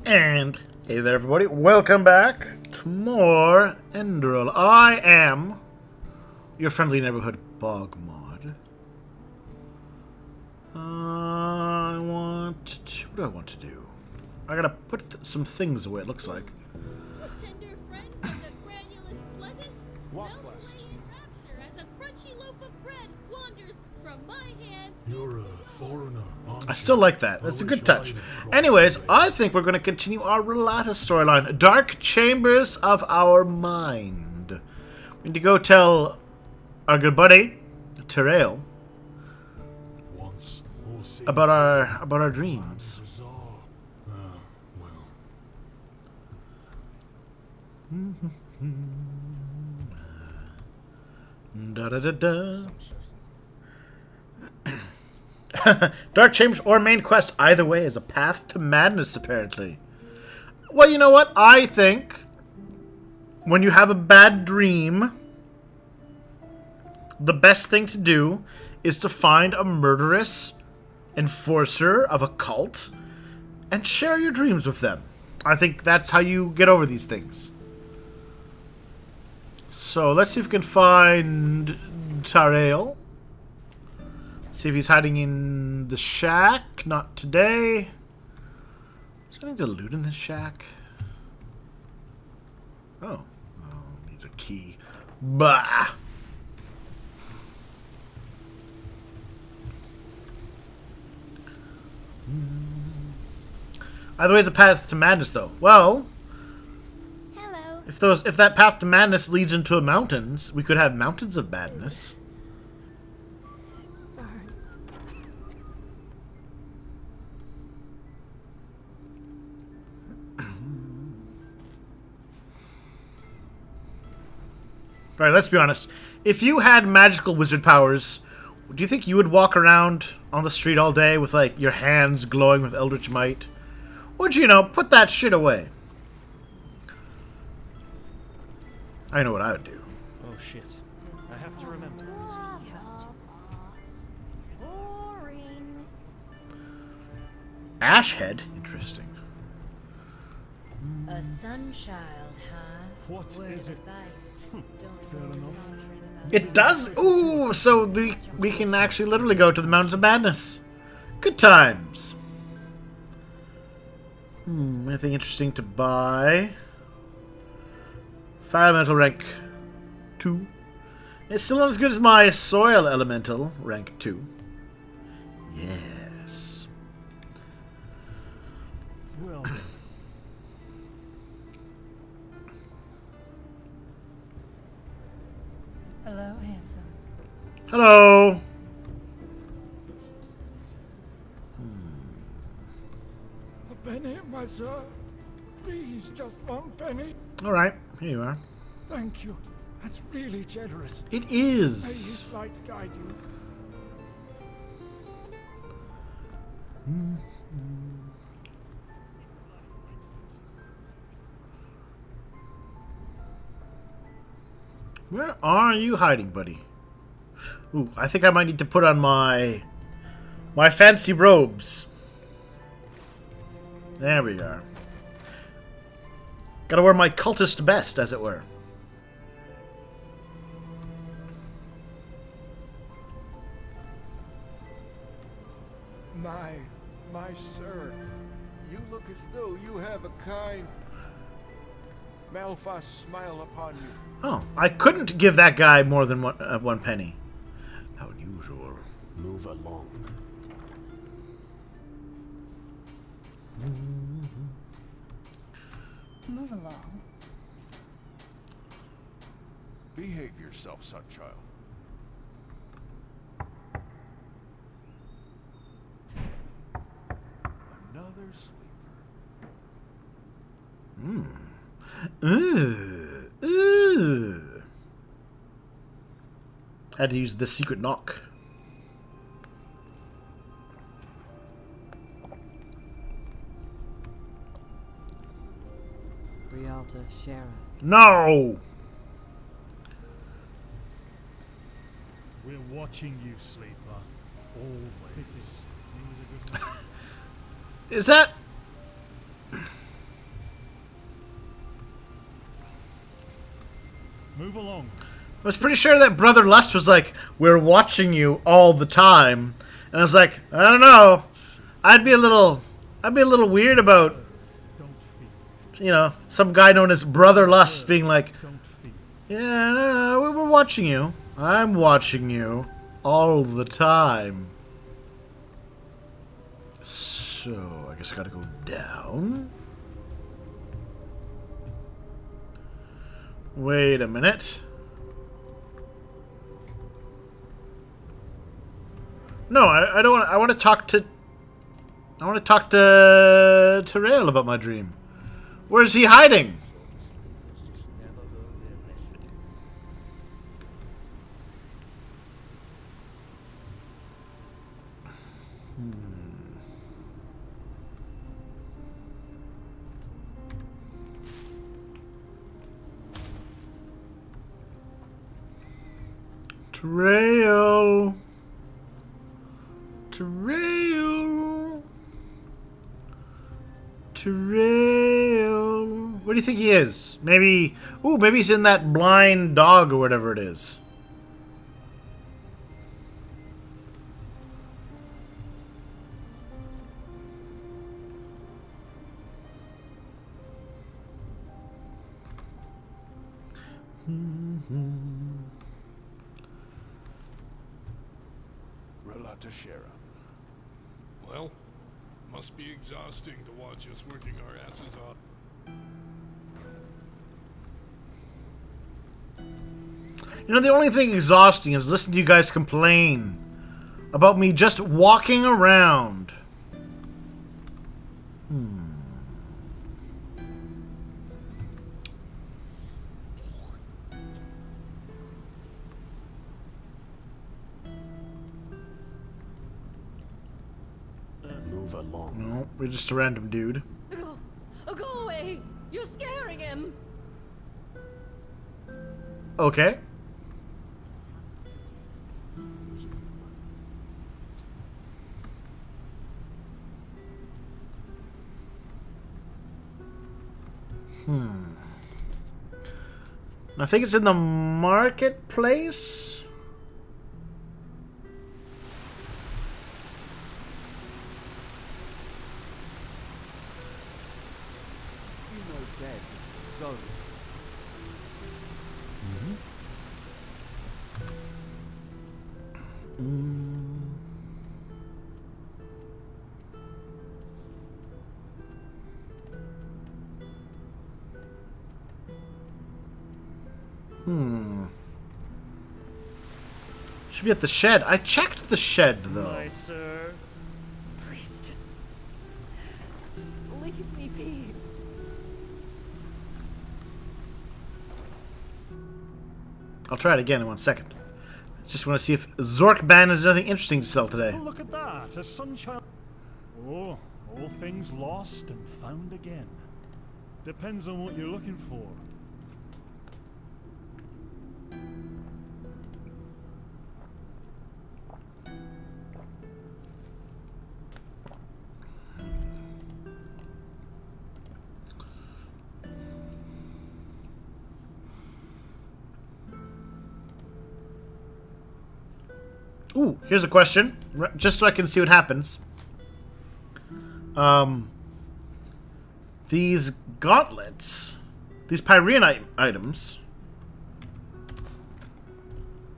And hey there, everybody. Welcome back to more Enderal. I am your friendly neighborhood BogMod. What do I want to do? I gotta put some things away, it looks like. Tender friends of the granulous pleasance, melt away in rapture as a crunchy loaf of bread wanders from my hands. You're a foreigner. I still like that. That's a good touch. Anyways, I think we're going to continue our Rhalata storyline. Dark Chambers of Our Mind. We need to go tell our good buddy, Enderal, about our dreams. Da da da da. Dark Chambers or main quest, either way, is a path to madness, apparently. Well, you know what? I think when you have a bad dream, the best thing to do is to find a murderous enforcer of a cult and share your dreams with them. I think that's how you get over these things. So let's see if we can find Enderal. See if he's hiding in the shack. Not today. Is there anything to loot in this shack? Oh. Needs a key. Bah! Either way is a path to madness, though. Well, Hello. if that path to madness leads into mountains, we could have mountains of madness. Alright, let's be honest. If you had magical wizard powers, do you think you would walk around on the street all day with, like, your hands glowing with eldritch might? Or would you, put that shit away? I know what I would do. Oh shit. I have to remember. He has to. Boring. Ashhead? Interesting. A sunchild, huh? What is it? Fair enough. It does? Ooh, so we can actually literally go to the Mountains of Madness. Good times. Anything interesting to buy? Fire Elemental rank 2. It's still not as good as my Soil Elemental rank 2. Yes. Well then. Hello, handsome. Hello. A penny, my sir. Please, just one penny. Alright, here you are. Thank you. That's really generous. It May is. his light guide you. Where are you hiding, buddy? Ooh, I think I might need to put on my fancy robes. There we are. Gotta wear my cultist best, as it were. My sir, you look as though you have a kind, malfast smile upon you. Oh, I couldn't give that guy more than one penny. How unusual. Move along. Move along. Behave yourself, sonchild. Another sleeper. Ooh. Ooh. Had to use the secret knock. Rhalata, Shara. No! We're watching you, sleeper. Always. Is that... Move along. I was pretty sure that Brother Lust was like, we're watching you all the time. And I was like, I don't know. I'd be a little weird about, Don't feel. you know, some guy known as Brother Lust being like, Don't feel. yeah, no, we're watching you. I'm watching you all the time. So, I guess I gotta go down. Wait a minute. No, I don't want. I want to talk to. I want to talk to Rael about my dream. Where's he hiding? Trail. Trail. Trail. What do you think he is? Maybe. Ooh, maybe he's in that blind dog or whatever it is. Rhalata Shara. Well, must be exhausting to watch us working our asses off. You know, the only thing exhausting is listening to you guys complain about me just walking around. Move along. No, we're just a random dude. Go away! You're scaring him! Okay. I think it's in the marketplace. You know dead. Sorry. Should be at the shed. I checked the shed though. My sir. Please, just leave me be. I'll try it again in 1 second. Just want to see if Zorkban has anything interesting to sell today. Oh, look at that. A sunshine. Oh, all things lost and found again. Depends on what you're looking for. Ooh, here's a question, just so I can see what happens. These gauntlets, these Pyrean items,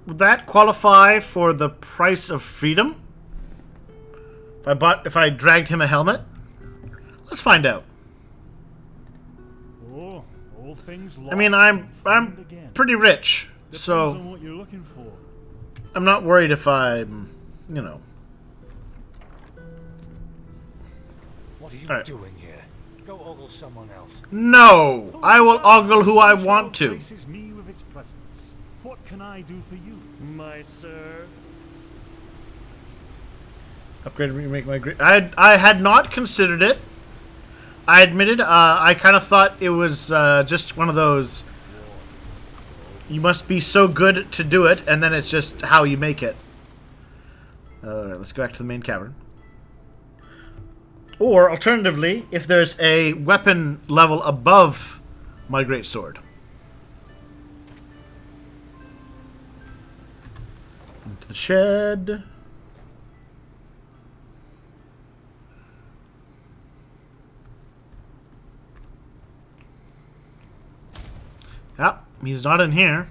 would that qualify for the price of freedom? If I dragged him a helmet? Let's find out. Oh, all things lost. I mean, and found I'm again. pretty rich, Depends so on what you're looking for. I'm not worried if I'm, you know. What are you Alright. doing here? Go ogle someone else. No! I will ogle who I want to. Graces me with its presence. What can I do for you? My sir. Upgrade and remake my great. I had not considered it. I admitted. I kind of thought it was just one of those. You must be so good to do it, and then it's just how you make it. Alright, let's go back to the main cavern. Or, alternatively, if there's a weapon level above my greatsword. Into the shed. Yep, he's not in here.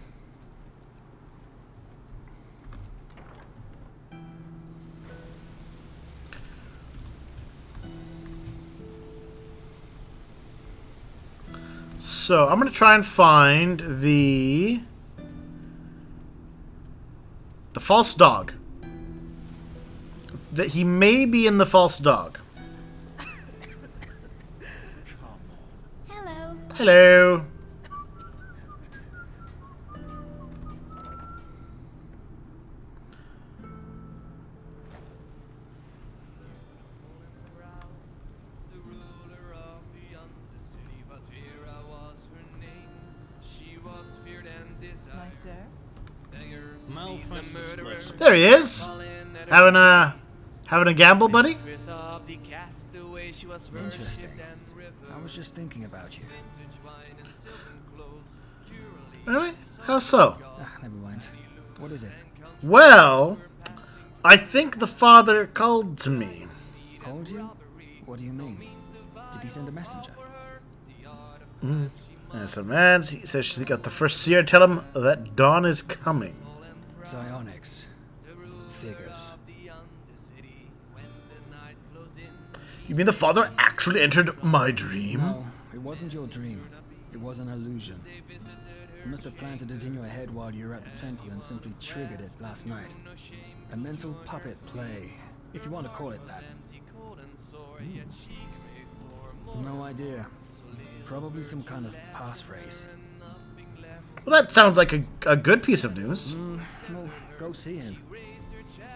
So, I'm going to try and find the false dog. That he may be in the false dog. Hello. Hello. My sir. There he is. Having a gamble, buddy? Interesting. I was just thinking about you. Really? How so? Ah, never mind. What is it? Well, I think the father called to me. Called you? What do you mean? Did he send a messenger? I said, man, he says she got the first seer. Tell him that dawn is coming. Psionics. Figures. You mean the father actually entered my dream? No, it wasn't your dream. It was an illusion. You must have planted it in your head while you were at the temple and simply triggered it last night. A mental puppet play, if you want to call it that. No idea. Probably some kind of passphrase. Well, that sounds like a good piece of news. Well, go see him.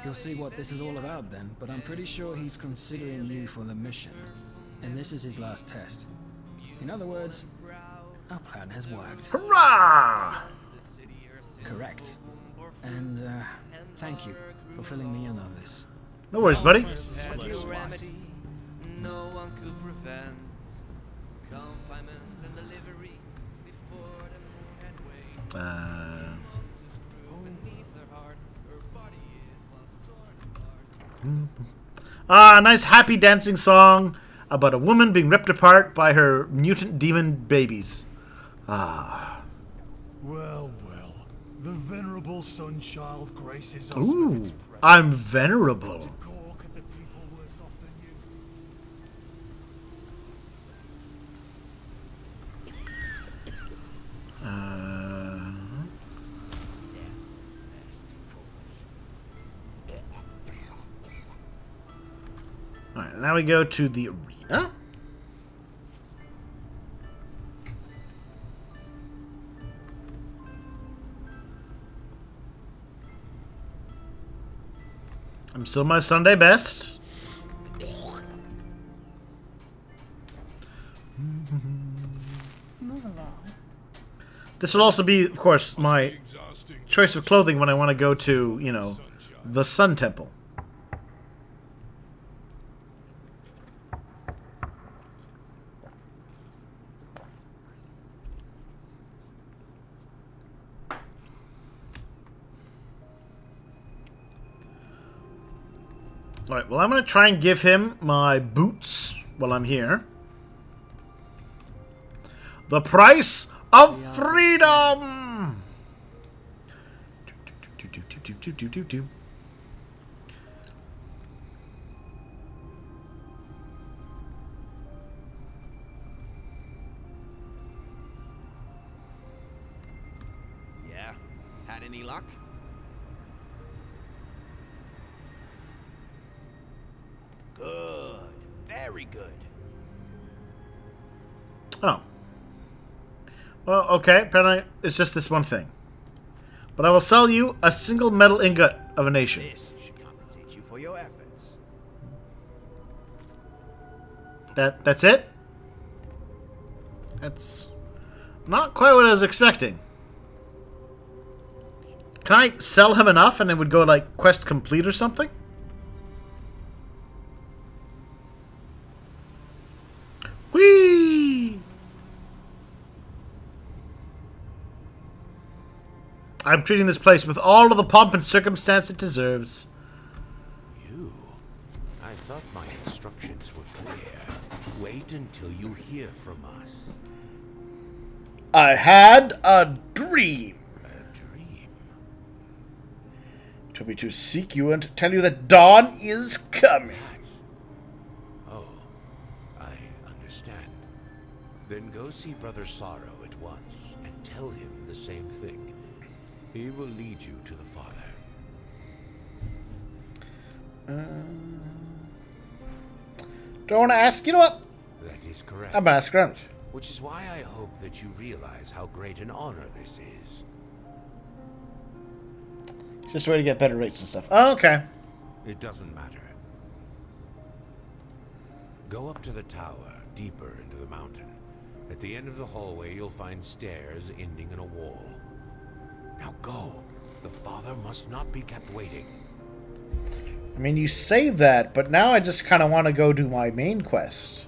You'll see what this is all about then, but I'm pretty sure he's considering you for the mission. And this is his last test. In other words, our plan has worked. Hurrah! Correct. And, thank you for filling me in on this. No worries, buddy. No one could prevent confinement and delivery before the moon had waned. Monsters grew beneath her heart. Her body it was torn apart. Nice happy dancing song about a woman being ripped apart by her mutant demon babies. Well, well. The venerable Sunchild graces us with Ooh, its presence. I'm venerable. Gawk at the people worse off than you. Alright, now we go to the arena. I'm still my Sunday best. Move along. This will also be, of course, my Exhausting. choice of clothing when I want to go to, you know, the Sun Temple. Alright, well, I'm going to try and give him my boots while I'm here. The price of freedom! Yeah, had any luck? Good, very good. Oh. Well, okay. Apparently, it's just this one thing. But I will sell you a single metal ingot of a nation. This should compensate you for your efforts. That's it? That's not quite what I was expecting. Can I sell him enough and it would go like quest complete or something? Whee! I'm treating this place with all of the pomp and circumstance it deserves. You? I thought my instructions were clear. Wait until you hear from us. I had a dream. A dream? Told me to seek you and to tell you that dawn is coming. Oh, I understand. Then go see Brother Sorrow at once and tell him the same thing. He will lead you to the Father. Don't want to ask. You know what? That is correct. I'm gonna ask around. Which is why I hope that you realize how great an honor this is. It's just a way to get better rates and stuff. Oh, okay. It doesn't matter. Go up to the tower, deeper into the mountain. At the end of the hallway, you'll find stairs ending in a wall. Now go. The Father must not be kept waiting. I mean, you say that, but now I just kind of want to go do my main quest.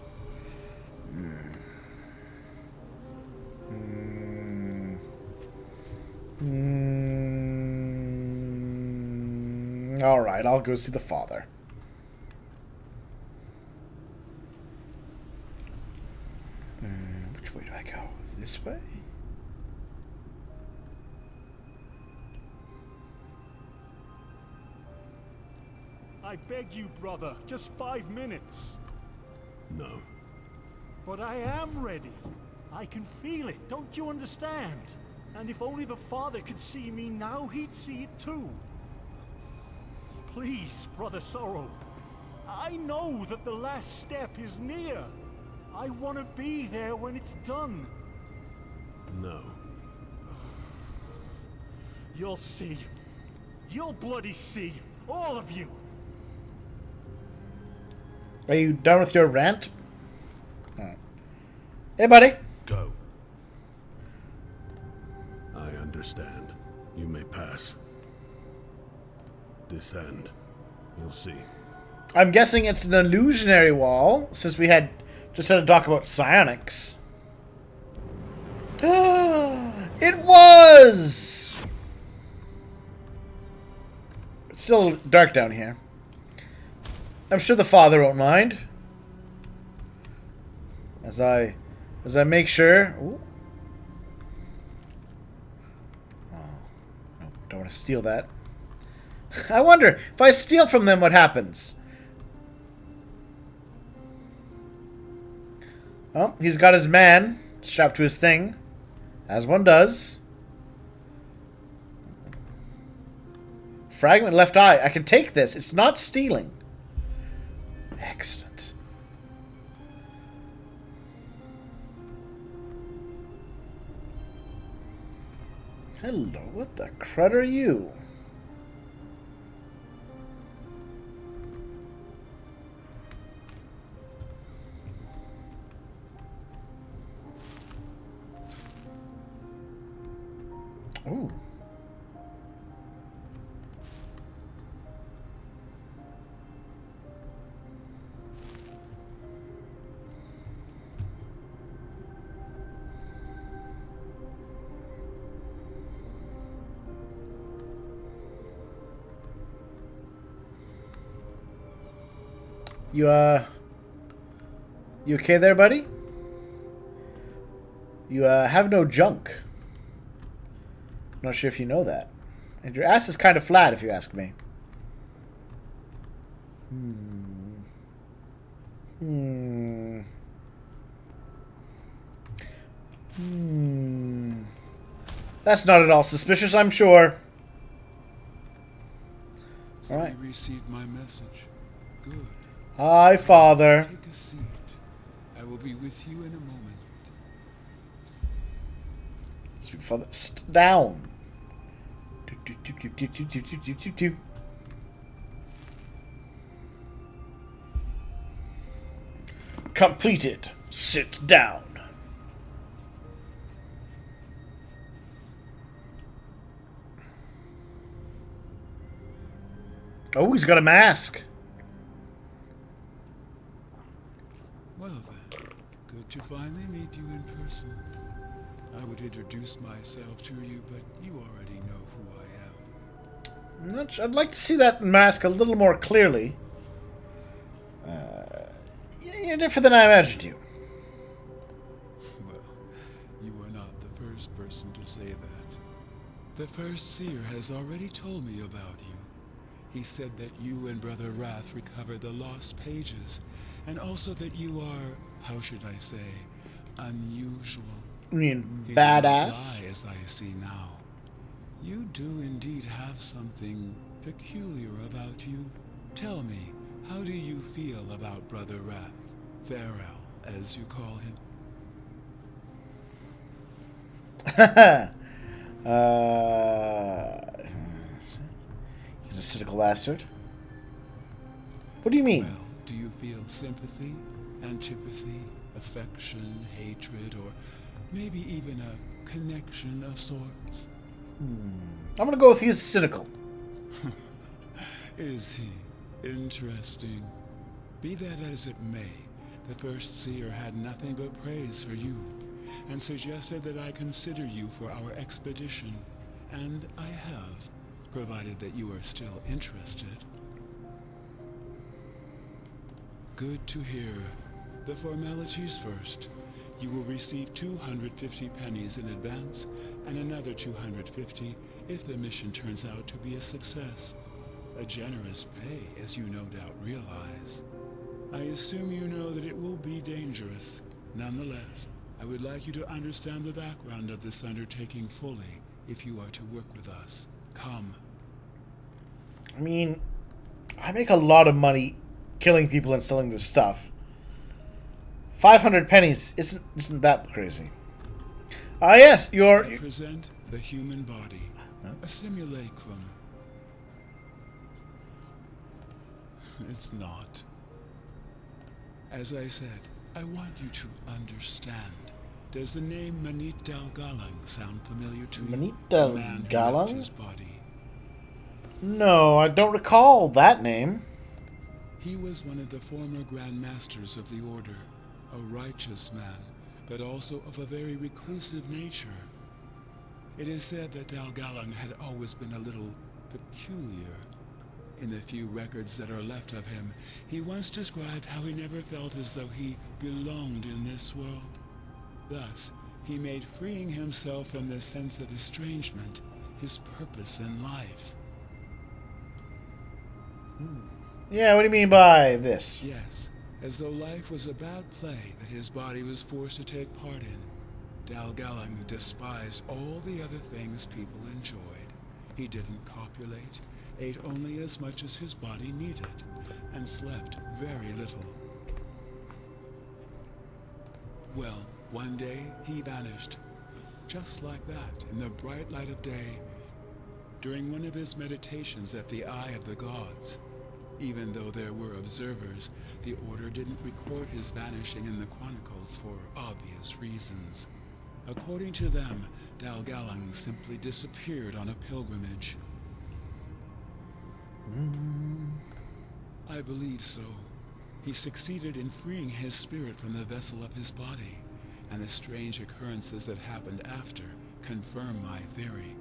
Alright, I'll go see the Father. Which way do I go? This way? I beg you, brother, just 5 minutes. No. But I am ready. I can feel it, don't you understand? And if only the Father could see me now, he'd see it too. Please, Brother Sorrow. I know that the last step is near. I want to be there when it's done. No. You'll see. You'll bloody see. All of you. Are you done with your rant? Alright. Hey, buddy. Go. I understand. You may pass. Descend. You'll see. I'm guessing it's an illusionary wall, since we had just had to talk about psionics. It was! It's still dark down here. I'm sure the Father won't mind. As I make sure. Ooh. Oh, no, don't want to steal that. I wonder if I steal from them, what happens? Oh, he's got his man strapped to his thing, as one does. Fragment left eye. I can take this. It's not stealing. Excellent. Hello, what the crud are you? Ooh. You okay there, buddy? You, have no junk. Not sure if you know that. And your ass is kind of flat, if you ask me. That's not at all suspicious, I'm sure. So Alright. you received my message. Good. Hi, Father. Take a seat. I will be with you in a moment. Speak further. Down. Completed. Sit down. Oh, he's got a mask. Well then, good to finally meet you in person. I would introduce myself to you, but you already know who I am. I'd like to see that mask a little more clearly. You're different than I imagined you. Well, you are not the first person to say that. The first seer has already told me about you. He said that you and Brother Wrath recovered the lost pages, and also that you are, how should I say, unusual. You mean He badass? did not lie, as I see now. You do indeed have something peculiar about you. Tell me, how do you feel about Brother Wrath? Farrell, as you call him. He's a cynical bastard. What do you mean? Well, do you feel sympathy, antipathy, affection, hatred, or maybe even a connection of sorts? I'm gonna go with he's cynical. Is he? Interesting. Be that as it may, the first seer had nothing but praise for you, and suggested that I consider you for our expedition, and I have, provided that you are still interested. Good to hear. The formalities first. You will receive 250 pennies in advance, and another 250 if the mission turns out to be a success. A generous pay, as you no doubt realize. I assume you know that it will be dangerous. Nonetheless, I would like you to understand the background of this undertaking fully if you are to work with us. Come. I mean, I make a lot of money killing people and selling their stuff. 500 pennies isn't that crazy. Ah, yes, I present the human body, a simulacrum. It's not. As I said, I want you to understand. Does the name Manit Dal Galang sound familiar to you? Manit Dal The man who left Galang? his body. No, I don't recall that name. He was one of the former Grand Masters of the Order, a righteous man, but also of a very reclusive nature. It is said that Dal Galang had always been a little peculiar. In the few records that are left of him, he once described how he never felt as though he belonged in this world. Thus, he made freeing himself from this sense of estrangement his purpose in life. Yeah, what do you mean by this? Yes, as though life was a bad play that his body was forced to take part in. Dal Galang despised all the other things people enjoyed. He didn't copulate, ate only as much as his body needed, and slept very little. Well, one day he vanished, just like that, in the bright light of day, during one of his meditations at the Eye of the Gods. Even though there were observers, the Order didn't record his vanishing in the chronicles for obvious reasons. According to them, Dal Galang simply disappeared on a pilgrimage. I believe so. He succeeded in freeing his spirit from the vessel of his body, and the strange occurrences that happened after confirm my theory.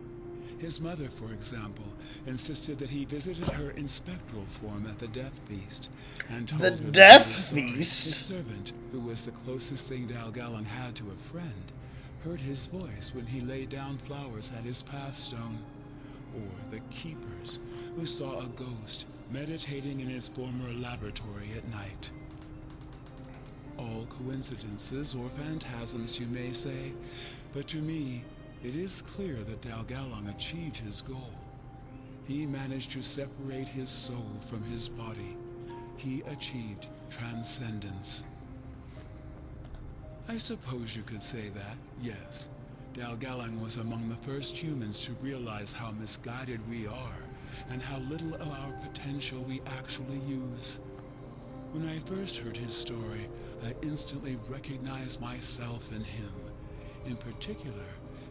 His mother, for example, insisted that he visited her in spectral form at the Death Feast, and told her that Death his Feast? servant, who was the closest thing Dal Galang had to a friend, heard his voice when he laid down flowers at his pathstone. Or the Keepers, who saw a ghost meditating in his former laboratory at night. All coincidences or phantasms, you may say, but to me, it is clear that Dal Galang achieved his goal. He managed to separate his soul from his body. He achieved transcendence. I suppose you could say that, yes. Dalgallang was among the first humans to realize how misguided we are and how little of our potential we actually use. When I first heard his story, I instantly recognized myself in him. In particular,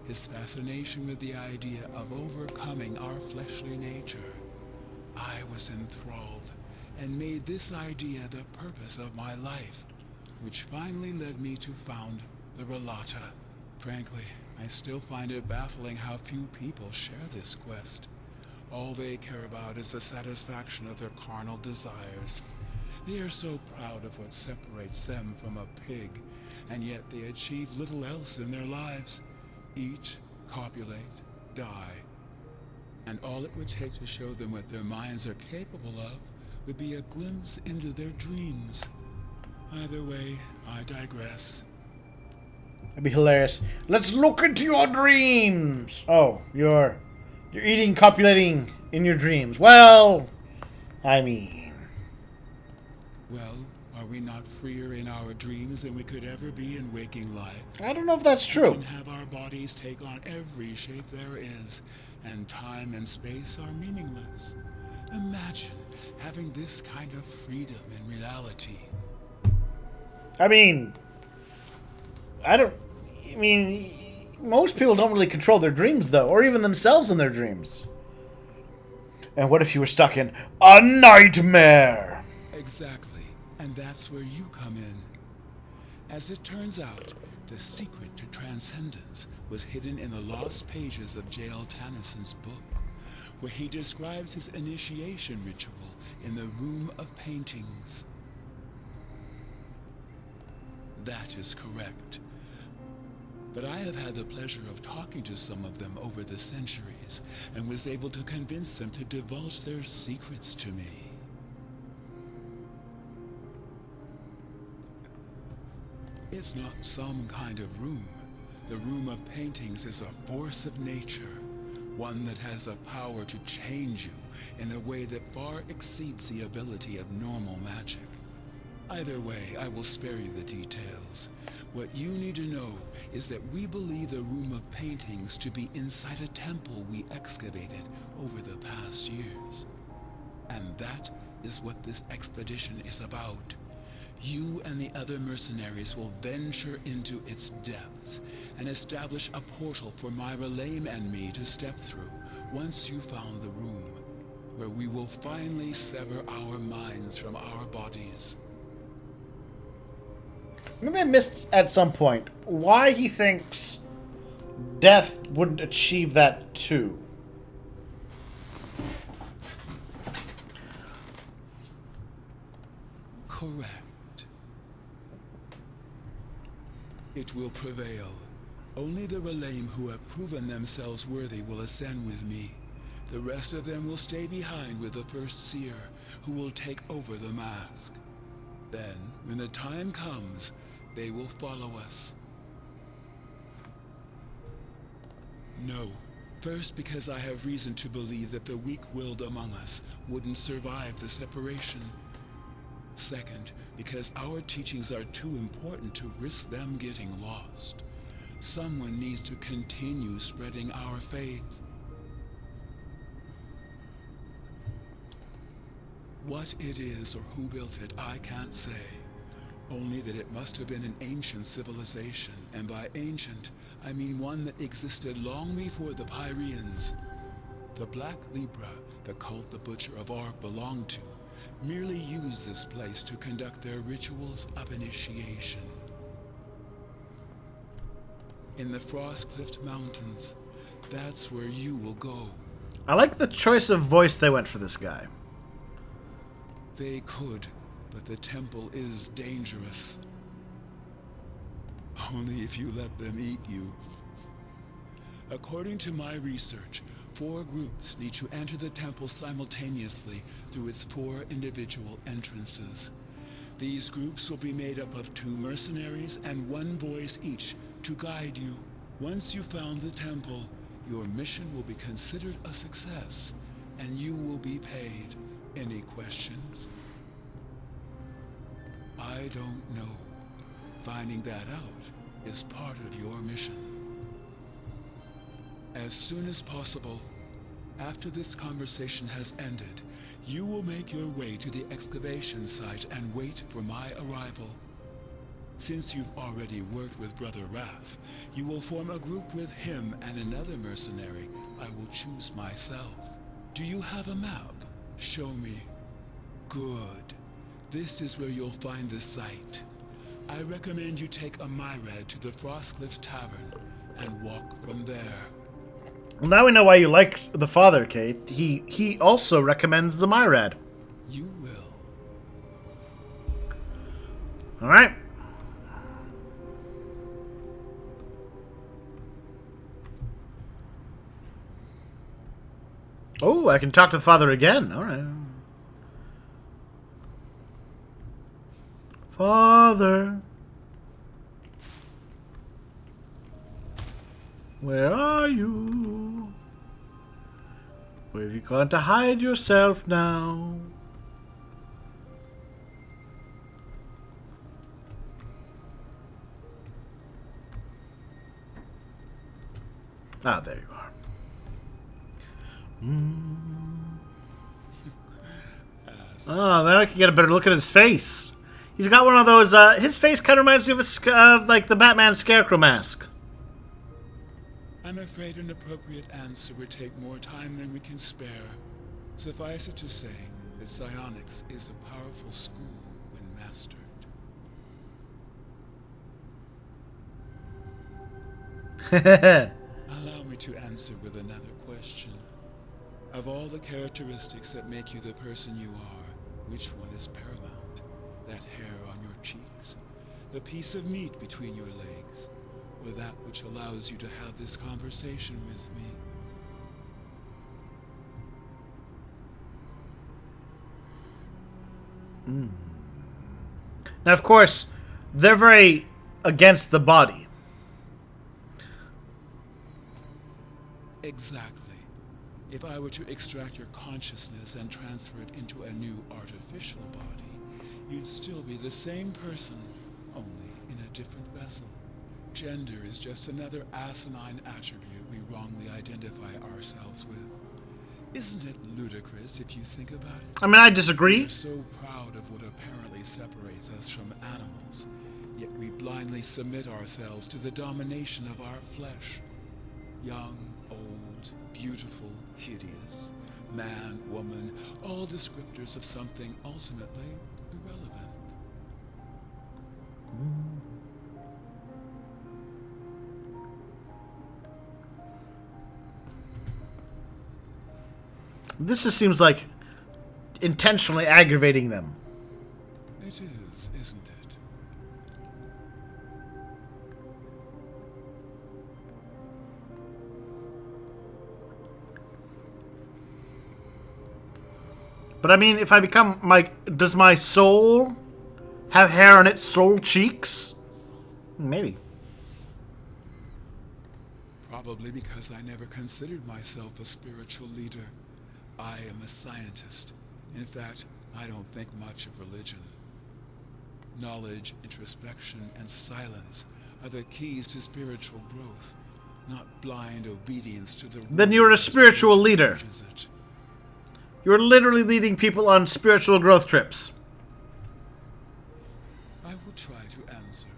his fascination with the idea of overcoming our fleshly nature. I was enthralled and made this idea the purpose of my life, which finally led me to found the Rhalata. Frankly, I still find it baffling how few people share this quest. All they care about is the satisfaction of their carnal desires. They are so proud of what separates them from a pig, and yet they achieve little else in their lives. Eat, copulate, die. And all it would take to show them what their minds are capable of would be a glimpse into their dreams. Either way, I digress. That'd be hilarious. Let's look into your dreams. Oh, you're eating, copulating in your dreams. Well, I mean, Well, are we not freer in our dreams than we could ever be in waking life? I don't know if that's We true. can have our bodies take on every shape there is, and time and space are meaningless. Imagine having this kind of freedom in reality. I mean, most people don't really control their dreams, though, or even themselves in their dreams. And what if you were stuck in a nightmare? Exactly, and that's where you come in. As it turns out, the secret to transcendence was hidden in the lost pages of J.L. Tannisson's book, where he describes his initiation ritual in the Room of Paintings. That is correct. But I have had the pleasure of talking to some of them over the centuries, and was able to convince them to divulge their secrets to me. It's not some kind of room. The Room of Paintings is a force of nature, one that has the power to change you in a way that far exceeds the ability of normal magic. Either way, I will spare you the details. What you need to know is that we believe the Room of Paintings to be inside a temple we excavated over the past years. And that is what this expedition is about. You and the other mercenaries will venture into its depths and establish a portal for my Rhalame and me to step through once you found the room, where we will finally sever our minds from our bodies. Maybe I missed at some point why he thinks death wouldn't achieve that too. Correct. It will prevail. Only the Rhalame who have proven themselves worthy will ascend with me. The rest of them will stay behind with the first seer, who will take over the mask. Then, when the time comes, they will follow us. No. First, because I have reason to believe that the weak-willed among us wouldn't survive the separation. Second, because our teachings are too important to risk them getting lost. Someone needs to continue spreading our faith. What it is or who built it, I can't say. Only that it must have been an ancient civilization, and by ancient, I mean one that existed long before the Pyreans. The Black Libra, the cult the Butcher of Ark belonged to, merely used this place to conduct their rituals of initiation. In the Frostclift Mountains, that's where you will go. I like the choice of voice they went for this guy. They could, but the temple is dangerous. Only if you let them eat you. According to my research, 4 groups need to enter the temple simultaneously through its 4 individual entrances. These groups will be made up of 2 mercenaries and 1 voice each to guide you. Once you've found the temple, your mission will be considered a success, and you will be paid. Any questions? I don't know. Finding that out is part of your mission. As soon as possible. After this conversation has ended, you will make your way to the excavation site and wait for my arrival. Since you've already worked with Brother Raph, you will form a group with him and another mercenary I will choose myself. Do you have a map? Show me. Good. This is where you'll find the site. I recommend you take a Myred to the Frostcliff Tavern and walk from there. Well, now we know why you like the father, Kate. He also recommends the Myrad. You will. All right. Oh, I can talk to the father again. All right. Father. Where are you? Where have you gone to hide yourself now? Ah, there you are. Oh, now I can get a better look at his face. He's got one of those, his face kind of reminds me of like the Batman Scarecrow mask. I'm afraid an appropriate answer would take more time than we can spare. Suffice it to say that psionics is a powerful school when mastered. Allow me to answer with another question. Of all the characteristics that make you the person you are, which one is paramount? That hair on your cheeks? The piece of meat between your legs? Or that which allows you to have this conversation with me? Now, of course, they're very against the body. Exactly. If I were to extract your consciousness and transfer it into a new artificial body, you'd still be the same person, only in a different vessel. Gender is just another asinine attribute we wrongly identify ourselves with. Isn't it ludicrous if you think about it? I mean, I disagree. We're so proud of what apparently separates us from animals, yet we blindly submit ourselves to the domination of our flesh. Young, old, beautiful, hideous, man, woman, all descriptors of something ultimately irrelevant. This just seems like intentionally aggravating them. It is, isn't it? But I mean, if I become does my soul have hair on its soul cheeks? Maybe. Probably because I never considered myself a spiritual leader. I am a scientist. In fact, I don't think much of religion. Knowledge, introspection, and silence are the keys to spiritual growth, not blind obedience to the... Then you're a spiritual leader. You're literally leading people on spiritual growth trips. I will try to answer.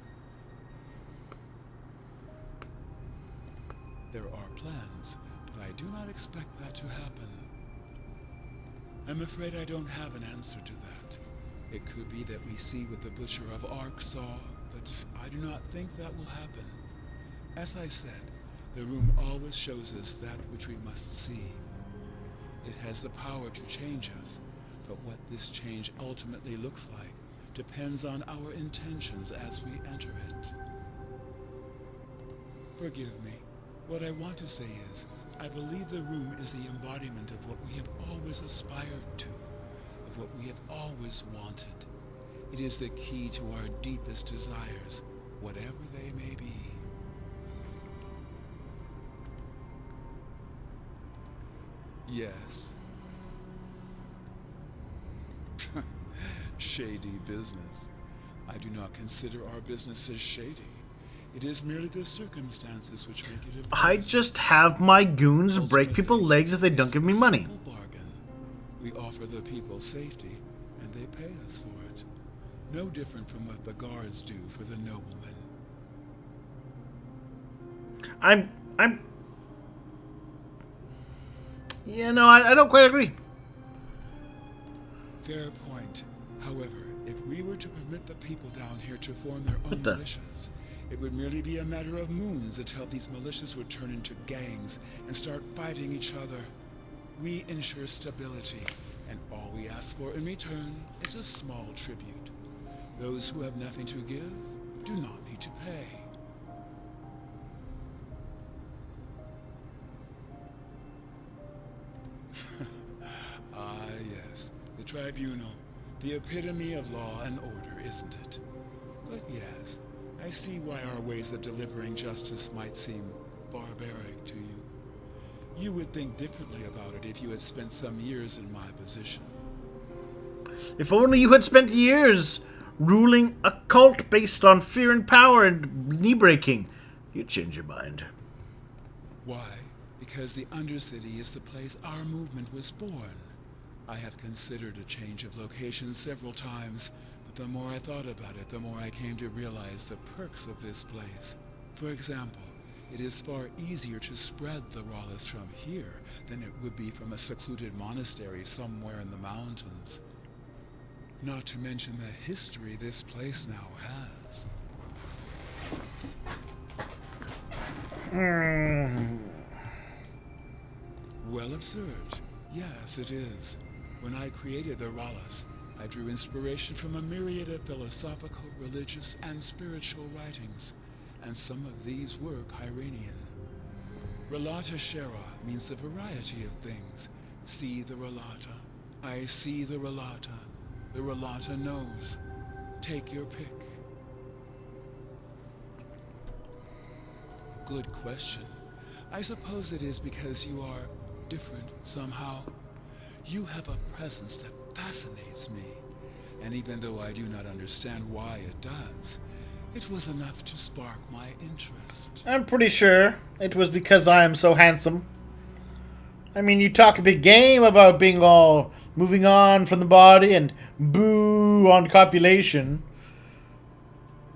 There are plans, but I do not expect that to happen. I'm afraid I don't have an answer to that. It could be that we see what the Butcher of Ark saw, but I do not think that will happen. As I said, the room always shows us that which we must see. It has the power to change us, but what this change ultimately looks like depends on our intentions as we enter it. Forgive me. What I want to say is, I believe the room is the embodiment of what we have always aspired to, of what we have always wanted. It is the key to our deepest desires, whatever they may be. Yes. Shady business. I do not consider our business as shady. It is merely the circumstances which make it I impossible. just have my goons break people's legs if they don't give me money. Simple bargain. We offer the people safety, and they pay us for it. No different from what the guards do for the noblemen. Yeah, no, I don't quite agree. Fair point. However, if we were to permit the people down here to form their own the? militias, it would merely be a matter of moons until these militias would turn into gangs and start fighting each other. We ensure stability, and all we ask for in return is a small tribute. Those who have nothing to give do not need to pay. Ah, yes, the tribunal. The epitome of law and order, isn't it? But yes, I see why our ways of delivering justice might seem barbaric to you. You would think differently about it if you had spent some years in my position. If only you had spent years ruling a cult based on fear and power and knee-breaking, you'd change your mind. Why? Because the Undercity is the place our movement was born. I have considered a change of location several times, but the more I thought about it, the more I came to realize the perks of this place. For example, it is far easier to spread the Rhalata from here than it would be from a secluded monastery somewhere in the mountains. Not to mention the history this place now has. Well observed. Yes, it is. When I created the Rhalata, I drew inspiration from a myriad of philosophical, religious, and spiritual writings, and some of these were Kyranian. Rhalata Shera means the variety of things. See the Rhalata. I see the Rhalata. The Rhalata knows. Take your pick. Good question. I suppose it is because you are different somehow. You have a presence that fascinates me, and even though I do not understand why it does, it was enough to spark my interest. I'm pretty sure it was because I am so handsome. I mean, you talk a big game about being all moving on from the body and boo on copulation.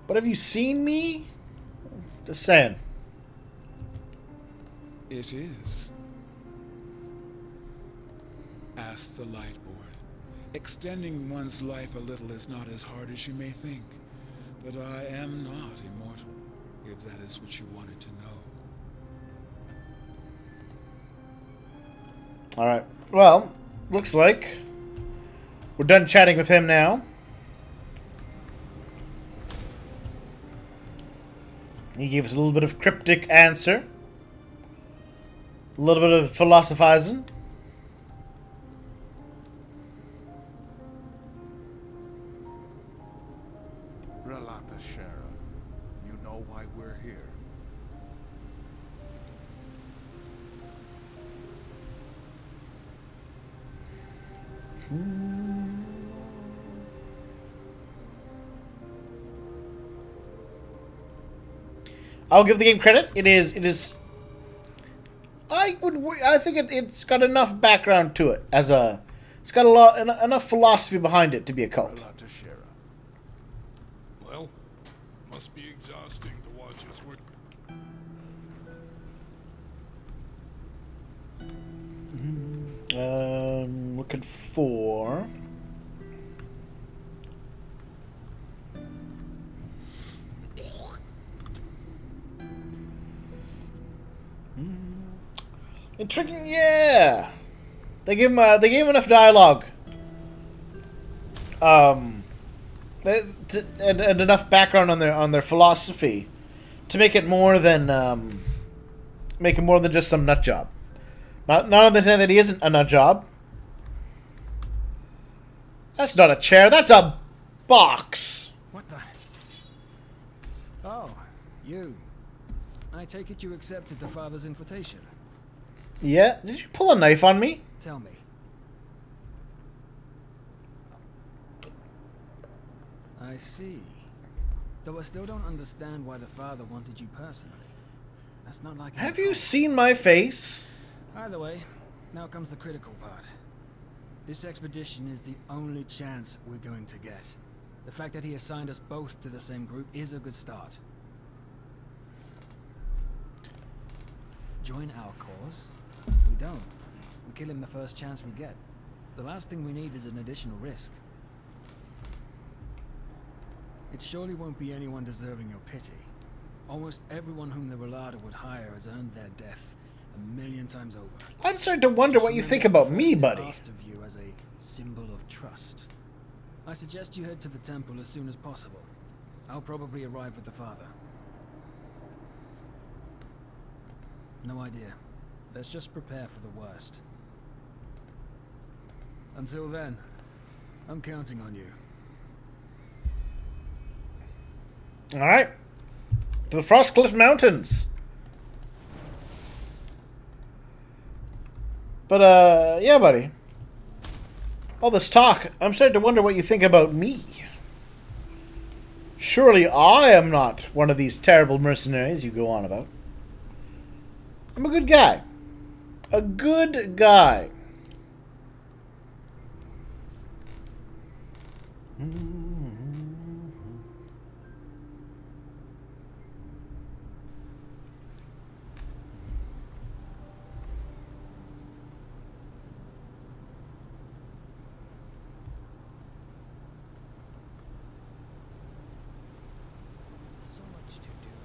But have you seen me? Just saying. It is. Ask the Lightborn. Extending one's life a little is not as hard as you may think. But I am not immortal, if that is what you wanted to know. Alright. Well, looks like we're done chatting with him now. He gave us a little bit of cryptic answer. A little bit of philosophizing. Rhalata Shera, you know why we're here. I'll give the game credit. It is. I think it's got enough background to it as a. It's got enough philosophy behind it to be a cult. Rhalata Shera. Well, must be exhausting to watch us work. Looking for. Intriguing, yeah. They gave him enough dialogue. And enough background on their philosophy to make it more than just some nut job. Not on the saying that he isn't a nut job. That's not a chair. That's a box. What the? Oh, you. I take it you accepted the father's invitation. Yeah. Did you pull a knife on me? Tell me. I see. Though I still don't understand why the father wanted you personally. That's not like... Have you seen my face? Either way, now comes the critical part. This expedition is the only chance we're going to get. The fact that he assigned us both to the same group is a good start. Join our cause? We don't. We kill him the first chance we get. The last thing we need is an additional risk. It surely won't be anyone deserving your pity. Almost everyone whom the Rhalata would hire has earned their death 1,000,000 times over. I'm starting to wonder what you think about me, buddy. Asked of you as a symbol of trust. I suggest you head to the temple as soon as possible. I'll probably arrive with the father. No idea. Let's just prepare for the worst. Until then, I'm counting on you. Alright. To the Frostcliff Mountains. But, yeah, buddy. All this talk, I'm starting to wonder what you think about me. Surely I am not one of these terrible mercenaries you go on about. I'm a good guy. A good guy.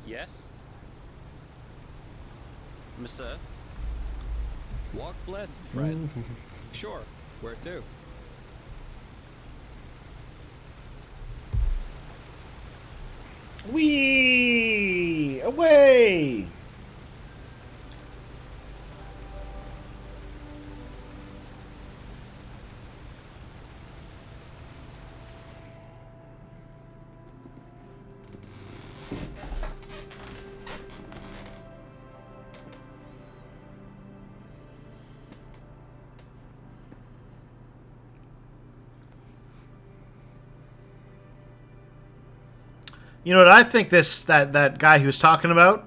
Yes? Monsieur? Walk blessed, Fred. Sure. Where to? Whee! Away! You know what I think that guy he was talking about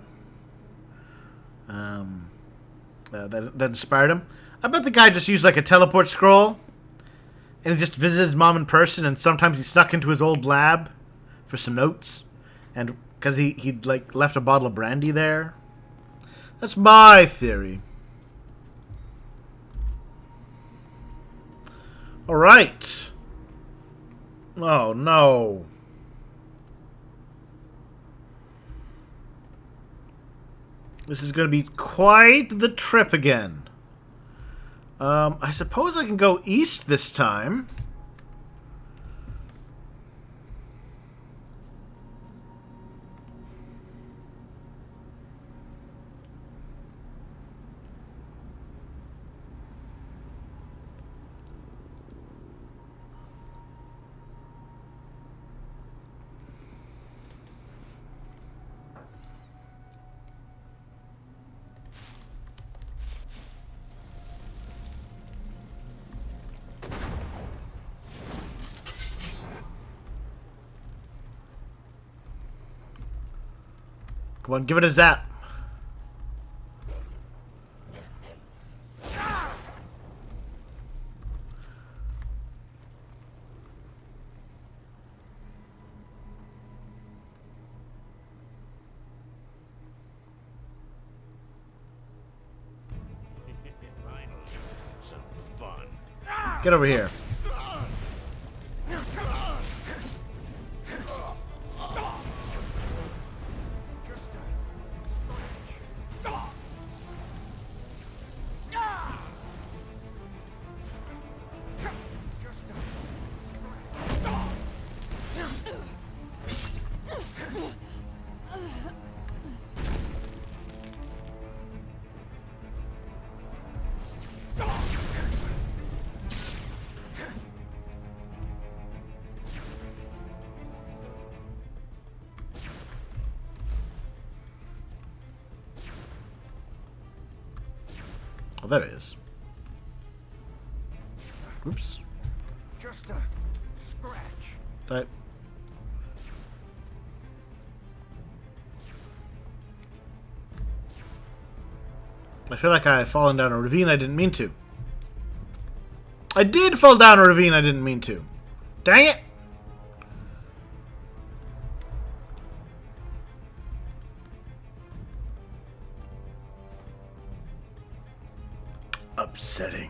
that inspired him? I bet the guy just used like a teleport scroll and he just visited his mom in person, and sometimes he snuck into his old lab for some notes, and because he'd like left a bottle of brandy there. That's my theory. All right. Oh no. This is going to be quite the trip again. I suppose I can go east this time. Come on, give it a zap. Some fun. Get over here. Oh, there it is. Oops. Just a scratch. Right. I feel like I've fallen down a ravine I didn't mean to. I did fall down a ravine I didn't mean to. Dang it! Upsetting.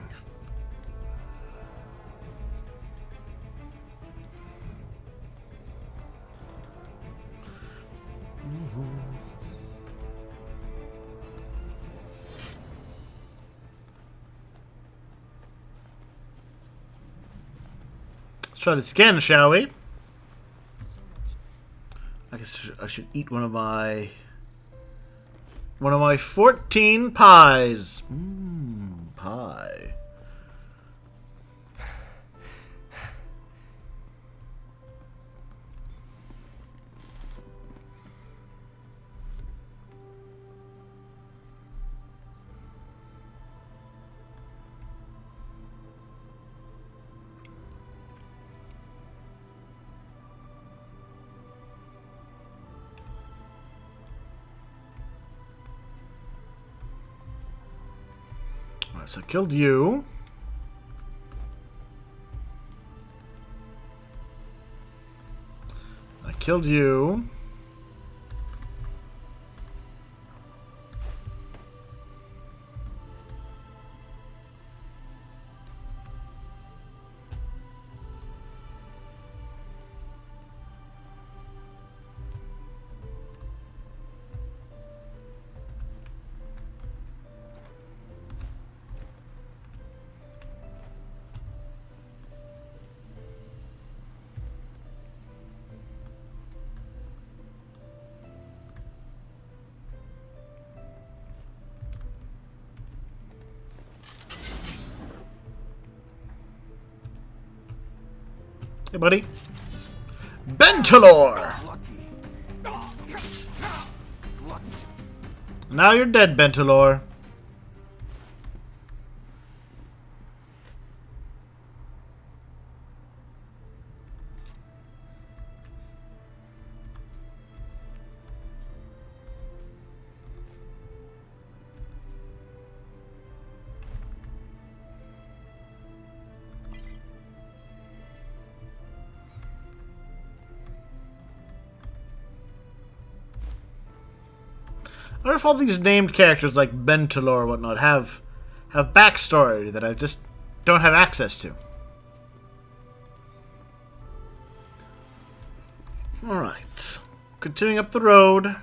Let's try this again, shall we? I guess I should eat one of my 14 pies. Pie. Alright, so I killed you. I killed you. Hey, buddy. Bentalor! Now you're dead, Bentalor. I wonder if all these named characters like Bentalor or whatnot have backstory that I just don't have access to. Alright. Continuing up the road.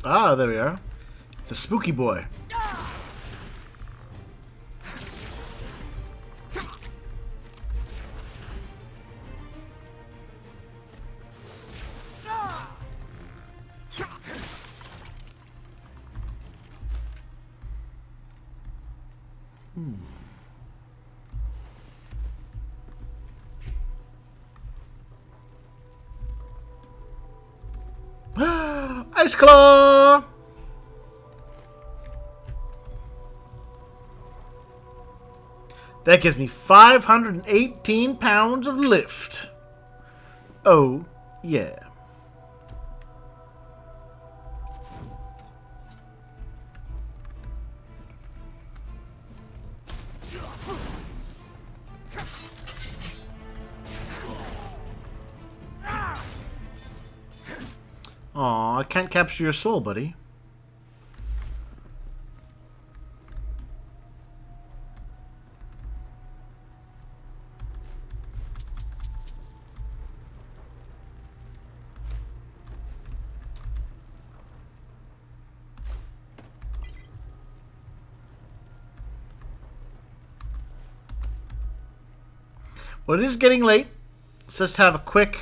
Ah, there we are. It's a spooky boy. Ice Claw! That gives me 518 pounds of lift. Oh, yeah. Aw, I can't capture your soul, buddy. Well, it is getting late. Let's just have a quick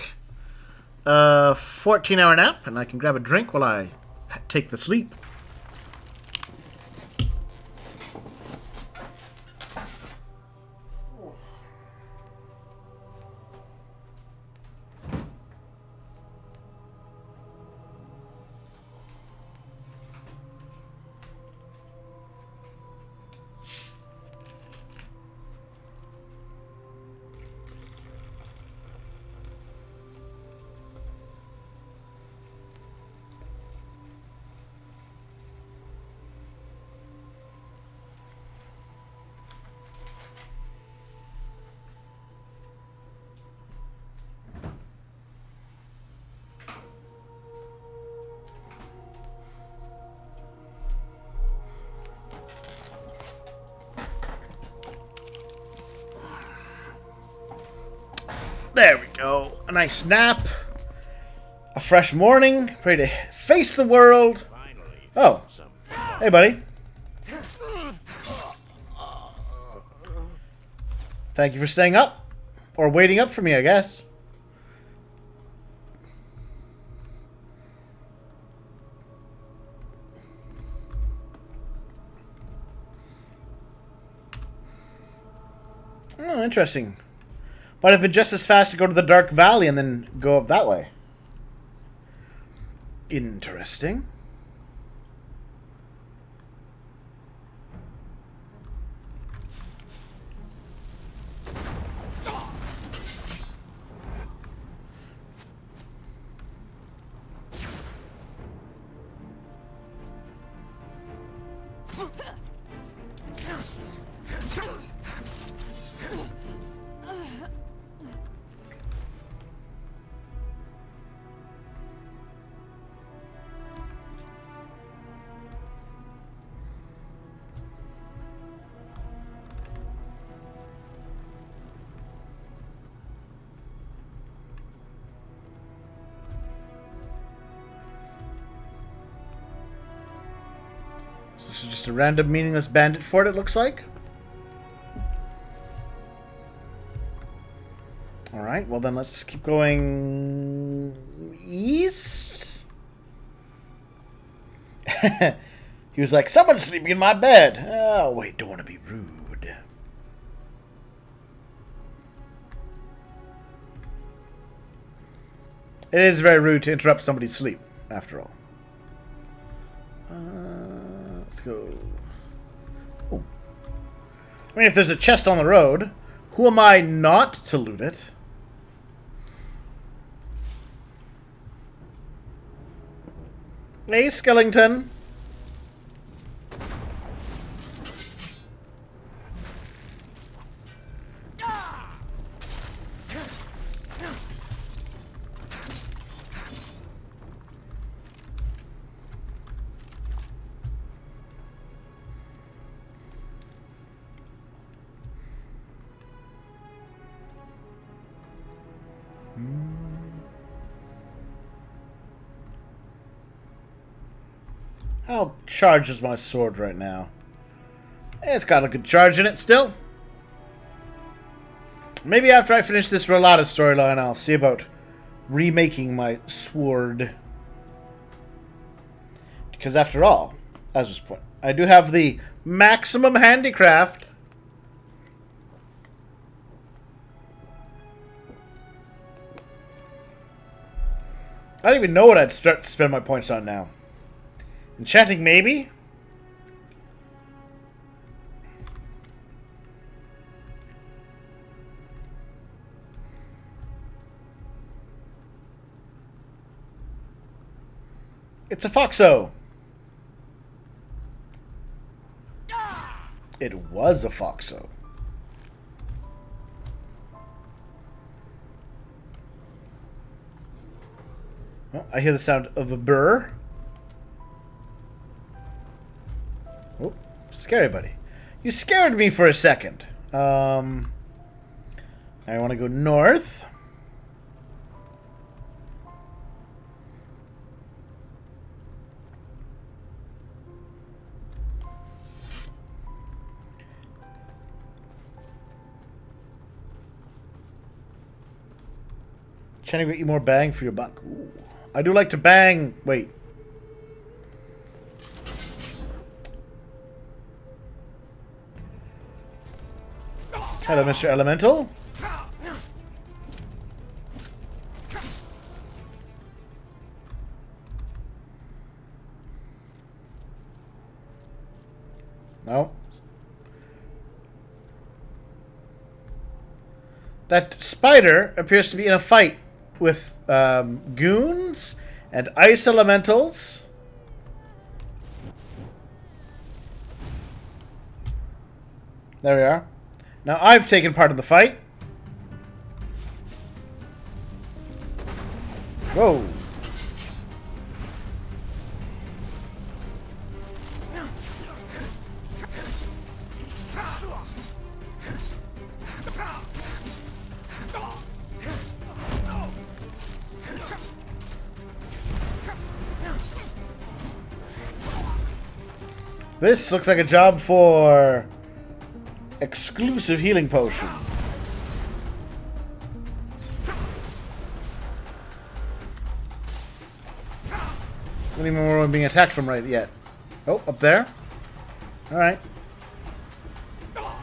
14-hour nap, and I can grab a drink while I take the sleep. There we go. A nice nap. A fresh morning. Ready to face the world. Oh. Hey, buddy. Thank you for staying up. Or waiting up for me, I guess. Oh, interesting. Might have been just as fast to go to the Dark Valley and then go up that way. Interesting. This is just a random meaningless bandit fort, it looks like. Alright, well then let's keep going east. He was like, someone's sleeping in my bed. Oh, wait, don't want to be rude. It is very rude to interrupt somebody's sleep, after all. Let's go. Oh. I mean, if there's a chest on the road, who am I not to loot it? Hey, Skellington. How charged is my sword right now? It's got a good charge in it still. Maybe after I finish this Rhalata storyline, I'll see about remaking my sword. Because after all, as was pointed, I do have the maximum handicraft. I don't even know what I'd start to spend my points on now. Enchanting, maybe? It's a Foxo. It was a Foxo. Oh, I hear the sound of a burr. Oh, scary buddy. You scared me for a second. I want to go north. Trying to get you more bang for your buck. Ooh. I do like to bang. Wait. Hello, Mr. Elemental. No. That spider appears to be in a fight with goons and ice elementals. There we are. Now I've taken part in the fight. Whoa. This looks like a job for exclusive healing potion. Not even more being attacked from right yet. Oh, up there. Alright. I'm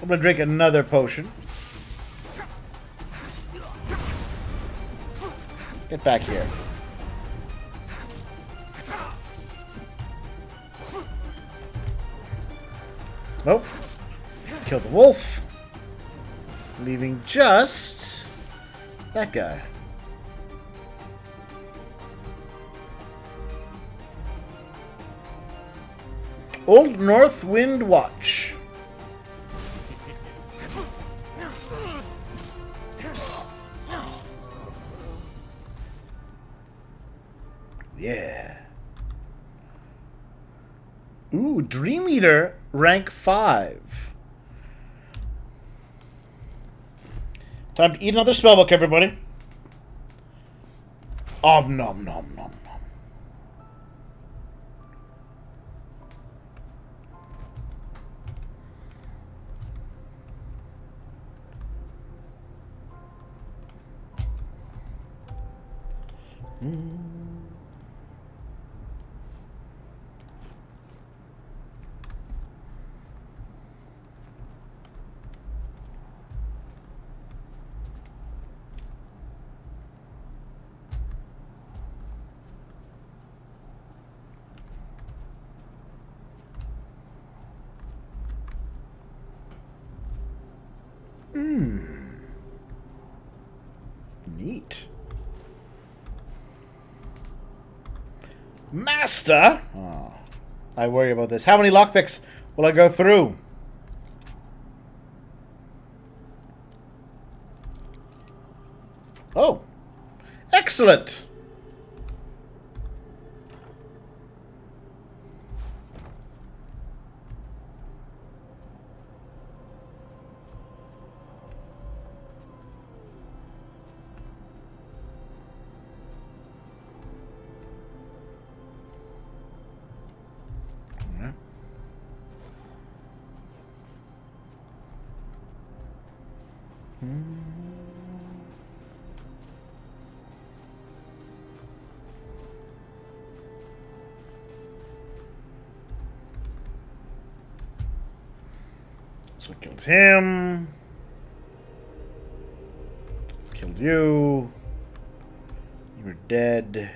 gonna drink another potion. Get back here. Nope. Kill the wolf. Leaving just that guy. Old North Wind Watch. Yeah. Ooh, Dream Eater, rank 5. Time to eat another spellbook, everybody. Om nom nom nom nom. Neat. Master? Oh, I worry about this. How many lockpicks will I go through? Oh. Excellent. So I killed him. Killed you. You're dead.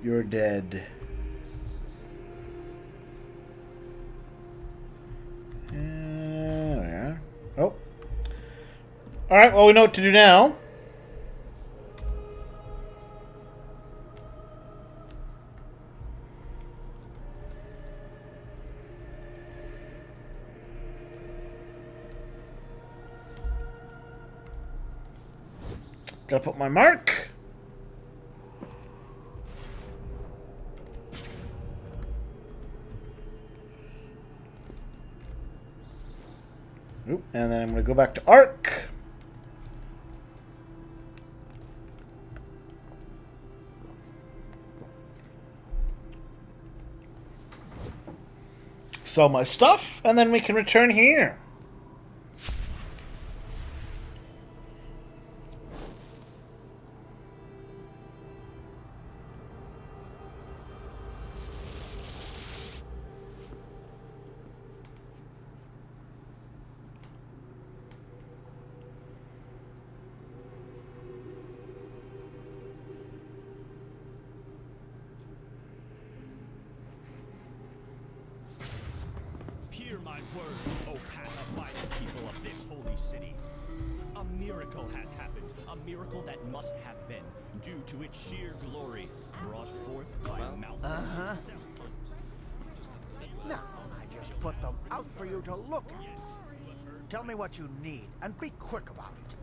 You're dead. There. Oh. Alright, well, we know what to do now. Gotta put my mark. Oop, and then I'm gonna go back to Arc. Sell my stuff, and then we can return here. Hear my words, O path-abiding people of this holy city. A miracle has happened, a miracle that must have been, due to its sheer glory, brought forth by Malthus himself. Now, I just put them out for you to look at. Tell me what you need, and be quick about it.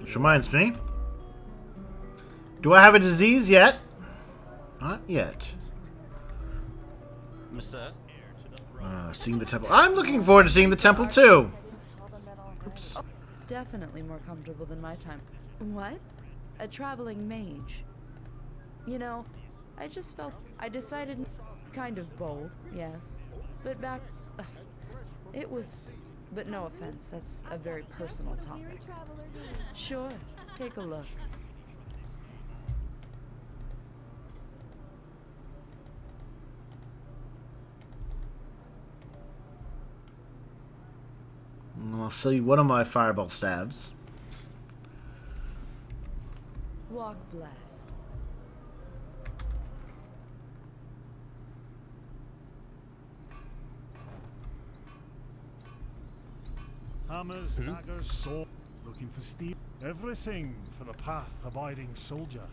Which reminds me, do I have a disease yet? Not yet. Monsieur? Seeing the temple. I'm looking forward to seeing the temple too. Oops. Definitely more comfortable than my time. What? A traveling mage. You know, I just felt... I decided... Kind of bold, yes. But back... It was... But no offense, that's a very personal topic. Sure, take a look. I'll sell you one of my fireball stabs. Walk blessed. Hammers, daggers, sword. Looking for steel. Everything for the path-abiding soldier.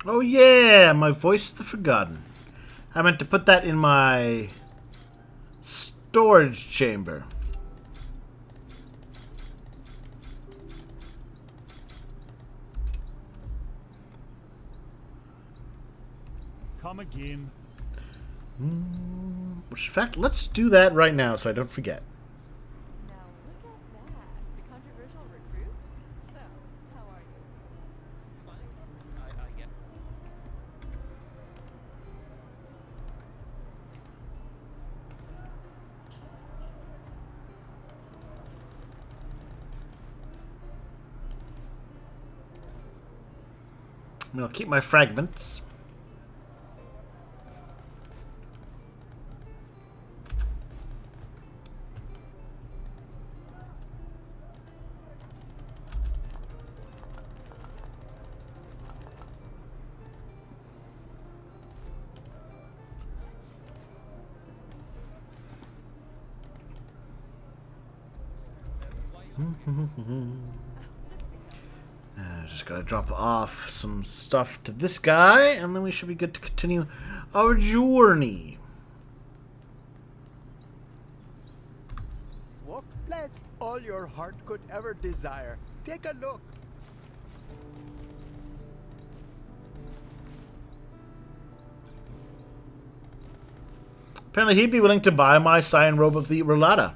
Oh yeah, my voice of the forgotten. I meant to put that in my storage chamber. Come again. Which, in fact, let's do that right now so I don't forget. Now look at that. The controversial recruit? So, how are you? Fine. I get... I mean, I'll keep my fragments. Just gotta drop off some stuff to this guy, and then we should be good to continue our journey. What bless all your heart could ever desire. Take a look. Apparently he'd be willing to buy my cyan robe of the Rhalata,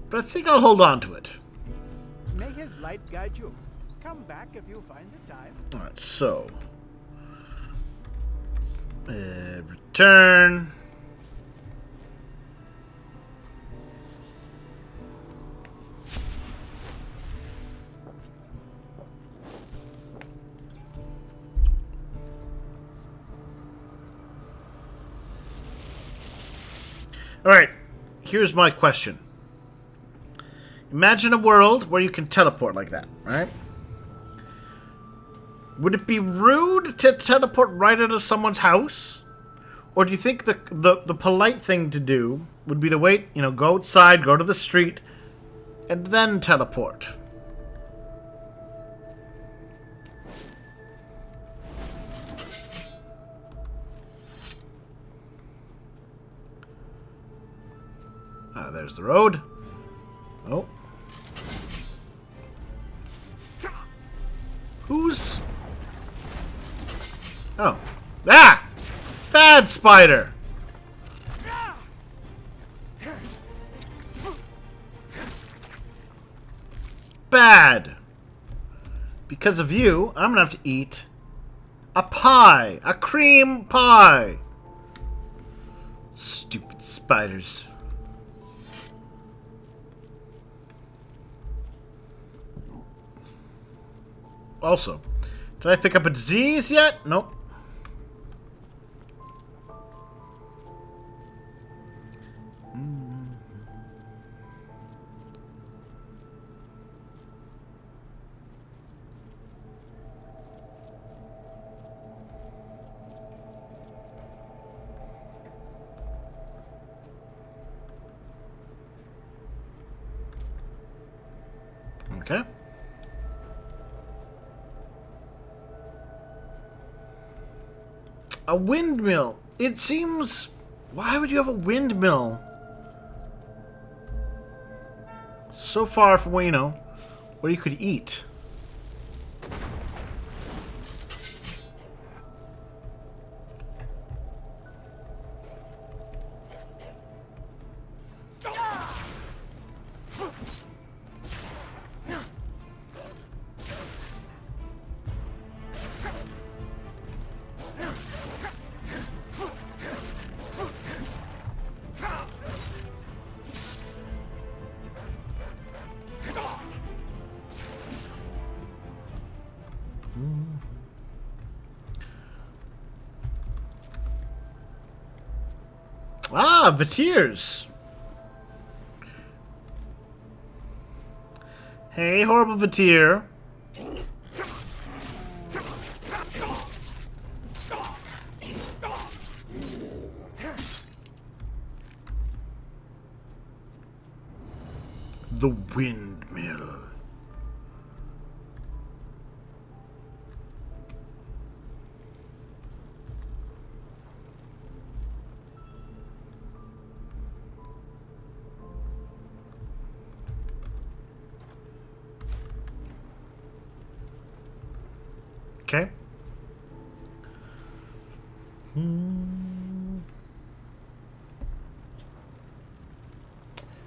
but I think I'll hold on to it. May his light guide you. Come back if you find the time. Alright, so Return. Alright, here's my question. Imagine a world where you can teleport like that, right? Would it be rude to teleport right into someone's house? Or do you think the polite thing to do would be to wait, you know, go outside, go to the street, and then teleport? Ah, there's the road. Oh. Who's... Oh. Ah! Bad spider! Bad! Because of you, I'm gonna have to eat a pie! A cream pie! Stupid spiders. Also, did I pick up a disease yet? Nope. Okay. A windmill. It seems... Why would you have a windmill? So far from where, you know, where you could eat. Ah, Vatiers. Hey, horrible Vatier. The windmill. Okay.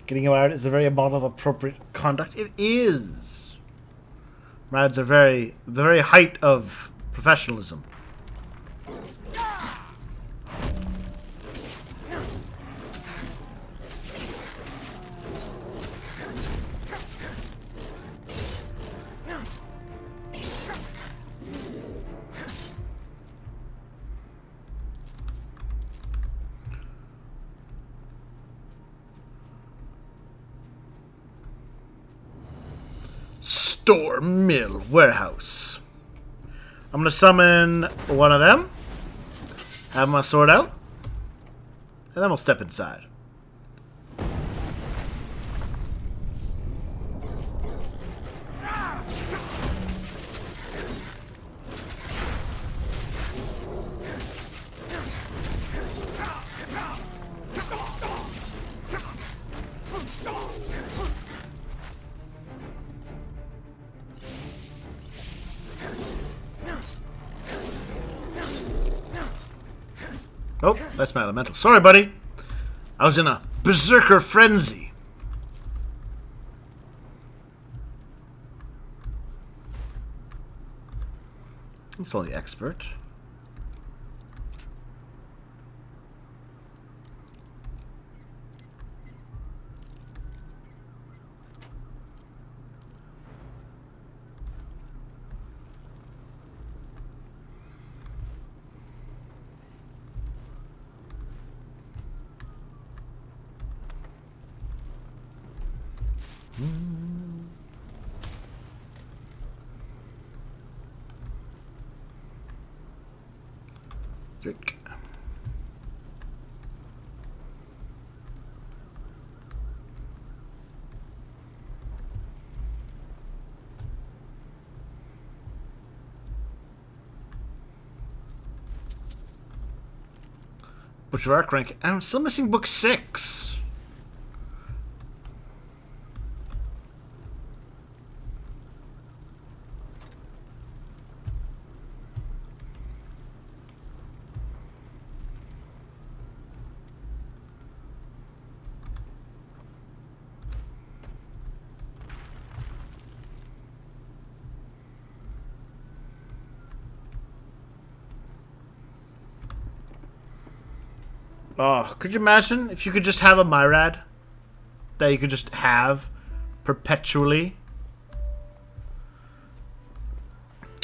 Getting you out is a very model of appropriate conduct. It is. Rads are the very height of professionalism. Store, mill, warehouse. I'm gonna summon one of them, have my sword out, and then we'll step inside. Oh, that's my elemental. Sorry, buddy. I was in a berserker frenzy. It's only expert. Yoink. Which of arc rank? I'm still missing book 6. Oh, could you imagine if you could just have a Myrad that you could just have perpetually?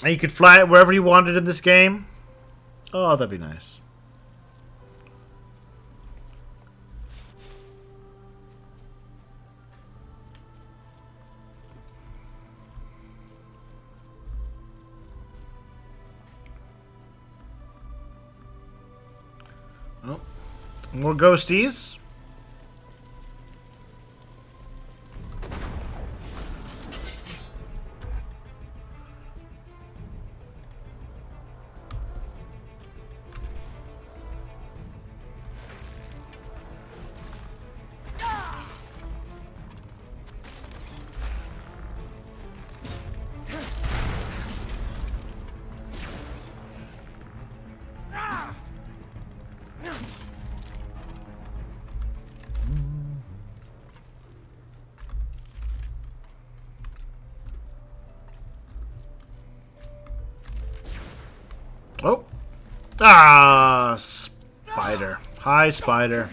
And you could fly it wherever you wanted in this game? Oh, that'd be nice. Oh. More ghosties. Oh. Ah, spider. Hi, spider.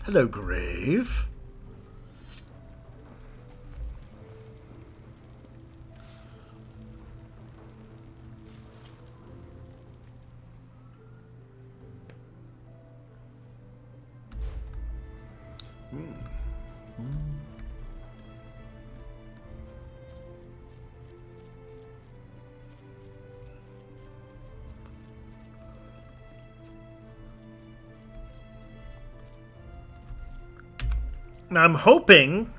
Hello, Grave. Now I'm hoping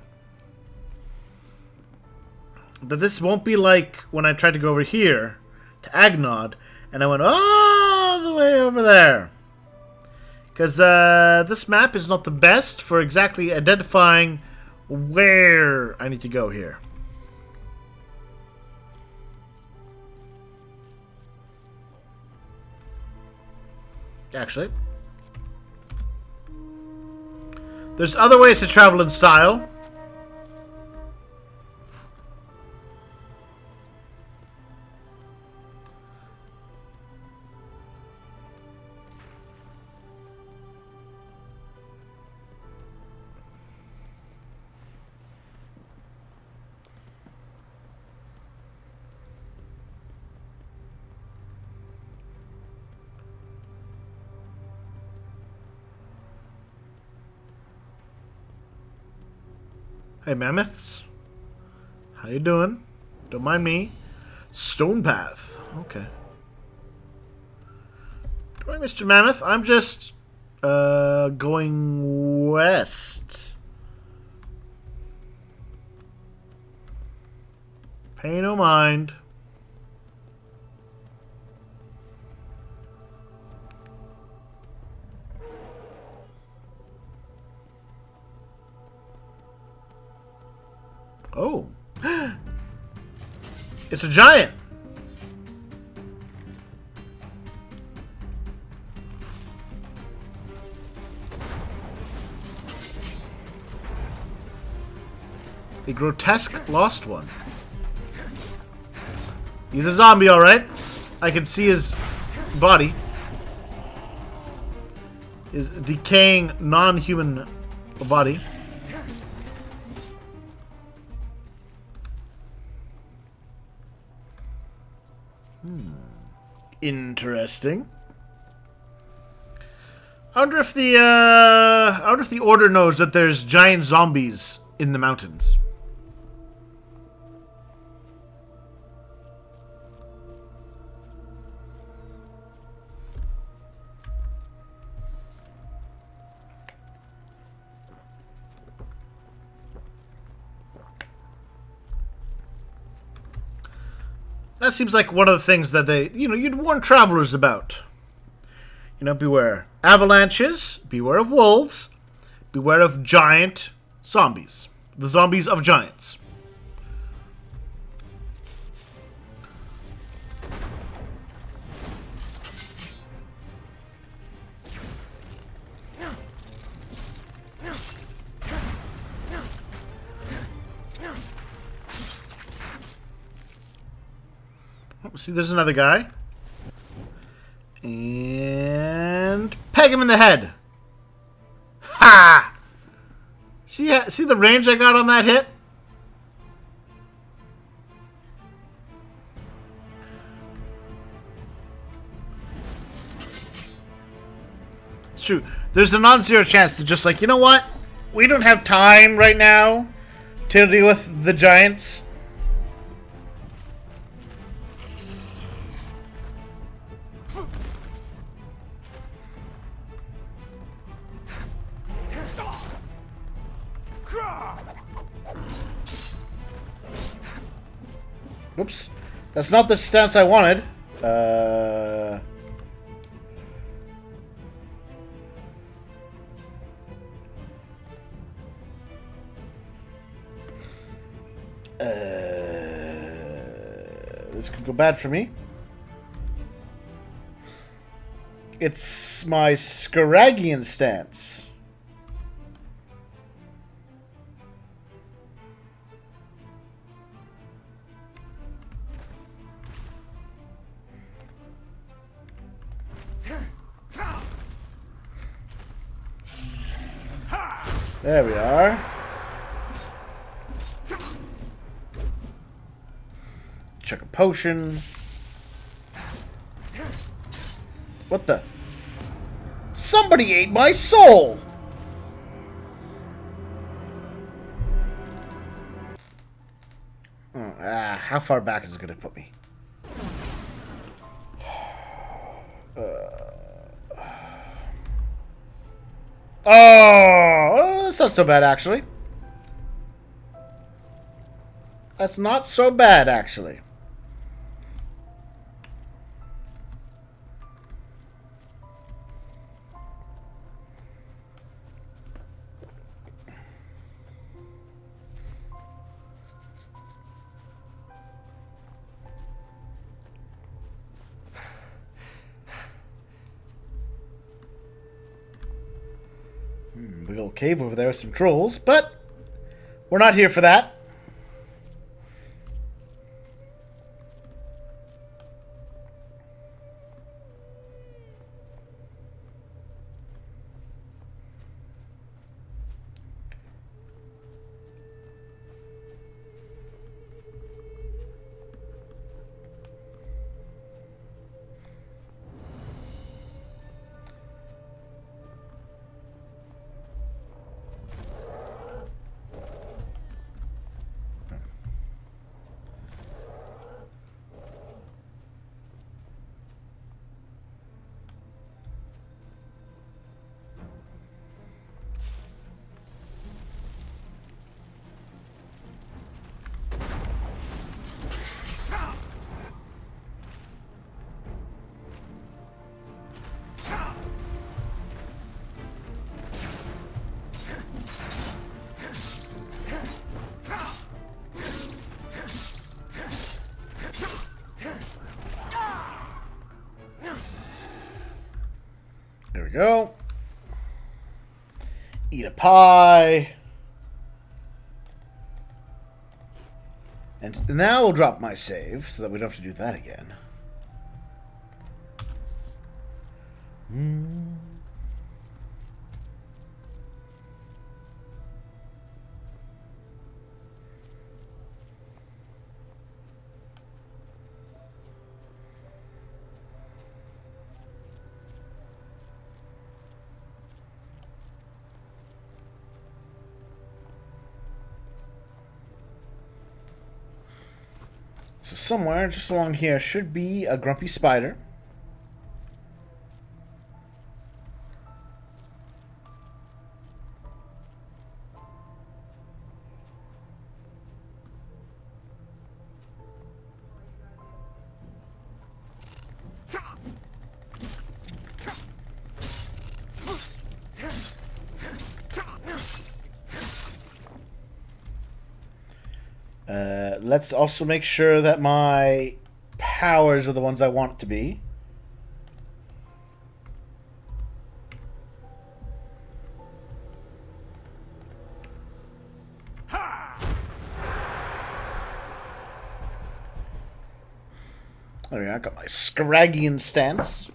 that this won't be like when I tried to go over here to Agnod and I went all the way over there. Because this map is not the best for exactly identifying where I need to go here. Actually, there's other ways to travel in style. Hey, mammoths. How you doing? Don't mind me. Stone path. Okay. Don't worry, Mr. Mammoth. I'm just going west. Pay no mind. Oh. It's a giant. The grotesque lost one. He's a zombie, alright. I can see his body. His decaying, non-human body. Interesting. I wonder if the Order knows that there's giant zombies in the mountains. That seems like one of the things that you'd warn travelers about. Beware avalanches, beware of wolves, beware of giant zombies. The zombies of giants. Oh, see, there's another guy. And peg him in the head. Ha! See the range I got on that hit? It's true. There's a non-zero chance to just like, you know what? We don't have time right now to deal with the giants. Whoops. That's not the stance I wanted. This could go bad for me. It's my Scaragian stance. There we are. Chuck a potion. What the? Somebody ate my soul! Oh, how far back is it going to put me? Oh, that's not so bad, actually. That's not so bad, actually. Big old cave over there with some trolls, but we're not here for that. There we go. Eat a pie. And now we'll drop my save so that we don't have to do that again. So somewhere just along here should be a grumpy spider. Let's also make sure that my powers are the ones I want it to be. There we go. I got my Scraggian stance.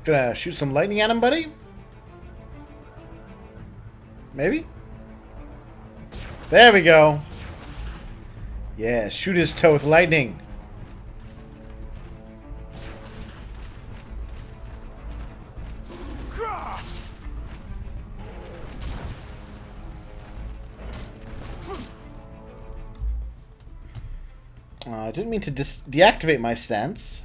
Gonna shoot some lightning at him, buddy? Maybe? There we go. Yeah, shoot his toe with lightning. I didn't mean to deactivate my stance.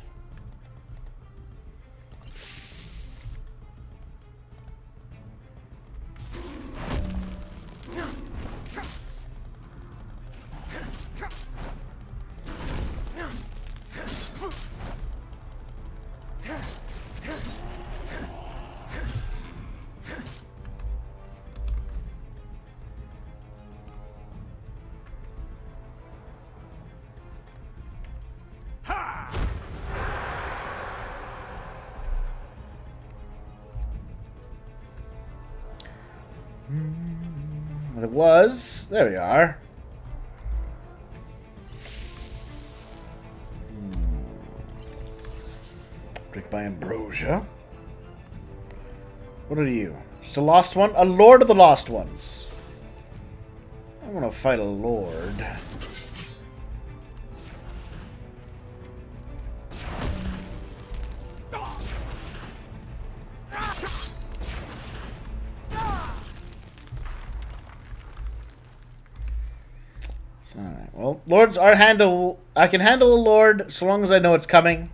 It was. There we are. Drink by ambrosia. What are you? Just a lost one? A lord of the lost ones. I want to fight a lord. Alright, well, lords are handle. I can handle a lord so long as I know it's coming.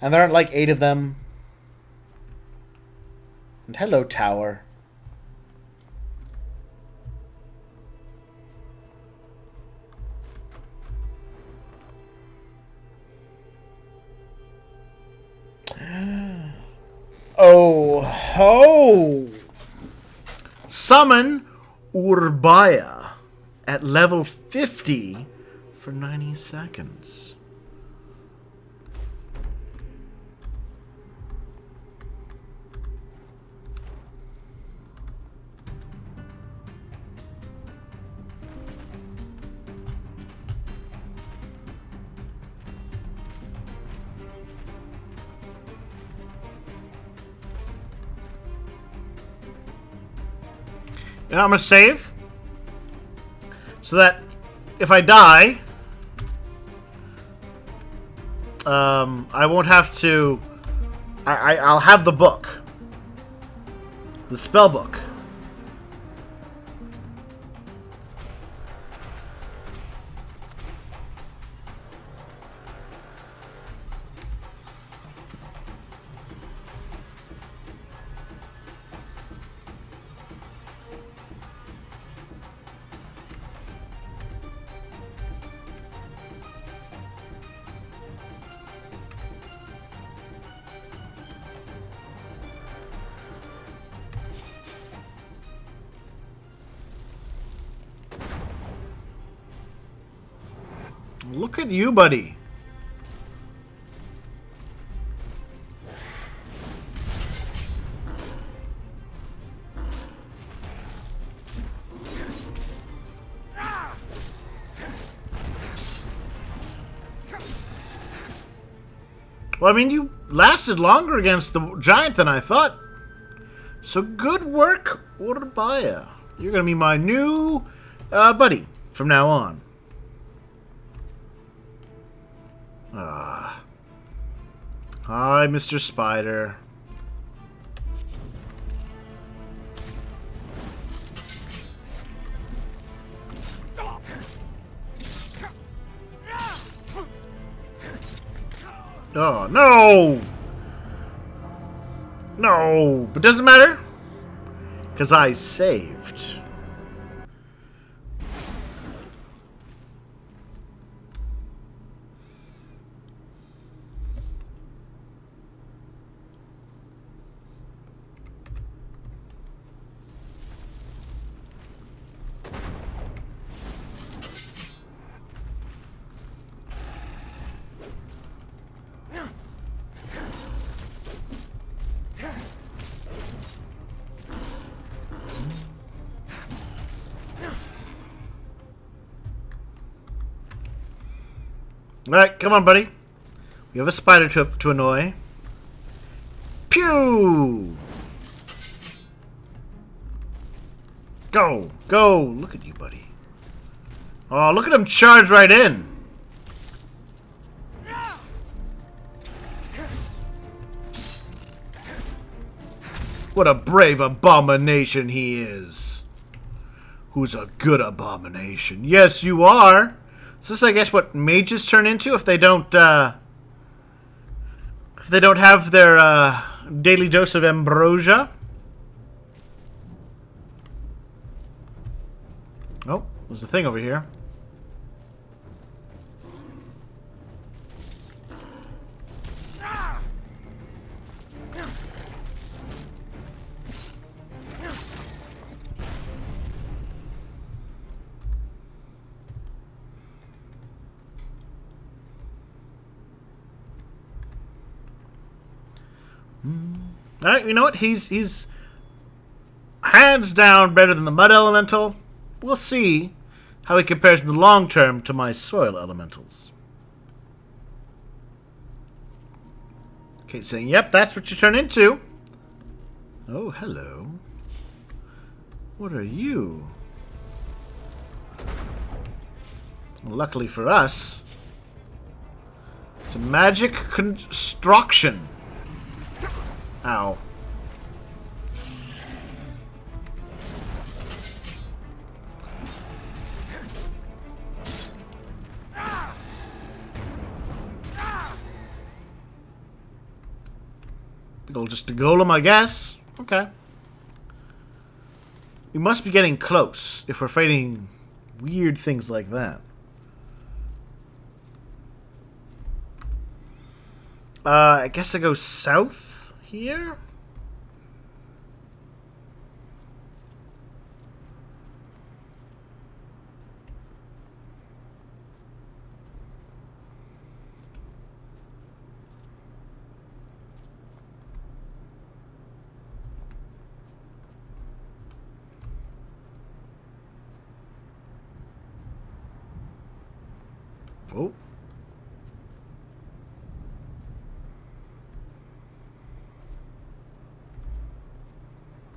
And there aren't like 8 of them. And hello, tower. Oh ho! Summon Urbaya at level 50 for 90 seconds. Now I'm going to save so that if I die, I won't have to. I'll have the book, the spell book. Look at you, buddy. Well, I mean, you lasted longer against the giant than I thought. So good work, Urbaya. You're going to be my new buddy from now on. Ah. Hi, Mr. Spider. Oh, no! No, but doesn't matter. Because I saved. Alright, come on, buddy. We have a spider to annoy. Pew! Go! Go! Look at you, buddy. Oh, look at him charge right in! What a brave abomination he is! Who's a good abomination? Yes, you are! Is this, I guess, what mages turn into if they don't have their daily dose of ambrosia? Oh, there's a thing over here. Alright, you know what? He's hands down better than the mud elemental. We'll see how he compares in the long term to my soil elementals. Okay, saying, yep, that's what you turn into. Oh, hello. What are you? Well, luckily for us, it's a magic construction. Ow. It'll just a golem, I guess. Okay. We must be getting close if we're fighting weird things like that. I guess I go south here? Oh.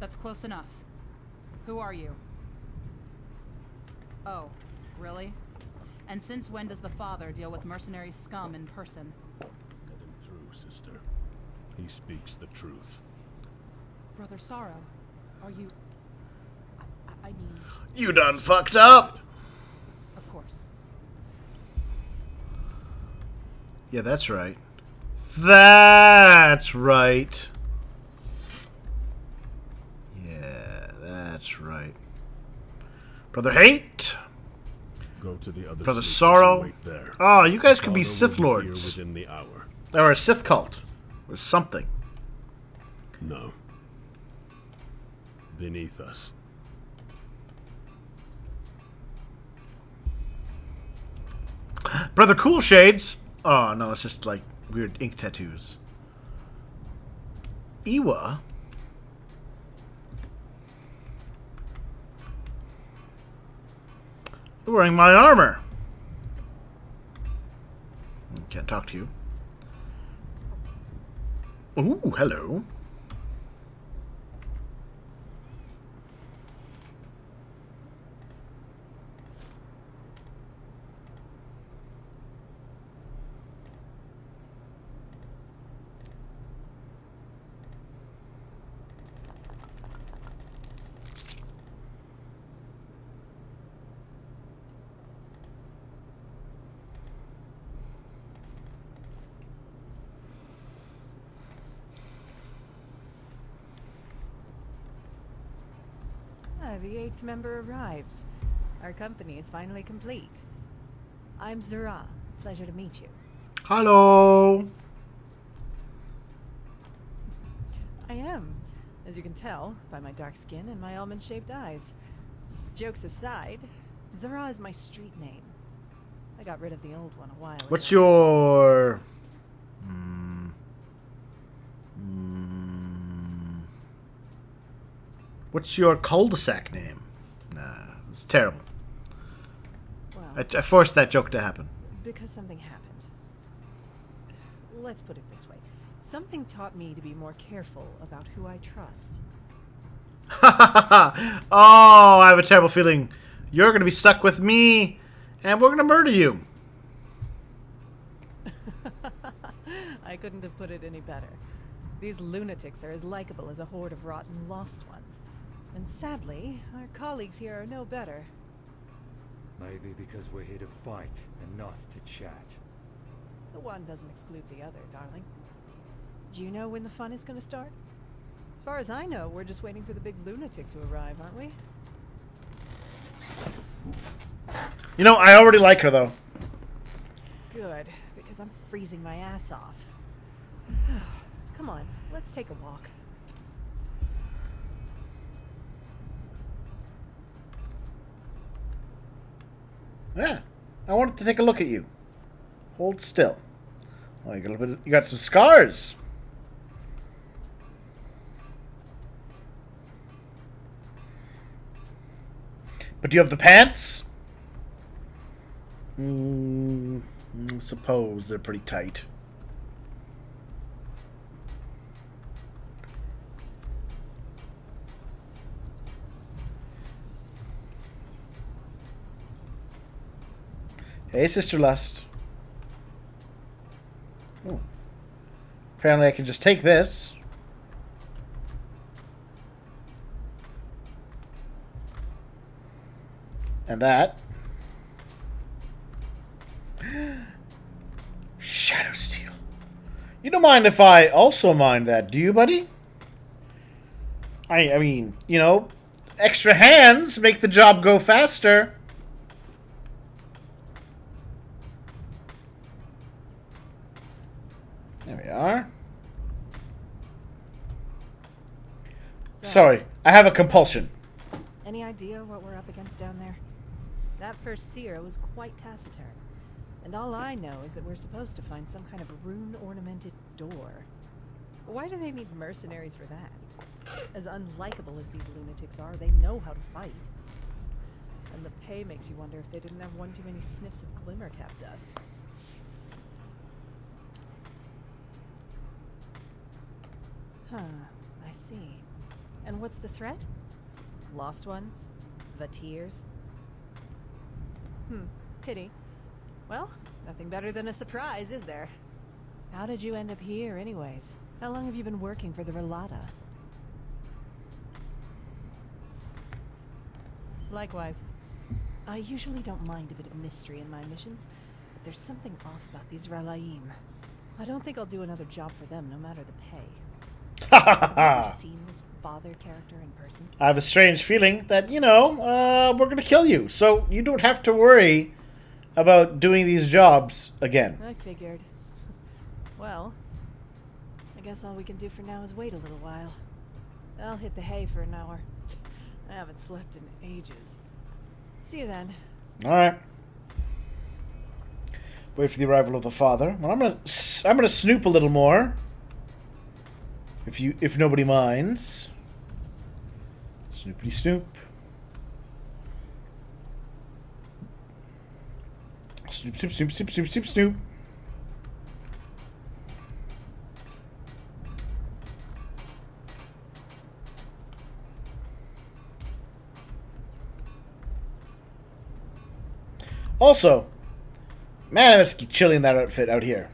That's close enough. Who are you? Oh, really? And since when does the father deal with mercenary scum in person? Let him through, sister. He speaks the truth. Brother Sorrow, are you... I mean... You done fucked up! Of course. Yeah, that's right. That's right. Yeah, that's right. Brother Hate. Go to the other Brother sleepers Sorrow. and wait there. Oh, you guys The could be father Sith will be here Lords. within the hour. Or a Sith cult. Or something. No. Beneath us. Brother Cool Shades. Oh, no, it's just like weird ink tattoos. Iwa. You're wearing my armor. Can't talk to you. Ooh, hello. The 8th member arrives. Our company is finally complete. I'm Zara. Pleasure to meet you. Hello. I am, as you can tell by my dark skin and my almond-shaped eyes. Jokes aside, Zara is my street name. I got rid of the old one a while ago. What's your... What's your cul-de-sac name? Nah, it's terrible. Well, I forced that joke to happen. because something happened. Let's put it this way. Something taught me to be more careful about who I trust. Oh, I have a terrible feeling you're going to be stuck with me, and we're going to murder you. I couldn't have put it any better. These lunatics are as likable as a horde of rotten lost ones. And sadly, our colleagues here are no better. Maybe because we're here to fight and not to chat. The one doesn't exclude the other, darling. Do you know when the fun is going to start? As far as I know, we're just waiting for the big lunatic to arrive, aren't we? You know, I already like her, though. Good, because I'm freezing my ass off. Come on, let's take a walk. Yeah, I wanted to take a look at you. Hold still. Oh, you got a little bit. You got some scars. But do you have the pants? I suppose they're pretty tight. Hey, Sister Lust. Oh. Apparently I can just take this. And that. Shadow Steel. You don't mind if I also mind that, do you, buddy? I mean, you know, extra hands make the job go faster. There we are. Sorry, I have a compulsion. Any idea what we're up against down there? That first seer was quite taciturn. And all I know is that we're supposed to find some kind of rune-ornamented door. Why do they need mercenaries for that? As unlikable as these lunatics are, they know how to fight. And the pay makes you wonder if they didn't have one too many sniffs of glimmercap dust. Huh, I see. And what's the threat? Lost ones? Vatirs? Pity. Well, nothing better than a surprise, is there? How did you end up here, anyways? How long have you been working for the Rhalata? Likewise. I usually don't mind a bit of mystery in my missions, but there's something off about these Ralaim. I don't think I'll do another job for them, no matter the pay. Have you ever seen this father character in person? I have a strange feeling that, you know, we're gonna kill you, so you don't have to worry about doing these jobs again. I figured. Well, I guess all we can do for now is wait a little while. I'll hit the hay for an hour. I haven't slept in ages. See you then. Alright. Wait for the arrival of the father. Well, I'm gonna snoop a little more. If nobody minds. Snoopity snoop. Snoop, snoop, snoop, snoop, snoop, snoop, snoop. Also, man, I must keep chilling that outfit out here.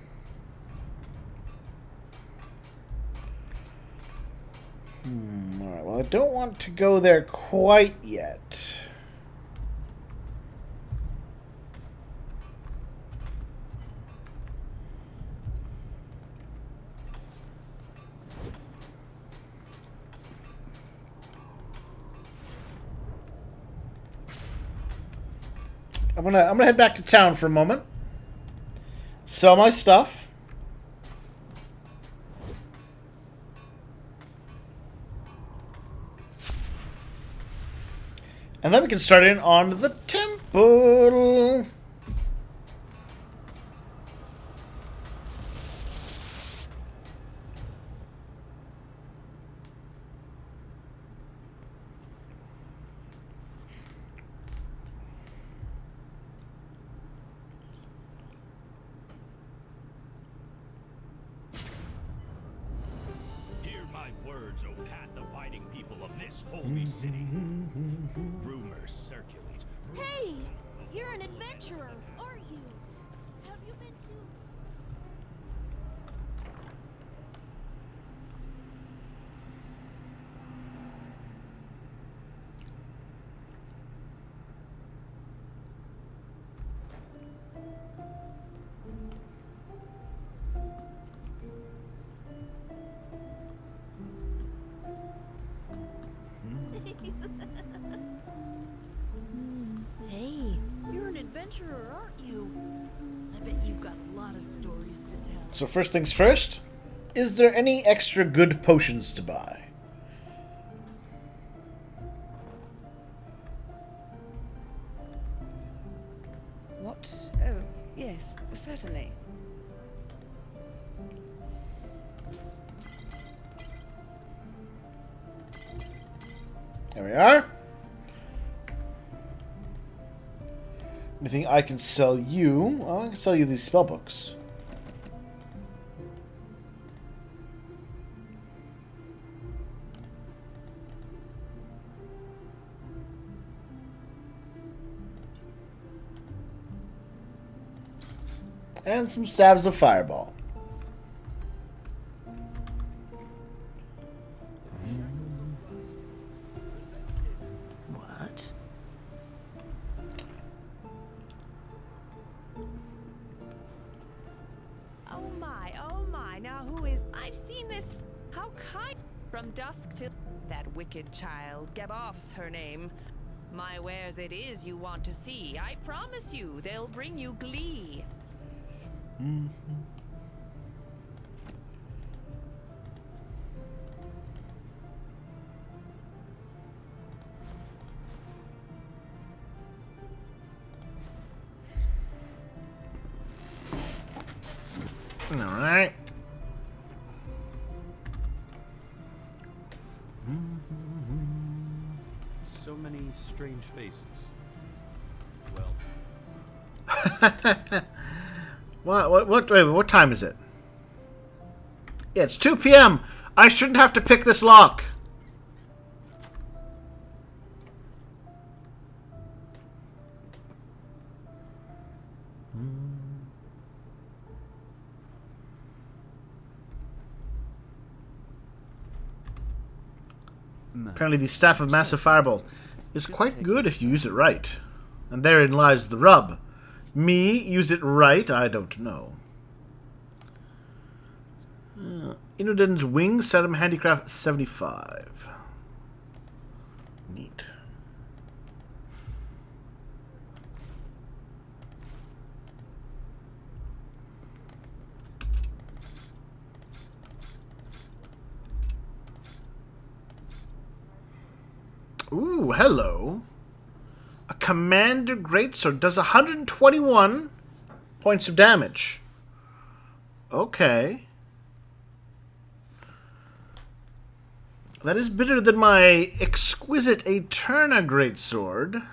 Alright, well, I don't want to go there quite yet. I'm gonna head back to town for a moment. Sell my stuff. And then we can start in on the temple. Hear my words, O path-abiding people of this holy city. Rumors circulate. Hey! You're an adventurer, aren't you? Have you been to... Hey, you're an adventurer, aren't you? I bet you've got a lot of stories to tell. So first things first, is there any extra good potions to buy? What? Oh, yes, certainly. There we are. Anything I can sell you? Well, I can sell you these spell books. And some stabs of fireball. What? Oh my, now who is... I've seen this... How kind... From dusk till... That wicked child, Gaboff's her name. My wares it is you want to see. I promise you, they'll bring you glee. Alright. So many strange faces. Well, What time is it? Yeah, it's 2 p.m. I shouldn't have to pick this lock. Apparently the Staff of Massive Fireball is quite good if you use it right. And therein lies the rub. Me, use it right, I don't know. Inoden's Wing, Sedum Handicraft 75. Neat. Ooh, hello. A Commander Greatsword does 121 points of damage. Okay. That is better than my exquisite Eterna Greatsword.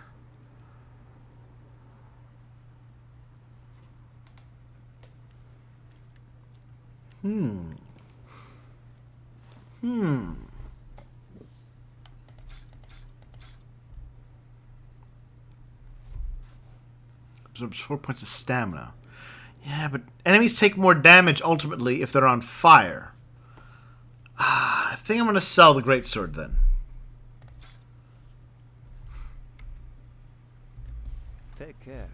absorbs 4 points of stamina. Yeah, but enemies take more damage ultimately if they're on fire. I think I'm going to sell the greatsword then. Take care.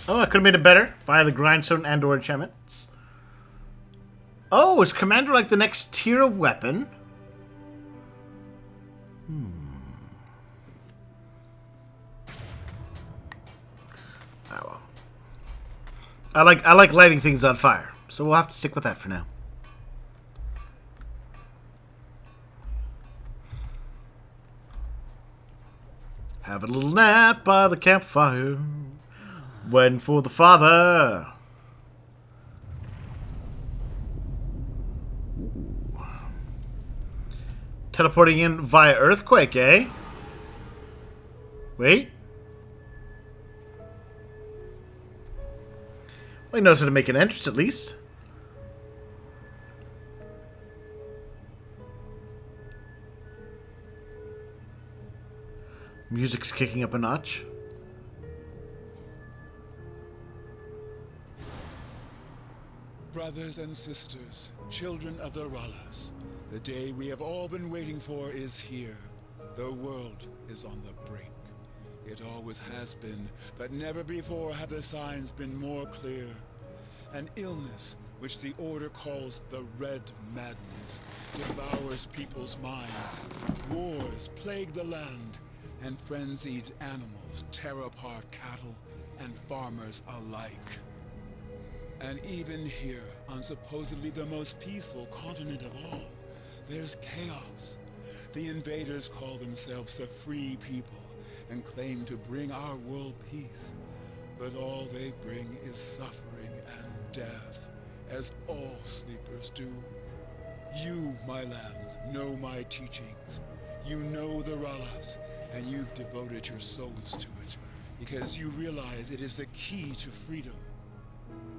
Oh, I could have made it better via the grindstone and/or enchantments. Oh, is Commander like the next tier of weapon? Oh well. I like lighting things on fire, so we'll have to stick with that for now. Have a little nap by the campfire. When for the father. Teleporting in via earthquake, eh? Wait. Well, he knows how to make an entrance at least. Music's kicking up a notch. Brothers and sisters, children of the Rhallas, the day we have all been waiting for is here. The world is on the brink. It always has been, but never before have the signs been more clear. An illness, which the Order calls the Red Madness, devours people's minds. Wars plague the land, and frenzied animals tear apart cattle and farmers alike. And even here, on supposedly the most peaceful continent of all, there's chaos. The invaders call themselves the Free People and claim to bring our world peace. But all they bring is suffering and death, as all sleepers do. You, my lambs, know my teachings. You know the Rhallas, and you've devoted your souls to it, because you realize it is the key to freedom.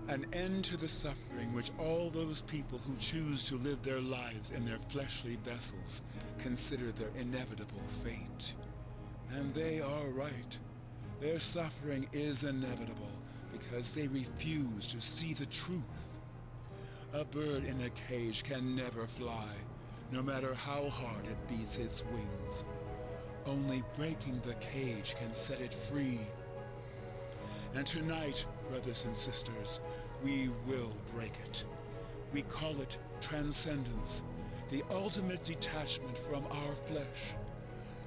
An end to the suffering which all those people who choose to live their lives in their fleshly vessels consider their inevitable fate. And they are right. Their suffering is inevitable because they refuse to see the truth. A bird in a cage can never fly, no matter how hard it beats its wings. Only breaking the cage can set it free. And tonight, brothers and sisters, we will break it. We call it transcendence, the ultimate detachment from our flesh.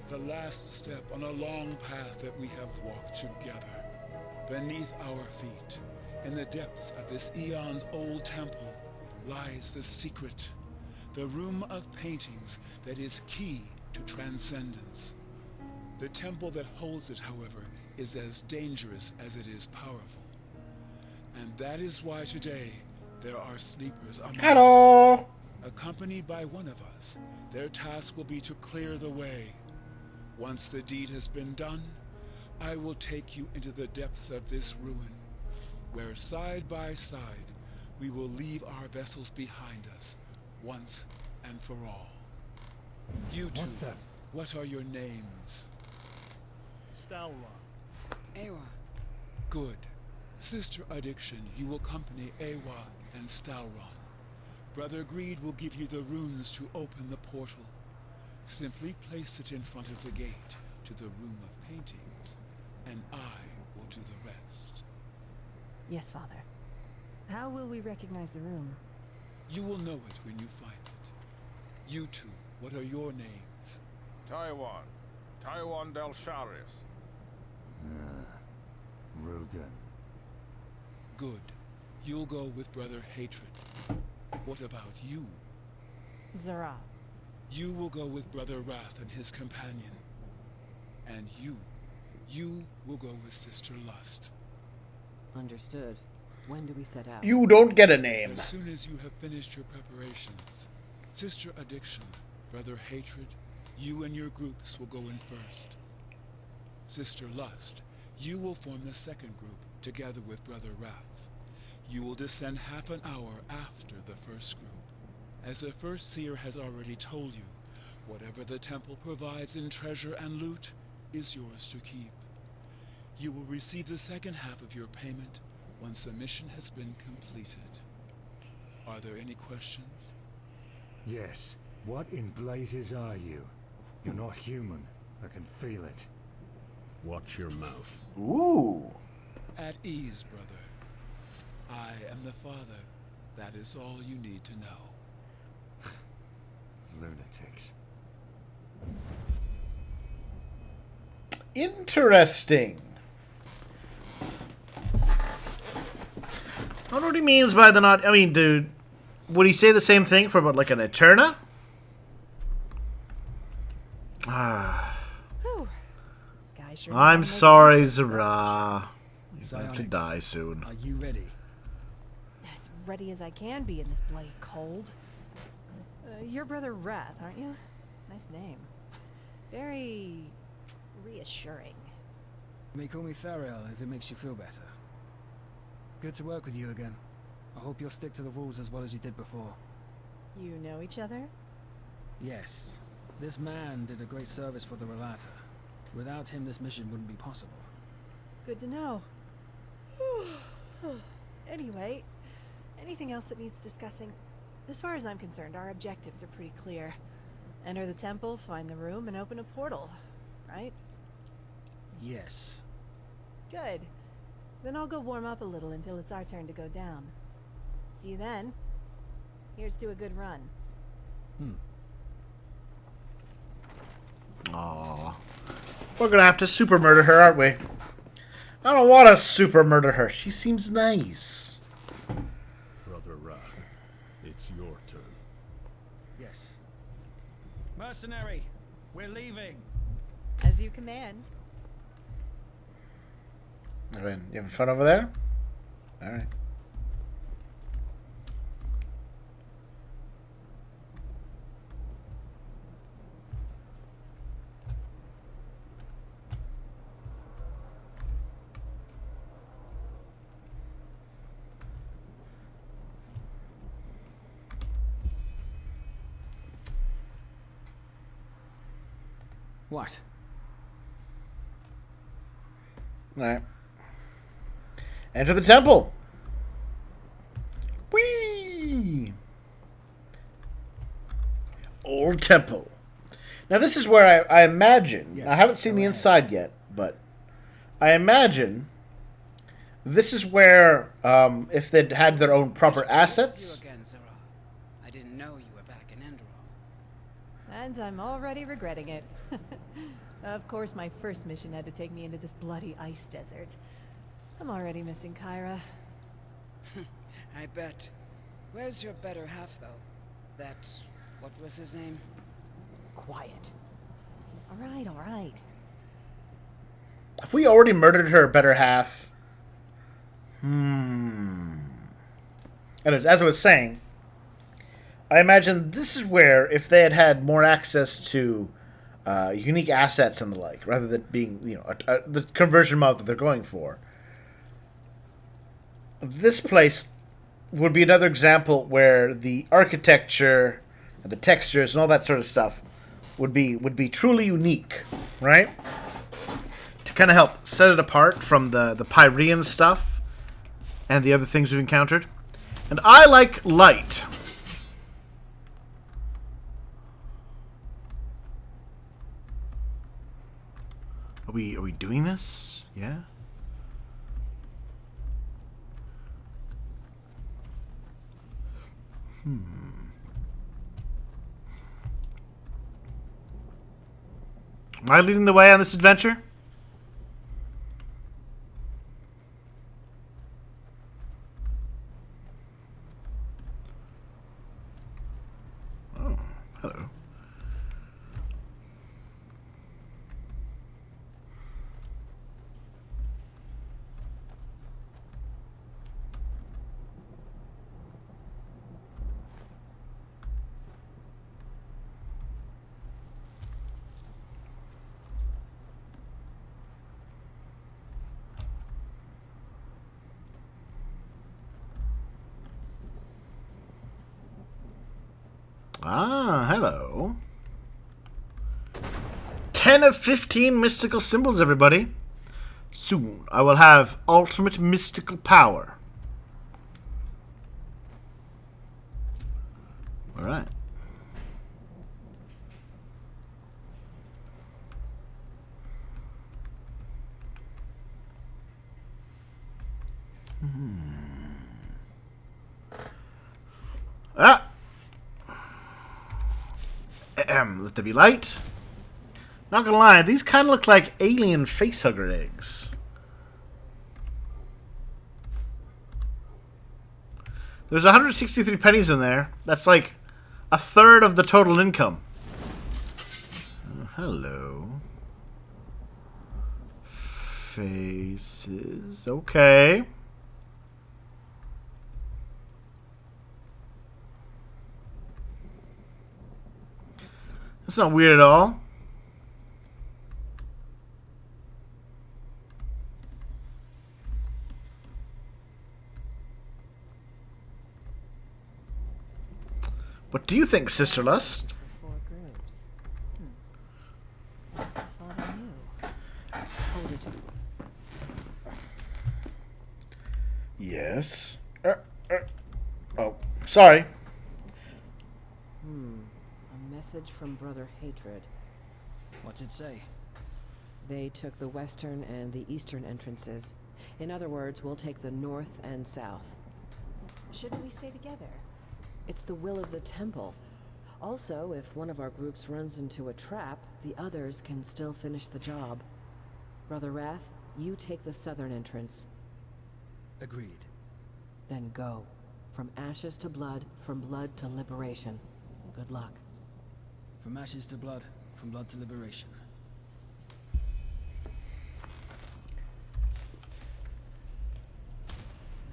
The last step on a long path that we have walked together. Beneath our feet, in the depths of this eons-old temple, lies the secret. The room of paintings that is key to transcendence. The temple that holds it, however, is as dangerous as it is powerful. And that is why today there are sleepers among us. Accompanied by one of us, their task will be to clear the way. Once the deed has been done, I will take you into the depths of this ruin, where side by side we will leave our vessels behind us, once and for all. You two, what are your names? Stalron. Ewa. Good. Sister Addiction, you will accompany Ewa and Stalron. Brother Greed will give you the runes to open the portal. Simply place it in front of the gate to the room of paintings, and I will do the rest. Yes, Father. How will we recognize the room? You will know it when you find it. You two, what are your names? Taiwan del Sharis. Rugen. Good. You'll go with Brother Hatred. What about you? Zara. You will go with Brother Wrath and his companion. And you, you will go with Sister Lust. Understood. When do we set out? You don't get a name. As soon as you have finished your preparations, Sister Addiction, Brother Hatred, you and your groups will go in first. Sister Lust, you will form the second group together with Brother Wrath. You will descend half an hour after the first group. As the first seer has already told you, whatever the temple provides in treasure and loot is yours to keep. You will receive the second half of your payment once the mission has been completed. Are there any questions? Yes. What in blazes are you? You're not human. I can feel it. Watch your mouth. Ooh. At ease, brother. I am the Father. That is all you need to know. Lunatics. Interesting. I don't know what he means by the not... I mean, dude, would he say the same thing for, about, like, an Eterna? Ah. Guy sure I'm doesn't sorry, make much Zara. You have to Psionics, die soon. Are you ready? as ready as I can be in this bloody cold. You're Brother Wrath, aren't you? Nice name. Very reassuring. You may call me Thariel if it makes you feel better. Good to work with you again. I hope you'll stick to the rules as well as you did before. You know each other? Yes. This man did a great service for the Rhalata. Without him, this mission wouldn't be possible. Good to know. Anyway, anything else that needs discussing? As far as I'm concerned, our objectives are pretty clear. Enter the temple, find the room, and open a portal, right? Yes. Good. Then I'll go warm up a little until it's our turn to go down. See you then. Here's to a good run. Aww. We're gonna have to super murder her, aren't we? I don't want to super murder her. She seems nice. Brother Wrath, it's your turn. Yes. Mercenary, we're leaving. As you command. You having fun over there? Alright. What? Alright. Enter the temple. Whee! Old temple. Now this is where I imagine, Yes, I haven't seen the inside yet, but I imagine this is where, if they'd had their own proper assets. You again, Zara. I didn't know you were back in Enderal. And I'm already regretting it. Of course, my first mission had to take me into this bloody ice desert. I'm already missing Kyra. I bet. Where's your better half, though? That... what was his name? Quiet. Alright, alright. If we already murdered her better half... Anyways, as I was saying, I imagine this is where, if they had had more access to unique assets and the like, rather than being, you know, the conversion mod that they're going for, this place would be another example where the architecture and the textures and all that sort of stuff would be truly unique, right? To kind of help set it apart from the Pyrean stuff and the other things we've encountered. And I like light. Are we doing this? Yeah. Am I leading the way on this adventure? Oh, hello. Ah, hello. 10 of 15 mystical symbols, everybody. Soon, I will have ultimate mystical power. Alright. Ah! Let there be light. Not gonna lie, these kind of look like alien facehugger eggs. There's 163 pennies in there. That's like a third of the total income. Oh, hello. Faces. Okay. That's not weird at all. What do you think, Sister Lust? For 4 groups. As if the father knew. Hold it. Yes. Oh, sorry. A message from Brother Hatred. What's it say? They took the western and the eastern entrances. In other words, we'll take the north and south. Shouldn't we stay together? It's the will of the temple. Also, if one of our groups runs into a trap, the others can still finish the job. Brother Wrath, you take the southern entrance. Agreed. Then go. From ashes to blood, from blood to liberation. Good luck. From ashes to blood, from blood to liberation.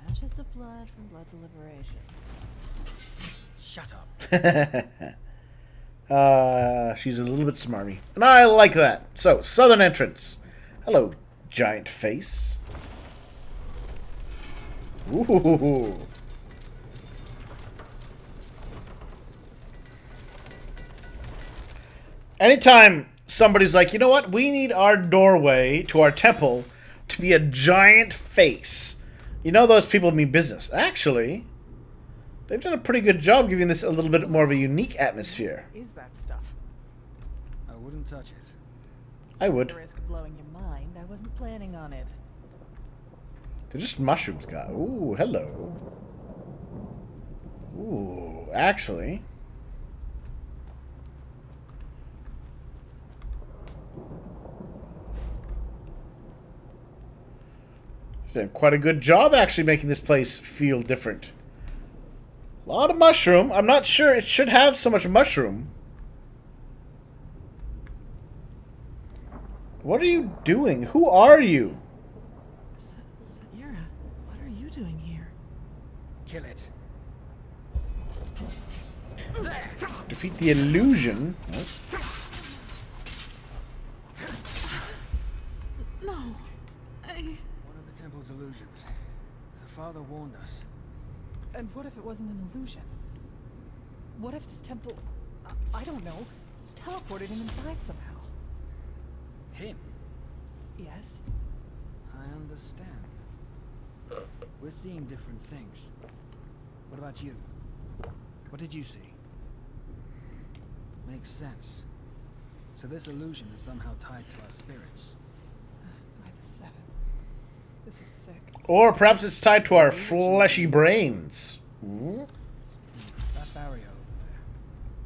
Ashes to blood, from blood to liberation. Shut up. She's a little bit smarmy. And I like that. So, southern entrance. Hello, giant face. Ooh. Anytime somebody's like, you know what? We need our doorway to our temple to be a giant face. You know those people mean business. Actually, they've done a pretty good job giving this a little bit more of a unique atmosphere. Is that stuff? I wouldn't touch it. I would. At the risk of blowing your mind, I wasn't planning on it. They're just mushrooms, guy. Ooh, hello. Ooh, actually. They've done quite a good job actually making this place feel different. A lot of mushroom. I'm not sure it should have so much mushroom. What are you doing? Who are you? Saira, what are you doing here? Kill it. Defeat the illusion. No. One of the temple's illusions. The father warned us. And what if it wasn't an illusion? What if this temple, I don't know, teleported him inside somehow? Him? Yes. I understand. We're seeing different things. What about you? What did you see? Makes sense. So this illusion is somehow tied to our spirits. By the 7. This is sick. Or perhaps it's tied to our fleshy brains. Hmm? That barrier over there.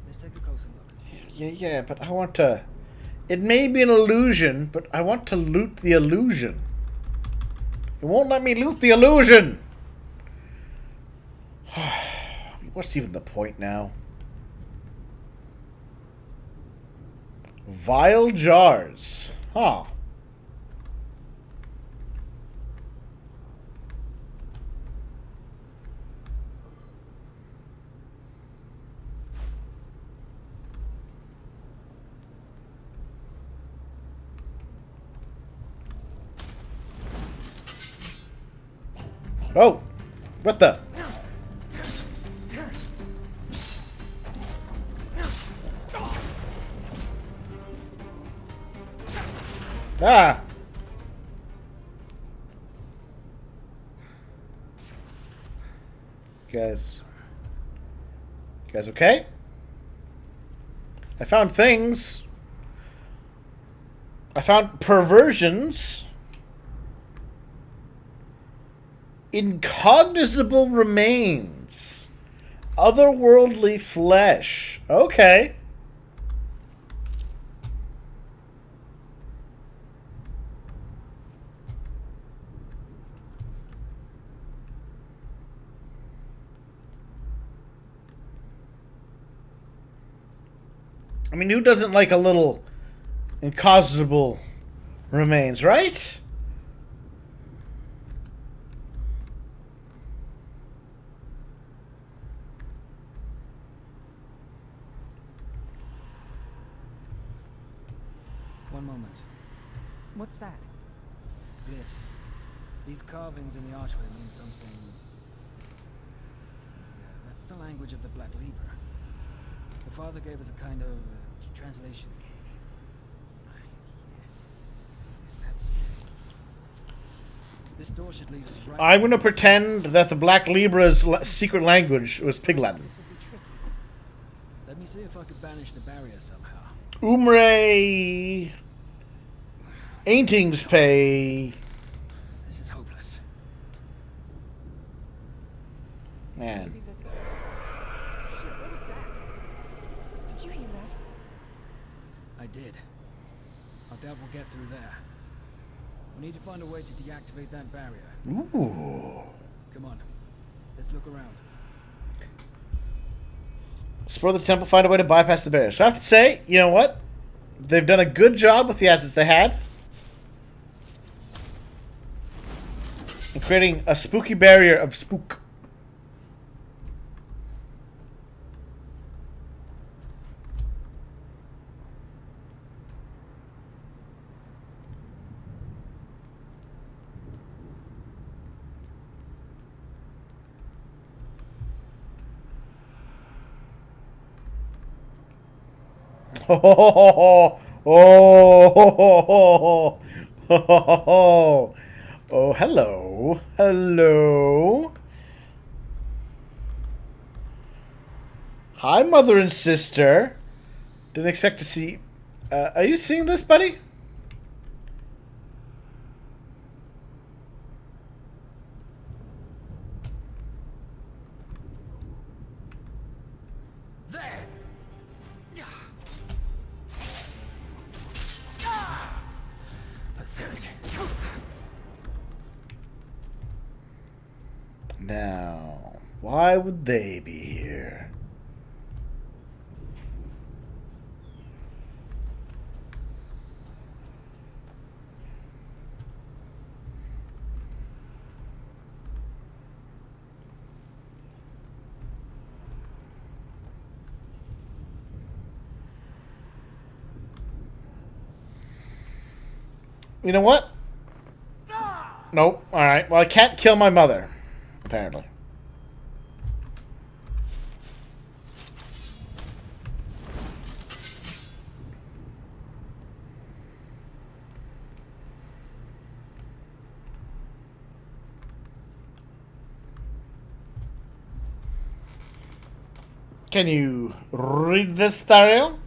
Let's take a closer look. Yeah, but I want to... It may be an illusion, but I want to loot the illusion. It won't let me loot the illusion! What's even the point now? Vile jars. Huh. Oh! What the? Ah! You guys okay? I found things. I found perversions. Incognizable remains. Otherworldly flesh. Okay. I mean, who doesn't like a little incognizable remains, right? One moment. What's that? Glyphs. These carvings in the archway mean something. Yeah, that's the language of the Black Libra. The father gave us a kind of translation. Yes, that's it. This door should lead us right. I'm going to pretend that the Black Libra's secret language was Pig Latin. Let me see if I could banish the barrier somehow. Umre. Aintings pay. This is hopeless. Man. Shit, what was that? Did you hear that? I did. I doubt we'll get through there. We need to find a way to deactivate that barrier. Ooh. Come on. Let's look around. Explore the temple, find a way to bypass the barrier. So I have to say, you know what? They've done a good job with the assets they had. In creating a spooky barrier of spook. Oh, oh, oh, oh, hello. Hello. Hi, mother and sister. Didn't expect to see... are you seeing this, buddy? Now, why would they be here? You know what? Nope. Alright. Well, I can't kill my mother. Apparently. Can you read this, Thariel?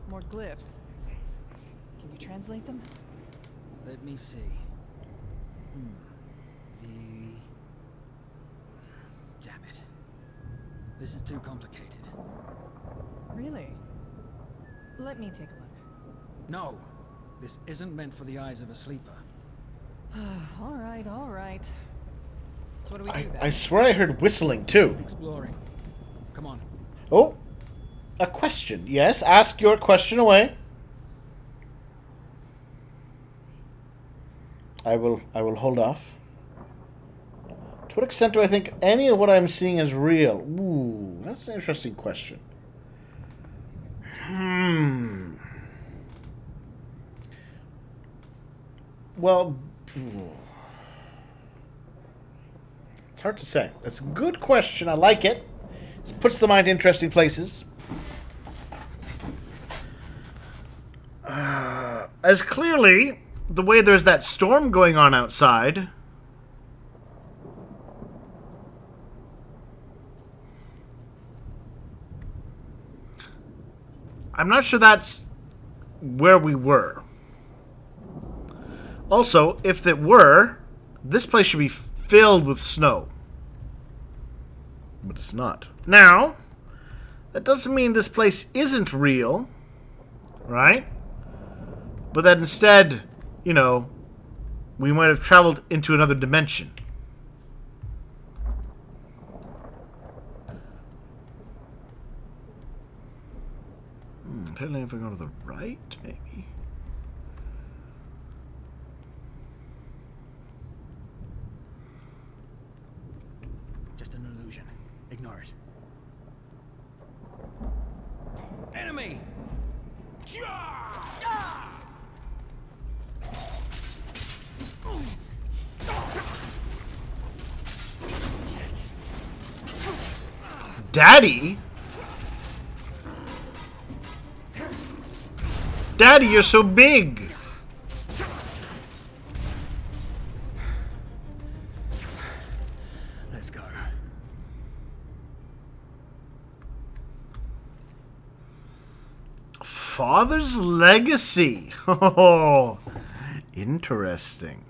More glyphs. Can you translate them? Let me see. Damn it. This is too complicated. Really? Let me take a look. No. This isn't meant for the eyes of a sleeper. All right. So what do we do then? I swear I heard whistling, too. Exploring. Come on. Oh. A question. Yes, ask your question away. I will hold off. To what extent do I think any of what I'm seeing is real? Ooh, that's an interesting question. Well, it's hard to say. That's a good question. I like it. It puts the mind in interesting places. As clearly, the way there's that storm going on outside. I'm not sure that's where we were. Also, if it were, this place should be filled with snow. But it's not. Now, that doesn't mean this place isn't real, right? But that instead, you know, we might have traveled into another dimension. Apparently if I go to the right, maybe. Just an illusion. Ignore it. Enemy! Daddy? Daddy, you're so big! Let's go. Father's legacy. Oh, interesting.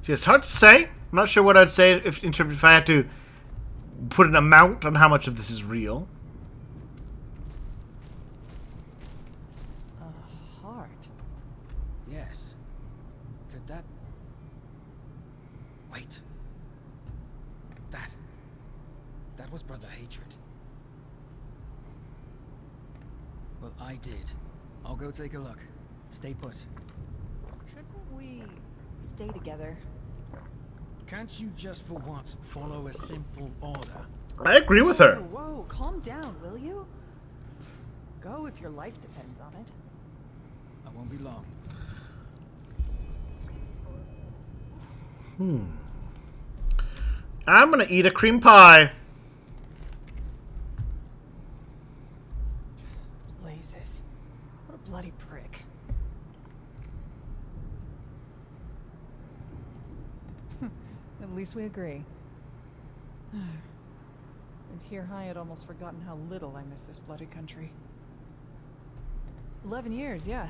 See, it's hard to say. I'm not sure what I'd say if I had to put an amount on how much of this is real. A heart. Yes. Could that... Wait. That was Brother Hatred. Well, I did. I'll go take a look. Stay put. Shouldn't we stay together? Can't you just for once follow a simple order? I agree with her. Whoa, calm down, will you? Go if your life depends on it. I won't be long. I'm gonna eat a cream pie. Blazes. What a bloody prick. At least we agree. And here I had almost forgotten how little I miss this bloody country. 11 years, yeah.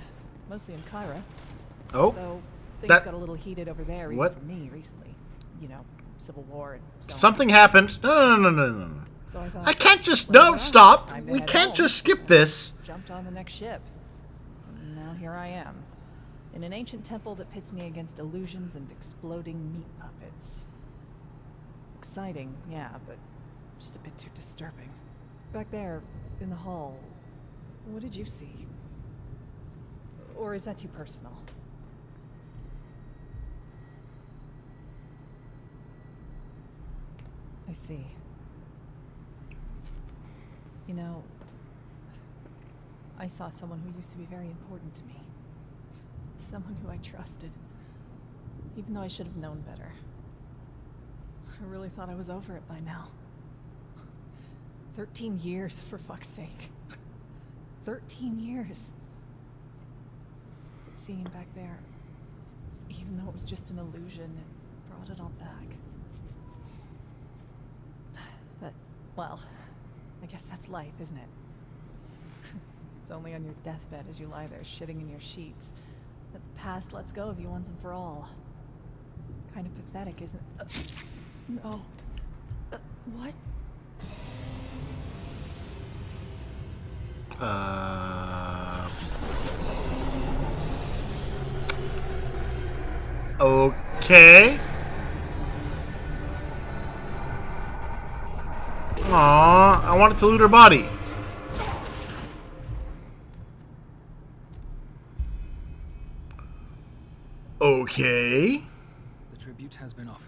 Mostly in Kyra. Oh. Though things That- got a little heated over there, even What? for me recently. You know, Civil War and so on. Something happened. No. So I thought, I can't just... well, No, stop. time to We head can't home. just skip this. Jumped on the next ship. And now here I am. In an ancient temple that pits me against illusions and exploding meat puppets. Exciting, yeah, but just a bit too disturbing. Back there, in the hall, what did you see? Or is that too personal? I see. You know, I saw someone who used to be very important to me. Someone who I trusted. Even though I should have known better. I really thought I was over it by now. 13 years, for fuck's sake. 13 years. But seeing back there, even though it was just an illusion, it brought it all back. But, well, I guess that's life, isn't it? It's only on your deathbed as you lie there shitting in your sheets that the past lets go of you once and for all. Kind of pathetic, isn't it? No. What? Okay. Aw, I wanted to loot her body. Okay. The tribute has been offered.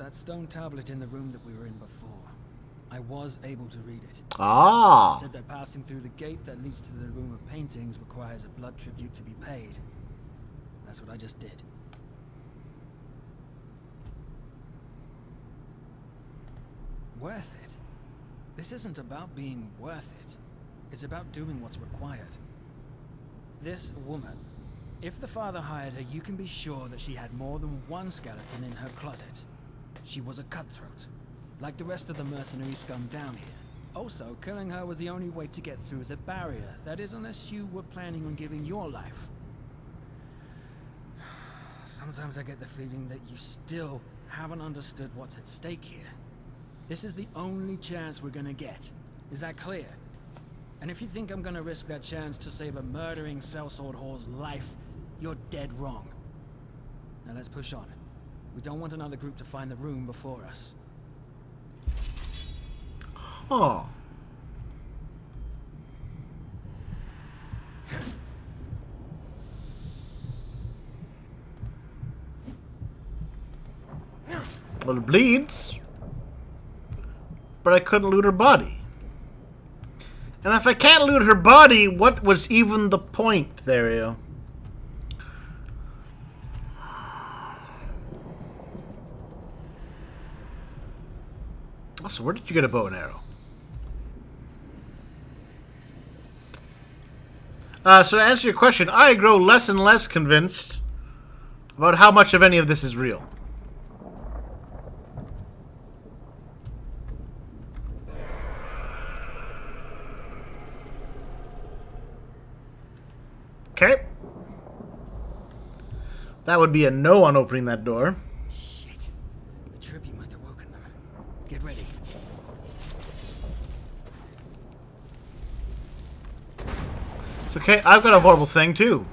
that stone tablet in the room that we were in before. I was able to read it. Ah. It said that passing through the gate that leads to the room of paintings requires a blood tribute to be paid. That's what I just did. Worth it? This isn't about being worth it. It's about doing what's required. This woman, if the father hired her, you can be sure that she had more than one skeleton in her closet. She was a cutthroat, like the rest of the mercenary scum down here. Also, killing her was the only way to get through the barrier. That is, unless you were planning on giving your life. Sometimes I get the feeling that you still haven't understood what's at stake here. This is the only chance we're gonna get. Is that clear? And if you think I'm gonna risk that chance to save a murdering sellsword whore's life, you're dead wrong. Now let's push on. We don't want another group to find the room before us. Oh. Well, it bleeds. But I couldn't loot her body. And if I can't loot her body, what was even the point, Therio? Also, where did you get a bow and arrow? So to answer your question, I grow less and less convinced about how much of any of this is real. Okay. That would be a no on opening that door. Shit. The tribute must have woken them. Get ready. It's okay, I've got a horrible thing too.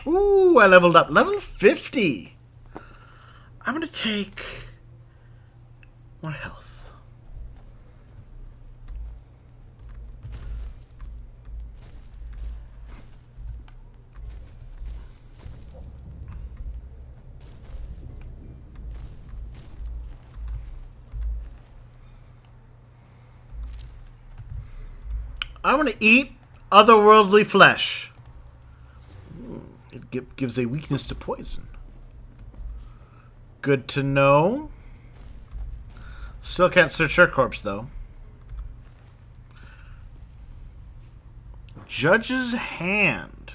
Ooh, I leveled up. Level 50. I'm gonna take more health. I'm gonna eat otherworldly flesh. It gives a weakness to poison. Good to know. Still can't search her corpse, though. Judge's hand.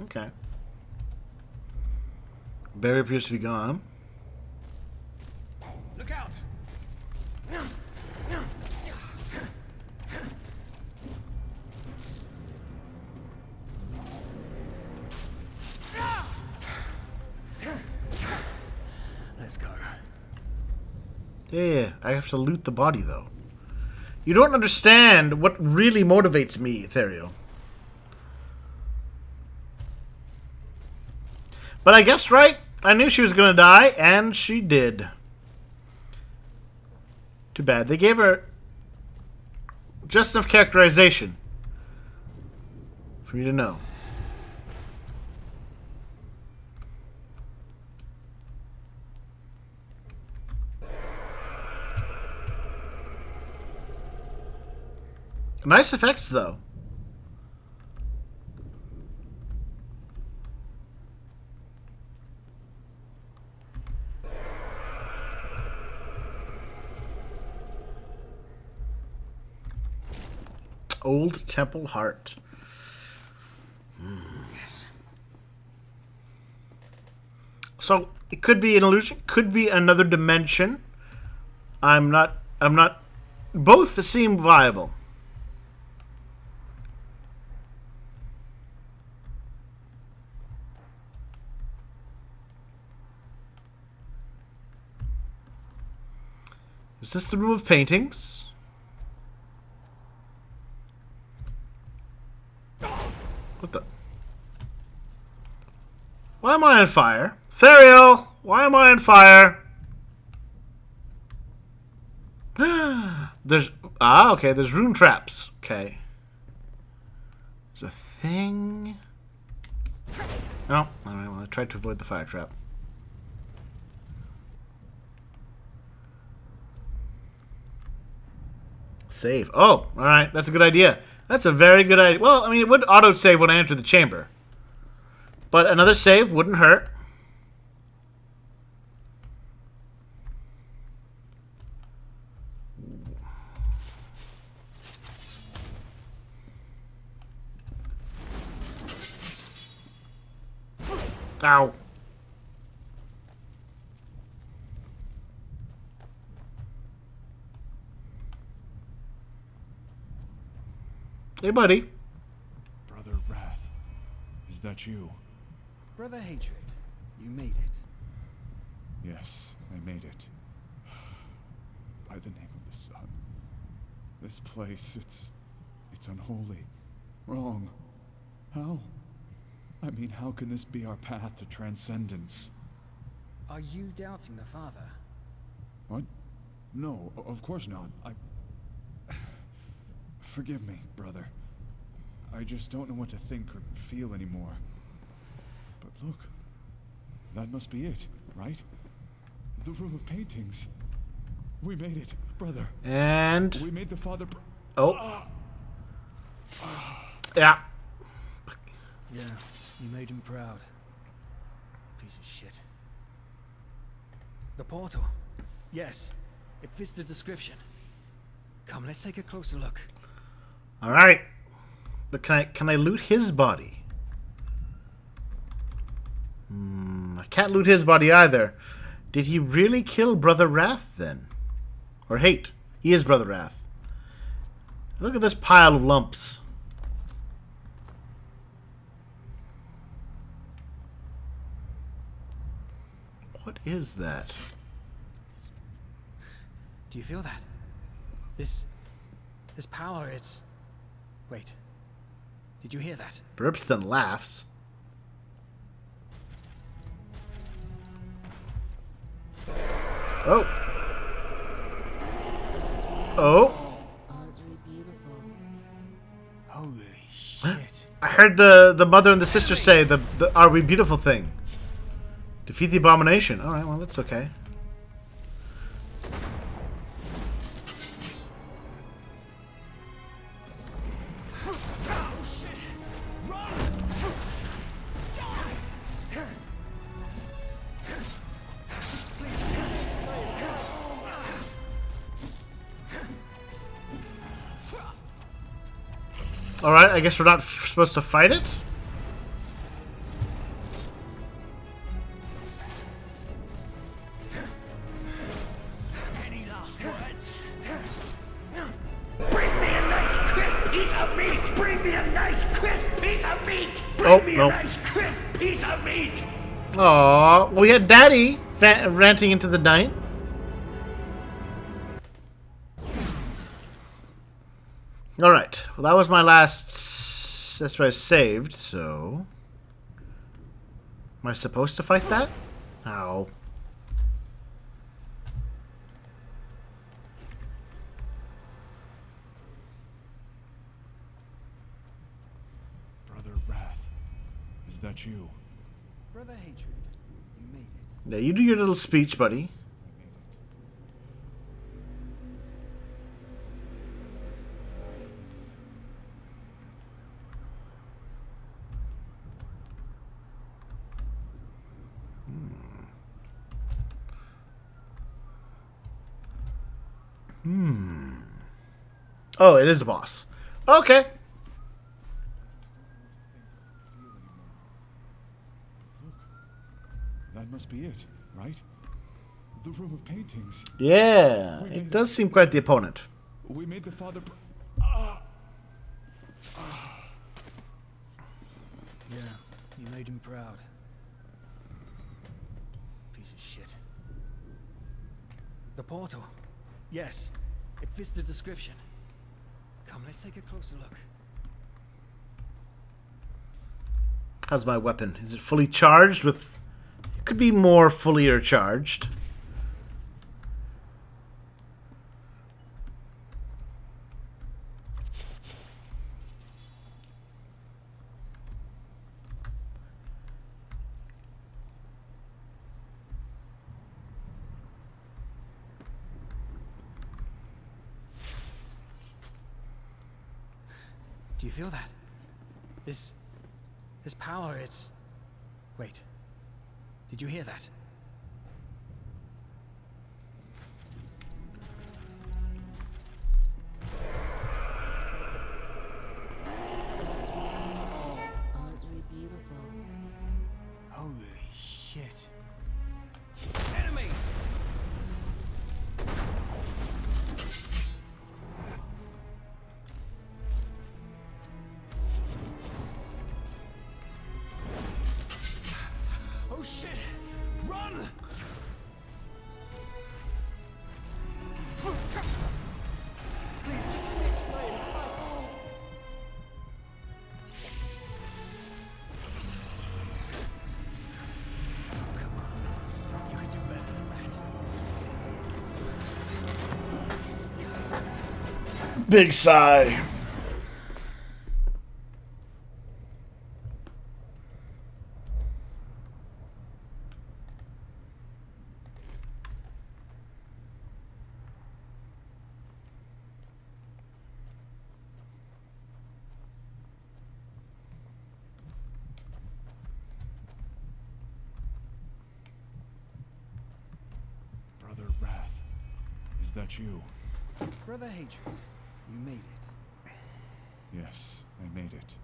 Okay. Barrier appears to be gone. Look out! Let's go. Yeah, I have to loot the body, though. You don't understand what really motivates me, Therio. But I guessed right. I knew she was going to die, and she did. Too bad. They gave her just enough characterization for you to know. Nice effects, though. Old Temple Heart. Yes. So it could be an illusion, could be another dimension. I'm not. Both seem viable. Is this the room of paintings? What the? Why am I on fire? Theriel! Why am I on fire? There's... Ah, okay. There's rune traps. Okay. There's a thing... Oh, alright. Well, I tried to avoid the fire trap. Save. Oh, alright. That's a good idea. That's a very good idea. Well, I mean, it would auto-save when I enter the chamber. But another save wouldn't hurt. Ow. Hey, buddy. Brother Wrath, is that you? Brother Hatred, you made it. Yes, I made it. By the name of the sun. This place, it's unholy. Wrong. How? I mean, how can this be our path to transcendence? Are you doubting the Father? What? No, of course not. Forgive me, brother. I just don't know what to think or feel anymore. But look, that must be it, right? The room of paintings. We made it, brother. And... We made the Father... Oh. Yeah. Yeah, you made him proud. Piece of shit. The portal. Yes, it fits the description. Come, let's take a closer look. All right. But can I loot his body? I can't loot his body either. Did he really kill Brother Wrath then? Or Hate? He is Brother Wrath. Look at this pile of lumps. What is that? Do you feel that? This power, it's... Wait. Did you hear that? Burbston laughs. Oh. Oh. Holy shit. I heard the mother and the sister say the "Are we beautiful" thing. Defeat the abomination. All right, well that's okay. Alright, I guess we're not supposed to fight it? Any last words? Bring me a nice crisp piece of meat! Bring me a nice crisp piece of meat! Bring me a nice crisp piece of meat! Aww, we had Daddy ranting into the night. Alright, well that was my last... That's where I saved, so... Am I supposed to fight that? Ow. Brother Wrath, is that you? Brother Hatred, you made it. Now you do your little speech, buddy. Oh, it is a boss. Okay. That must be it, right? The room of paintings. Yeah, it does seem quite the opponent. We made the Father... Yeah, you made him proud. Piece of shit. The portal. Yes, it fits the description. Come, let's take a closer look. How's my weapon? Is it fully charged with... It could be more fully or charged. Do you feel that? This power, it's... Wait. Did you hear that? Aren't we beautiful? Holy shit. Enemy! Oh shit! Run! Please, just let me explain. You could do better than that. Big sigh. Brother Wrath, is that you? Brother Hatred, you made it. Yes, I made it.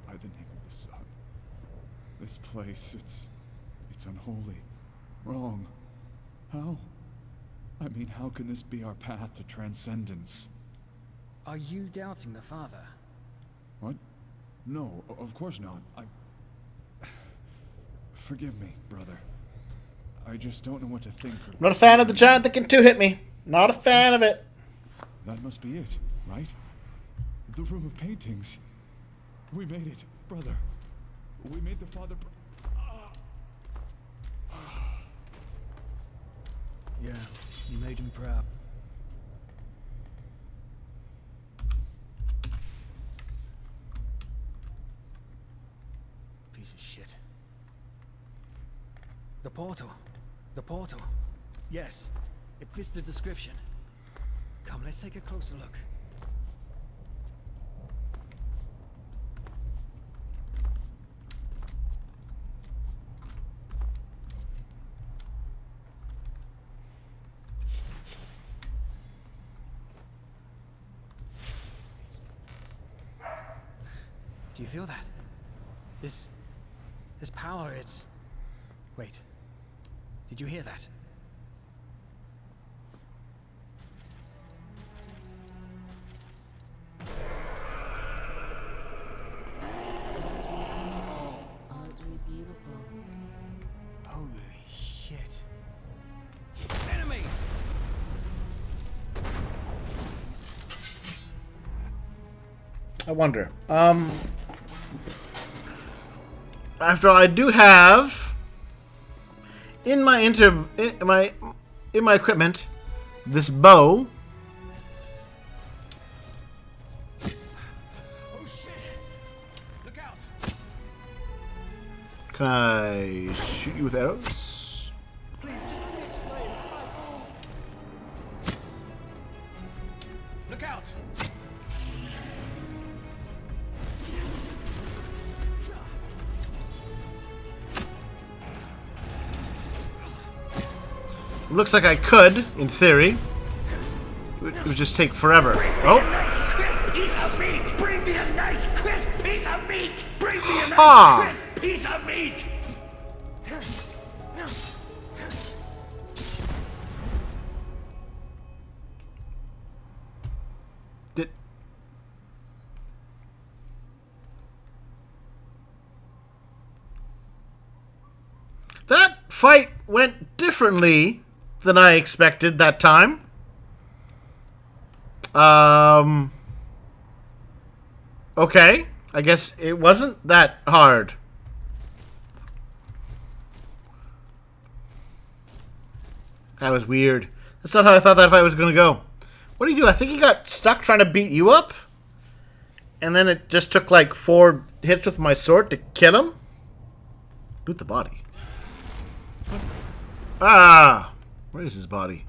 By the name of the sun. This place, it's unholy. Wrong. How? I mean, how can this be our path to transcendence? Are you doubting the Father? What? No, of course not. Forgive me, brother. I just don't know what to think. I'm not a fan of the giant that can two-hit me. Not a fan of it. That must be it, right? The room of paintings. We made it, brother. We made the Father... Yeah, you made him proud. Piece of shit. The portal. The portal. Yes, it fits the description. Come, let's take a closer look. Do you feel that? This power, it's... Wait. Did you hear that? Aren't we beautiful? Holy shit. Enemy! I wonder. After all, I do have in my equipment this bow. Oh shit! Look out! Can I shoot you with arrows? Please, just let me explain. Look out! Looks like I could, in theory. It would just take forever. Oh! Crisp piece of meat! Bring me a nice crisp piece of meat! Bring me a nice Ah! crisp piece of meat! That fight went differently than I expected that time. Okay. I guess it wasn't that hard. That was weird. That's not how I thought that fight was going to go. What do you do? I think he got stuck trying to beat you up. And then it just took like 4 hits with my sword to kill him. Loot the body. Ah! Where is his body?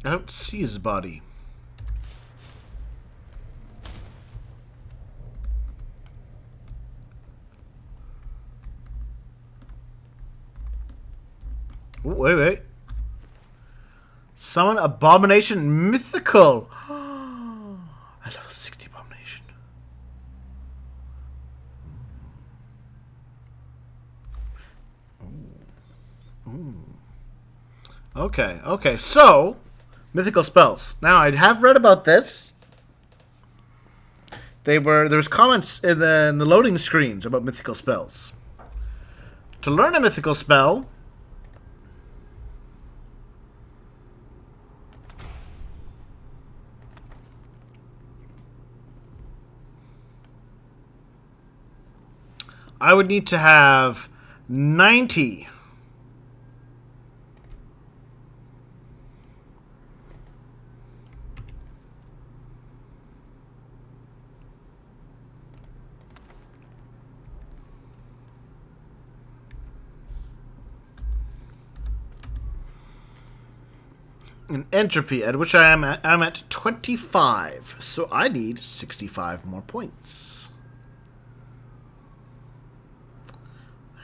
I don't see his body. Ooh, wait. Summon Abomination Mythical. I level 60 Abomination. Ooh. Okay. So, mythical spells. Now, I have read about this. There was comments in the loading screens about mythical spells. To learn a mythical spell, I would need to have 90. In entropy, at which I'm at 25. So I need 65 more points.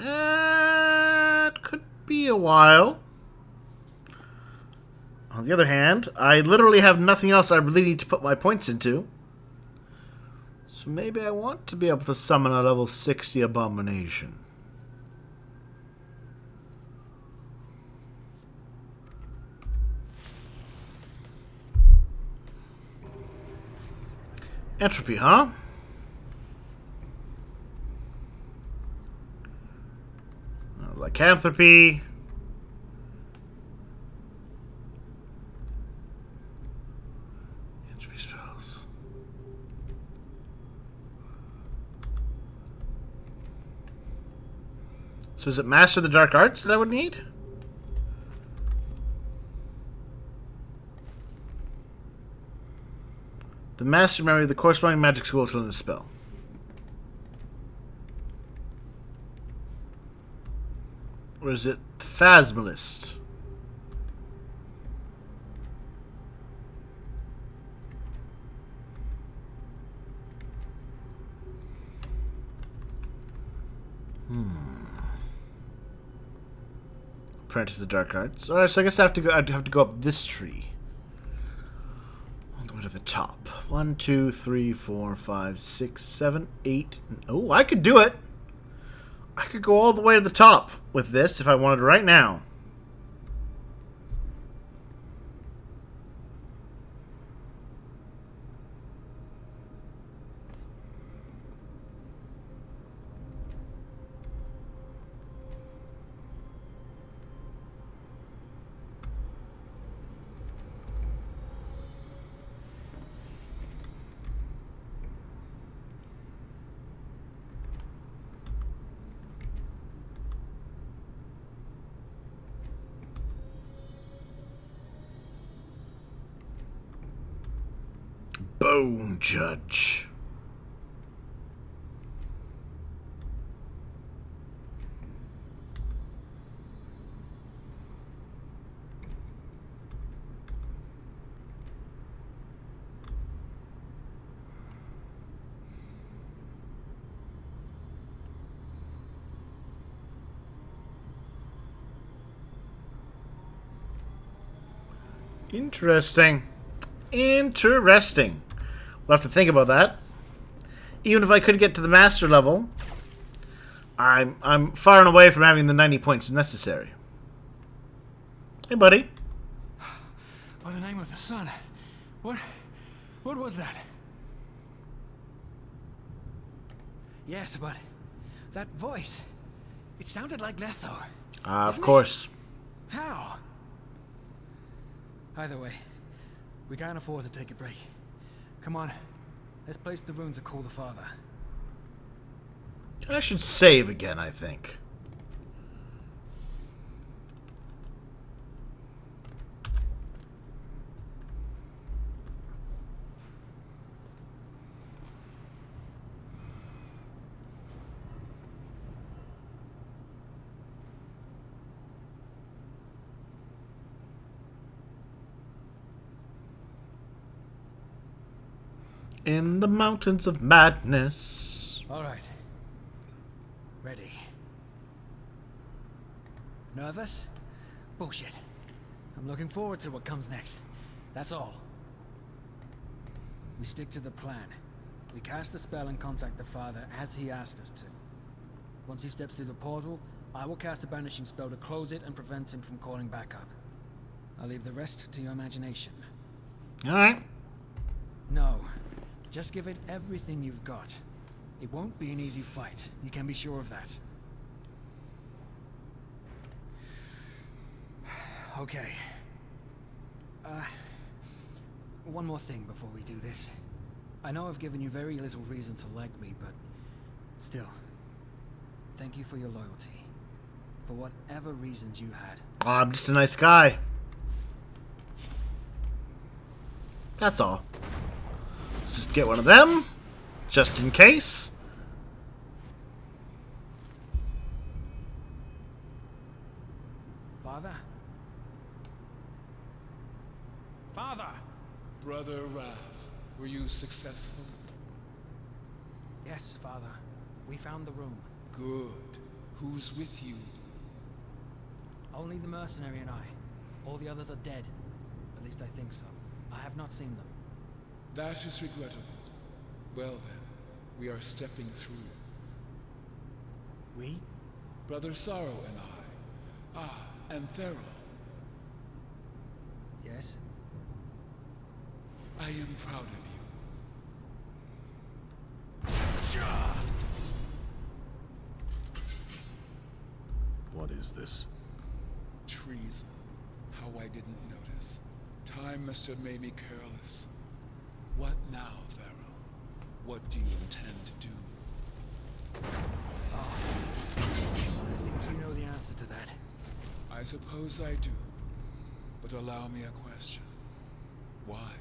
That could be a while. On the other hand, I literally have nothing else I really need to put my points into. So maybe I want to be able to summon a level 60 Abomination. Entropy, huh? Lycanthropy. Entropy spells. So is it Master of the Dark Arts that I would need? The Master Memory of the corresponding magic school to learn the spell. Or is it Phasmalist? Apprentice of the Dark Arts. Alright, so I guess I'd have to go up this tree. All the way to the top. 1, 2, 3, 4, 5, 6, 7, 8. Oh, I could do it! I could go all the way to the top with this if I wanted right now. Bone Judge. Interesting. Interesting. We'll have to think about that. Even if I could get to the master level, I'm far and away from having the 90 points necessary. Hey, buddy. By the name of the sun. What was that? Yes, but that voice. It sounded like Letho. Of course. How? Either way, we can't afford to take a break. Come on, let's place the rune to call the father. I should save again, I think. In the mountains of madness. All right. Ready. Nervous? Bullshit. I'm looking forward to what comes next. That's all. We stick to the plan. We cast the spell and contact the father as he asked us to. Once he steps through the portal, I will cast a banishing spell to close it and prevent him from calling back up. I'll leave the rest to your imagination. Alright. No. Just give it everything you've got. It won't be an easy fight. You can be sure of that. Okay. One more thing before we do this. I know I've given you very little reason to like me, but still, thank you for your loyalty. For whatever reasons you had. Oh, I'm just a nice guy. That's all. Let's just get one of them, just in case. Father? Father! Brother Wrath, were you successful? Yes, Father. We found the room. Good. Who's with you? Only the mercenary and I. All the others are dead. At least I think so. I have not seen them. That is regrettable. Well then, we are stepping through. We? Brother Sorrow and I. Ah, and Enderal. Yes? I am proud of you. What is this? Treason. How I didn't notice. Time must have made me careless. What now, Pharaoh? What do you intend to do? I think you know the answer to that. I suppose I do. But allow me a question. Why?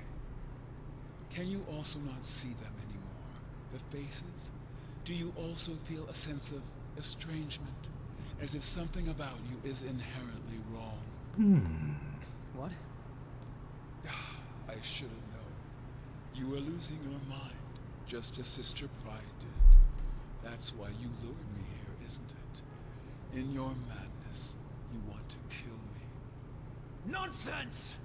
Can you also not see them anymore? The faces? Do you also feel a sense of estrangement? As if something about you is inherently wrong? What? I should have known. You were losing your mind, just as Sister Pride did. That's why you lured me here, isn't it? In your madness, you want to kill me. Nonsense!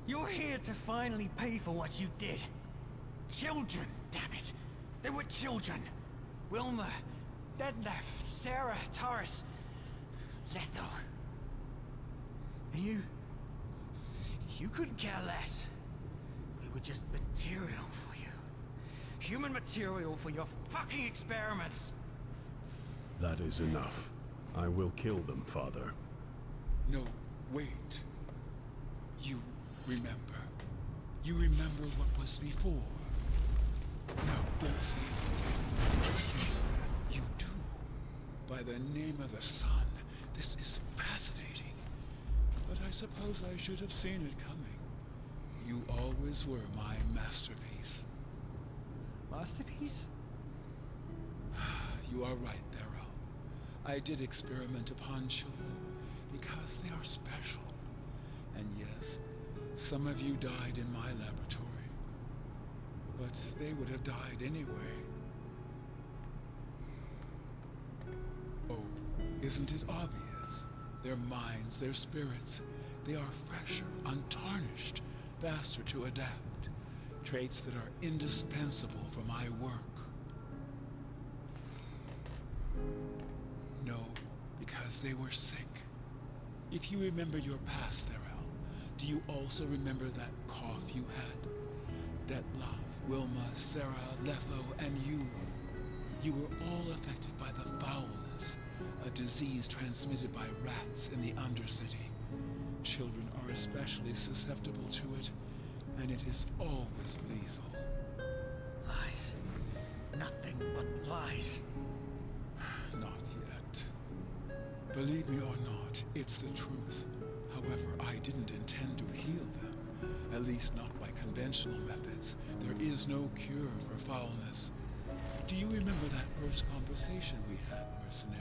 You're here to finally pay for what you did. Children, damn it. They were children. Wilma, Detlef, Sarah, Taurus, Letho. And you couldn't care less. We were just material for you. Human material for your fucking experiments. That is enough. I will kill them, Father. No, wait. You remember. You remember what was before. No, don't say it. You do. By the name of the sun, this is fascinating. But I suppose I should have seen it coming. You always were my masterpiece. Masterpiece? You are right, Darrell. I did experiment upon children because they are special. And yes, some of you died in my laboratory. But they would have died anyway. Oh, isn't it obvious? Their minds, their spirits, they are fresher, untarnished, faster to adapt. Traits that are indispensable for my work. No, because they were sick. If you remember your past, Therell, do you also remember that cough you had? Detlef, Wilma, Sarah, Letho, and you. You were all affected by the foulness, a disease transmitted by rats in the Undercity. children are especially susceptible to it, and it is always lethal. Lies. Nothing but lies. Not yet. Believe me or not, it's the truth. However, I didn't intend to heal them, at least not by conventional methods. There is no cure for foulness. Do you remember that first conversation we had, mercenary?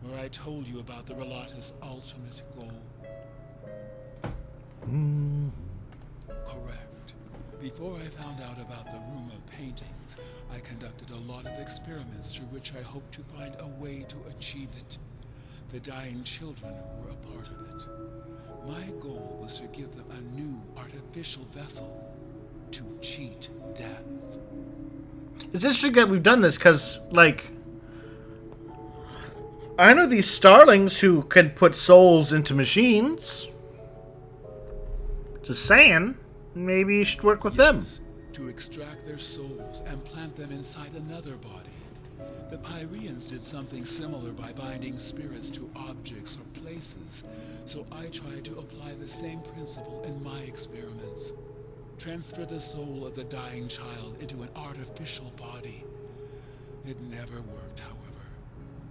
Where I told you about the Rhalata's ultimate goal? Correct. Before I found out about the room of paintings, I conducted a lot of experiments through which I hoped to find a way to achieve it. The dying children were a part of it. My goal was to give them a new artificial vessel to cheat death. It's interesting that we've done this because, like, I know these starlings who can put souls into machines. Just saying, maybe you should work with them. To extract their souls and plant them inside another body. The Pyreans did something similar by binding spirits to objects or places, so I tried to apply the same principle in my experiments. Transfer the soul of the dying child into an artificial body. It never worked, however.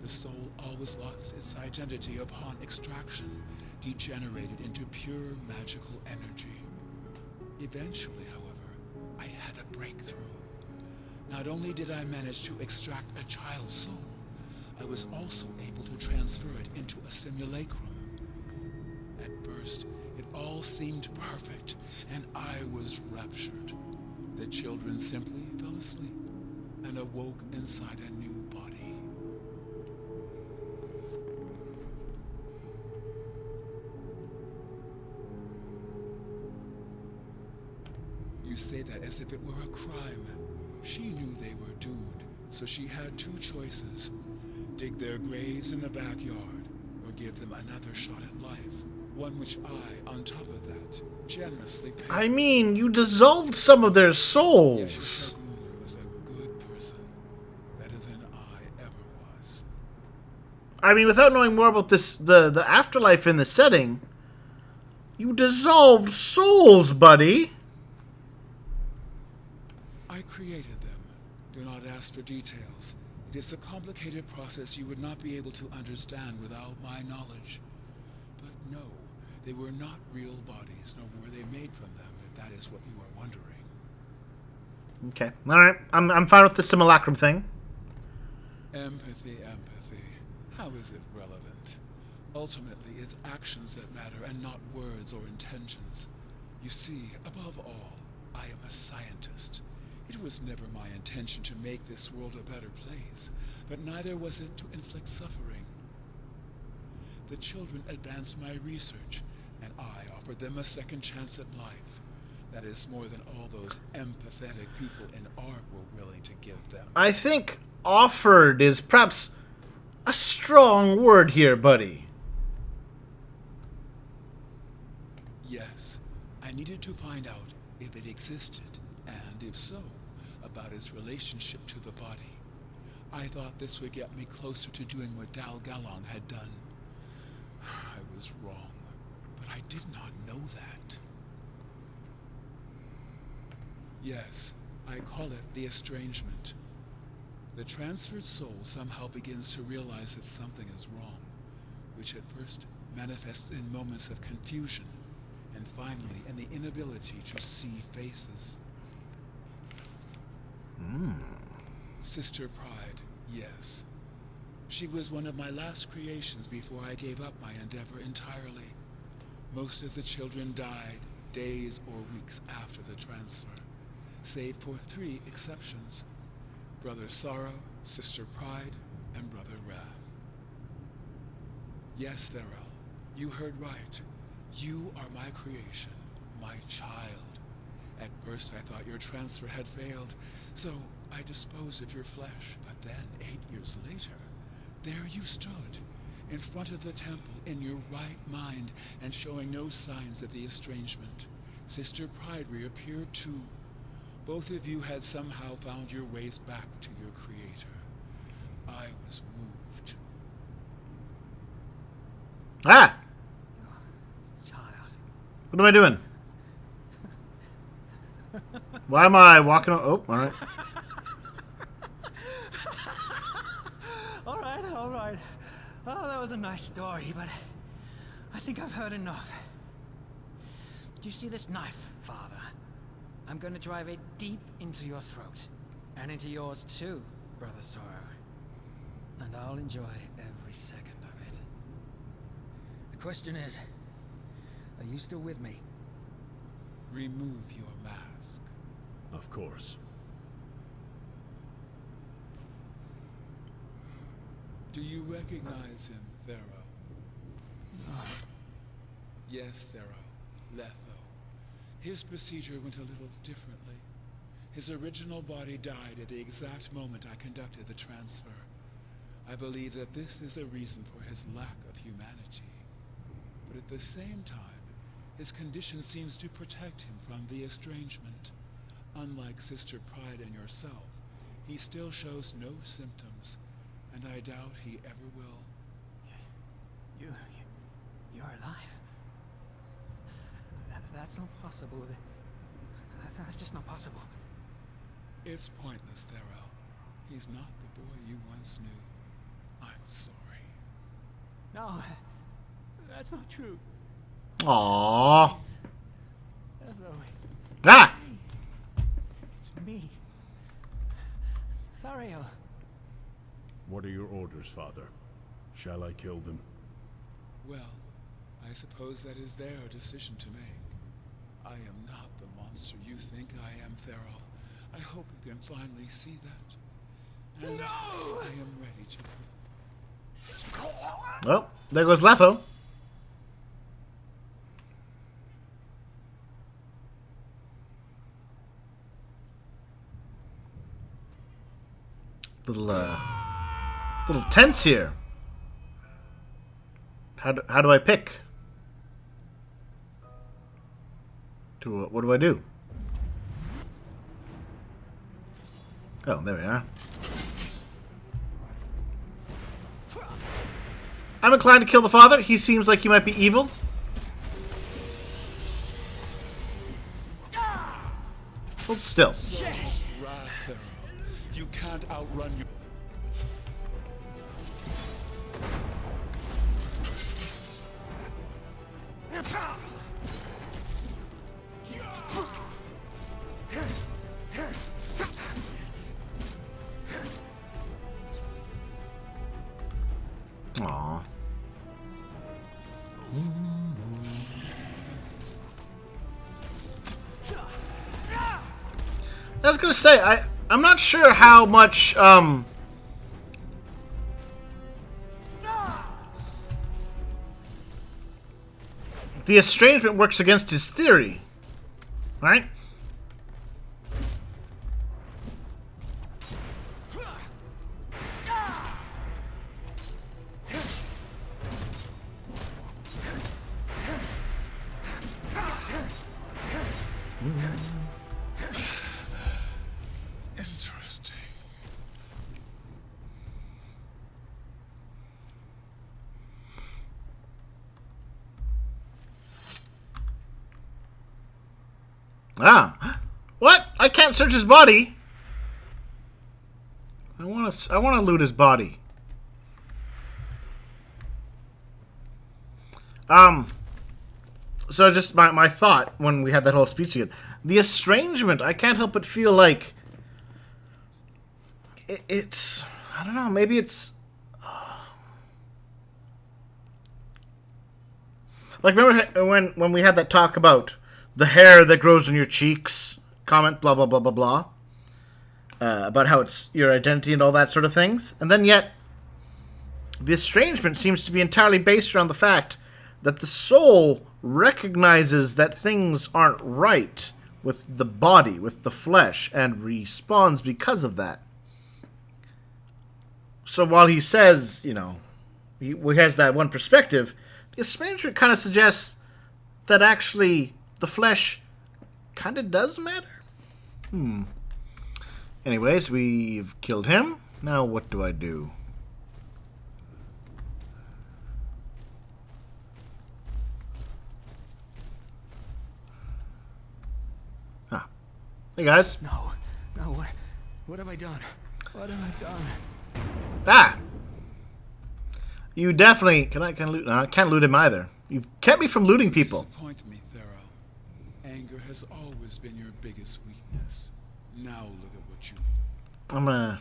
The soul always lost its identity upon extraction, degenerated into pure magical energy. Eventually, however, I had a breakthrough. Not only did I manage to extract a child's soul, I was also able to transfer it into a simulacrum. At first, it all seemed perfect, and I was raptured. The children simply fell asleep and awoke inside a new body. You say that as if it were a crime. She knew they were doomed, so she had two choices. Dig their graves in the backyard, or give them another shot at life. One which I, on top of that, generously paid. I mean, you dissolved some of their souls. Yeshagun was a good person, better than I ever was. I mean, without knowing more about this, the afterlife in the setting, you dissolved souls, buddy. I created them. Do not ask for details. It is a complicated process you would not be able to understand without my knowledge. But no, they were not real bodies, nor were they made from them, if that is what you are wondering. Okay, all right. I'm fine with the simulacrum thing. Empathy. How is it relevant? Ultimately, it's actions that matter and not words or intentions. You see, above all, I am a scientist. It was never my intention to make this world a better place, but neither was it to inflict suffering. The children advanced my research, and I offered them a second chance at life. That is more than all those empathetic people in art were willing to give them. I think offered is perhaps a strong word here, buddy. Yes, I needed to find out if it existed, and if so, about its relationship to the body. I thought this would get me closer to doing what Dal Galong had done. I was wrong, but I did not know that. Yes, I call it the estrangement. The transferred soul somehow begins to realize that something is wrong, which at first manifests in moments of confusion, and finally in the inability to see faces. Sister Pride, yes. She was one of my last creations before I gave up my endeavor entirely. Most of the children died days or weeks after the transfer, save for 3 exceptions: Brother Sorrow, Sister Pride, and Brother Wrath. Yes, Enderal, you heard right. You are my creation, my child. At first I thought your transfer had failed, so I disposed of your flesh. But then, 8 years later, there you stood, in front of the temple, in your right mind, and showing no signs of the estrangement. Sister Pride reappeared too. Both of you had somehow found your ways back to your creator. I was moved. Ah! Child. What am I doing? Why am I walking? Oh, all right. All right. Oh, that was a nice story, but I think I've heard enough. Do you see this knife, Father? I'm going to drive it deep into your throat. And into yours too, Brother Sorrow. And I'll enjoy every second of it. The question is, are you still with me? Remove your mask. Of course. Do you recognize him, Thero? Yes, Thero. Letho. His procedure went a little differently. His original body died at the exact moment I conducted the transfer. I believe that this is the reason for his lack of humanity. But at the same time, his condition seems to protect him from the estrangement. Unlike Sister Pride and yourself, he still shows no symptoms, and I doubt he ever will. You're alive? That's not possible. That's just not possible. It's pointless, Thero. He's not the boy you once knew. I'm sorry. No, that's not true. Aww. Hello. Ah! It's me. Thariel. What are your orders, Father? Shall I kill them? Well, I suppose that is their decision to make. I am not the monster you think I am, Thero. I hope you can finally see that. And I am ready to... Well, there goes Letho. Little tense here. How do I pick? What do I do? Oh, there we are. I'm inclined to kill the father. He seems like he might be evil. Hold still. You can't outrun your... Aww. I was gonna say, I'm not sure how much, the estrangement works against his theory, right? Interesting. Ah, what? I can't search his body. I want to loot his body. So just my thought when we had that whole speech again. The estrangement, I can't help but feel like it's, I don't know, maybe it's like, remember when we had that talk about the hair that grows on your cheeks, comment, blah, blah, blah, blah, blah, about how it's your identity and all that sort of things. And then yet, the estrangement seems to be entirely based around the fact that the soul recognizes that things aren't right with the body, with the flesh, and respawns because of that. So while he says, you know, he has that one perspective, the estrangement kind of suggests that actually the flesh kind of does matter. Anyways, we've killed him. Now what do I do? Hey guys. No, what have I done? What have I done? Ah! You definitely can I loot? No, I can't loot him either. You've kept me from looting people. Disappoint me, Thero. Anger has always been your biggest weakness. Now look at what you. I'm gonna.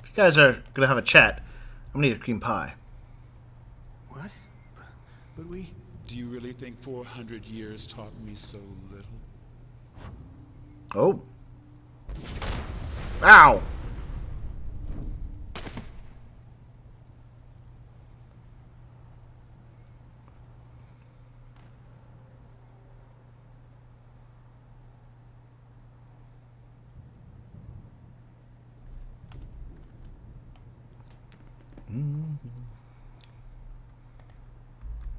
If you guys are gonna have a chat, I'm gonna need a cream pie. What? But we. Do you really think 400 years taught me so little? Oh. Ow.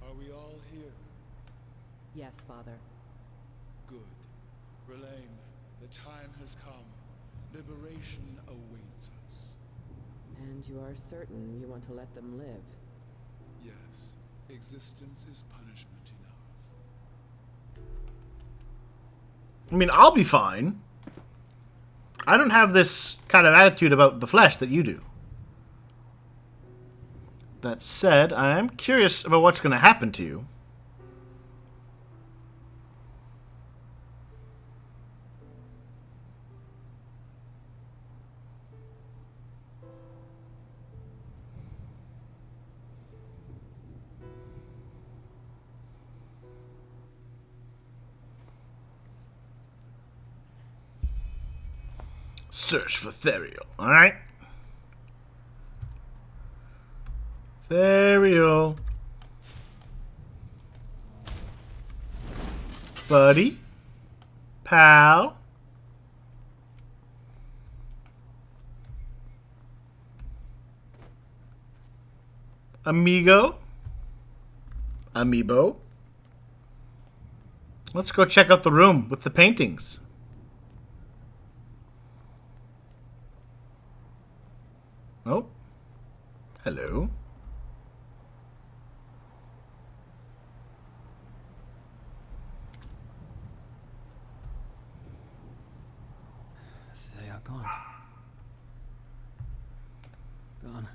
Are we all here? Yes, Father. Good. Relaine, the time has come. Liberation awaits us. And you are certain you want to let them live? Yes. Existence is punishment enough. I mean, I'll be fine. I don't have this kind of attitude about the flesh that you do. That said, I am curious about what's going to happen to you. Search for Therial, alright? Therial. Buddy. Pal. Amigo. Amiibo. Let's go check out the room with the paintings. Oh. Hello. They are gone. Gone.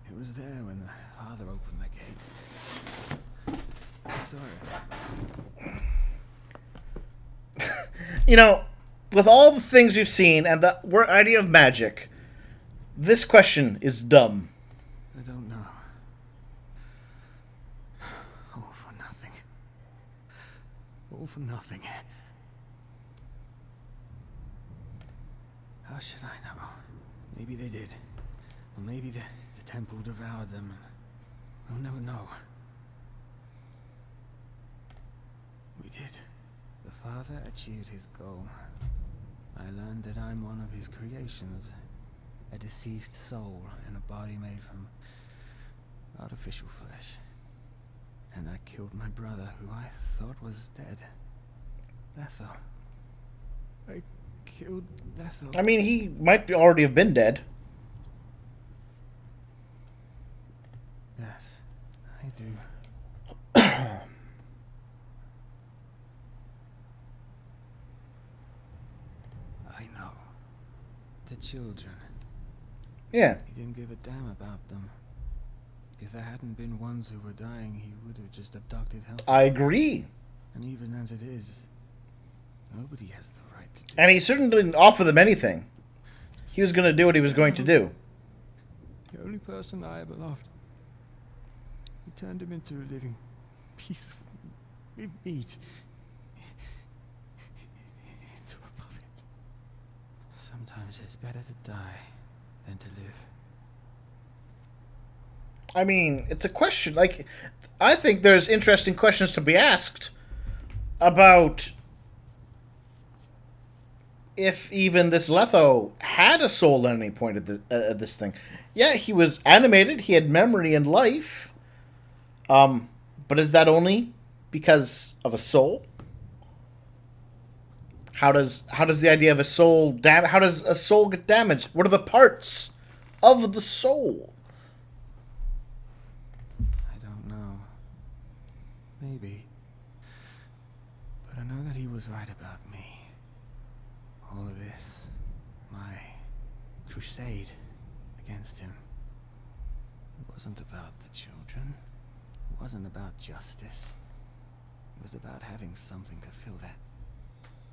It was there when the father opened the gate. I saw it. You know, with all the things we've seen and the idea of magic, this question is dumb. I don't know. All for nothing. All for nothing. How should I know? Maybe they did. Or maybe the temple devoured them. We'll never know. We did. The father achieved his goal. I learned that I'm one of his creations. A deceased soul in a body made from artificial flesh. And I killed my brother, who I thought was dead. Letho. I killed Letho. I mean, he might already have been dead. Yes, I do. I know. The children. Yeah. He didn't give a damn about them. If there hadn't been ones who were dying, he would have just abducted Hell. I agree. And even as it is, nobody has the right to do. And he certainly didn't offer them anything. He was going to do what he was going to do. The only person I ever loved. He turned him into a living piece of meat. Into a puppet. Sometimes it's better to die than to live. I mean, it's a question. Like, I think there's interesting questions to be asked about if even this Letho had a soul at any point at this thing. Yeah, he was animated. He had memory and life. But is that only because of a soul? How does the idea of a soul how does a soul get damaged? What are the parts of the soul? I don't know. Maybe. But I know that he was right about me. All of this, my crusade against him, it wasn't about the children. It wasn't about justice. It was about having something to fill that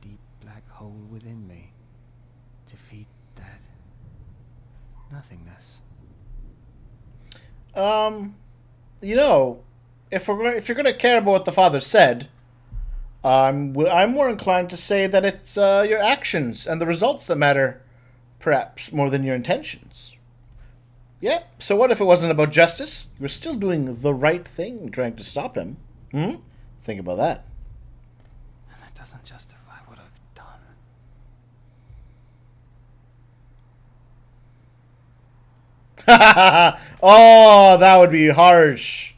deep black hole within me. Defeat that nothingness. You know, if you're gonna care about what the father said, I'm more inclined to say that it's your actions and the results that matter, perhaps more than your intentions. Yeah. So what if it wasn't about justice? You were still doing the right thing, trying to stop him. Think about that. And that doesn't justify what I've done. Oh, that would be harsh.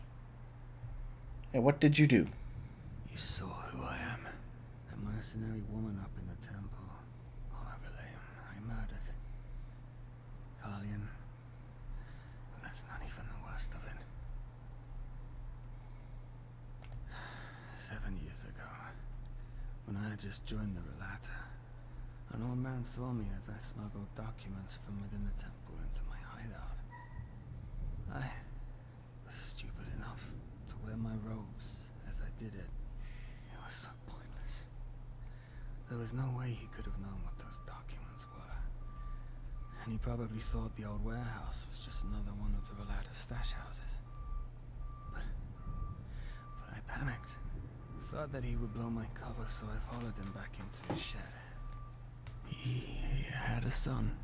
And what did you do? You saw who I am. A mercenary woman up in the temple. Horribly, I murdered. Carlion. But that's not even the worst of it. 7 years ago, when I had just joined the Rhalata, an old man saw me as I smuggled documents from within the temple into my hideout. I was stupid enough to wear my robes as I did it. It was so pointless. There was no way he could have known what those documents were. And he probably thought the old warehouse was just another one of the Rhalata stash houses. But I panicked. Thought that he would blow my cover, so I followed him back into his shed. He had a son,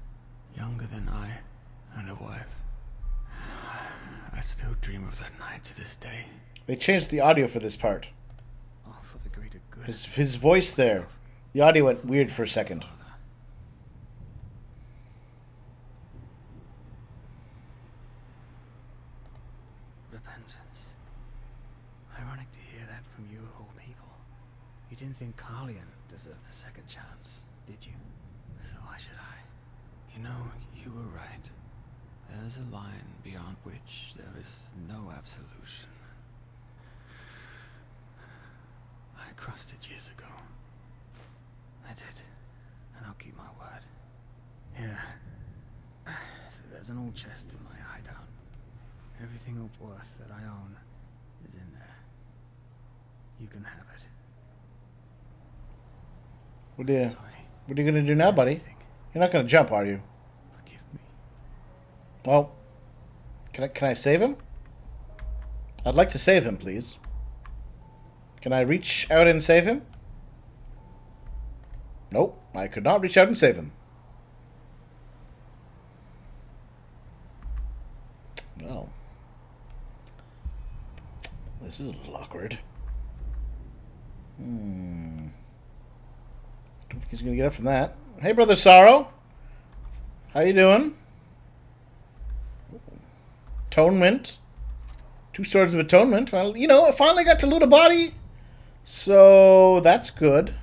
younger than I, and a wife. I still dream of that night to this day. They changed the audio for this part. All for the greater good. His voice there. The audio went weird for a second. Repentance. Ironic to hear that from you of all people. You didn't think Carlion deserved a second chance, did you? So why should I? You know, you were right. There is a line beyond which there is no absolution. I crossed it years ago. I did, and I'll keep my word. Here, there's an old chest in my hideout. Everything of worth that I own is in there. You can have it. What are you gonna do now, buddy? You're not gonna jump, are you? Forgive me. Well, can I save him? I'd like to save him, please. Can I reach out and save him? Nope, I could not reach out and save him. Well, this is a little awkward. Don't think he's gonna get up from that. Hey, Brother Sorrow. How you doing? Atonement. 2 swords of atonement. Well, you know, I finally got to loot a body. So, that's good.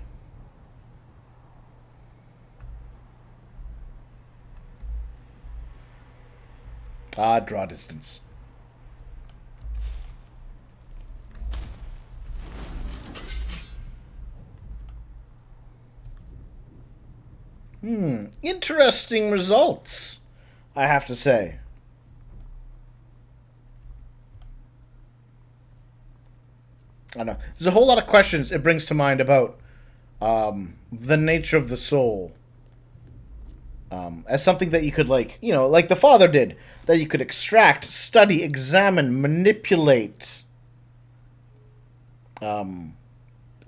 Ah, draw distance. Interesting results, I have to say. I don't know. There's a whole lot of questions it brings to mind about the nature of the soul. As something that you could, like, you know, like the father did, that you could extract, study, examine, manipulate,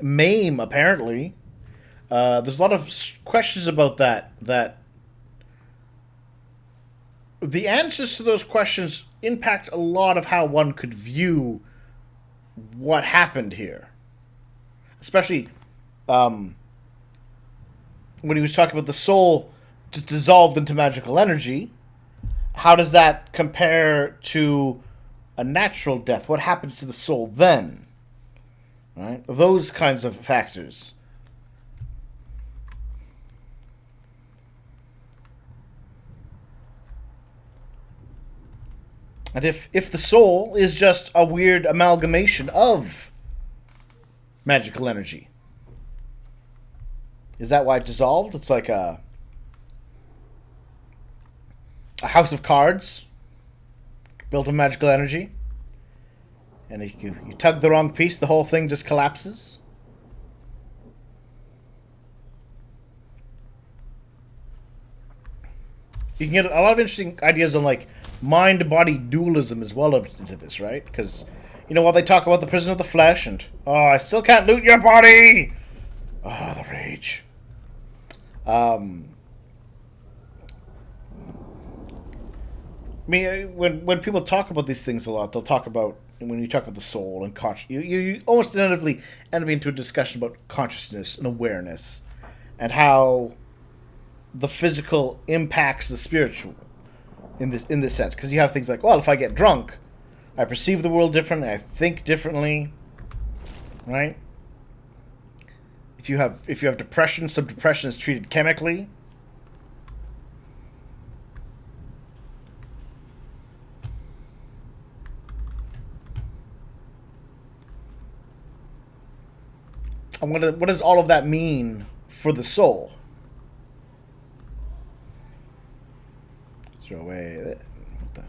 maim, apparently. There's a lot of questions about that the answers to those questions impact a lot of how one could view what happened here. Especially when he was talking about the soul dissolved into magical energy. How does that compare to a natural death? What happens to the soul then? Right? Those kinds of factors. And if the soul is just a weird amalgamation of magical energy, Is that why it dissolved? It's like a house of cards built of magical energy. And if you tug the wrong piece, the whole thing just collapses. You can get a lot of interesting ideas on like mind-body dualism as well into this, right? Because, you know, while they talk about the prison of the flesh and, oh, I still can't loot your body! Oh, the rage. I mean, when people talk about these things a lot, they'll talk about, when you talk about the soul and you almost inevitably end up into a discussion about consciousness and awareness and how the physical impacts the spiritual in this sense. Because you have things like, well, if I get drunk, I perceive the world differently, I think differently, right? If you have depression, some depression is treated chemically. And what does all of that mean for the soul? Throw away that. What the?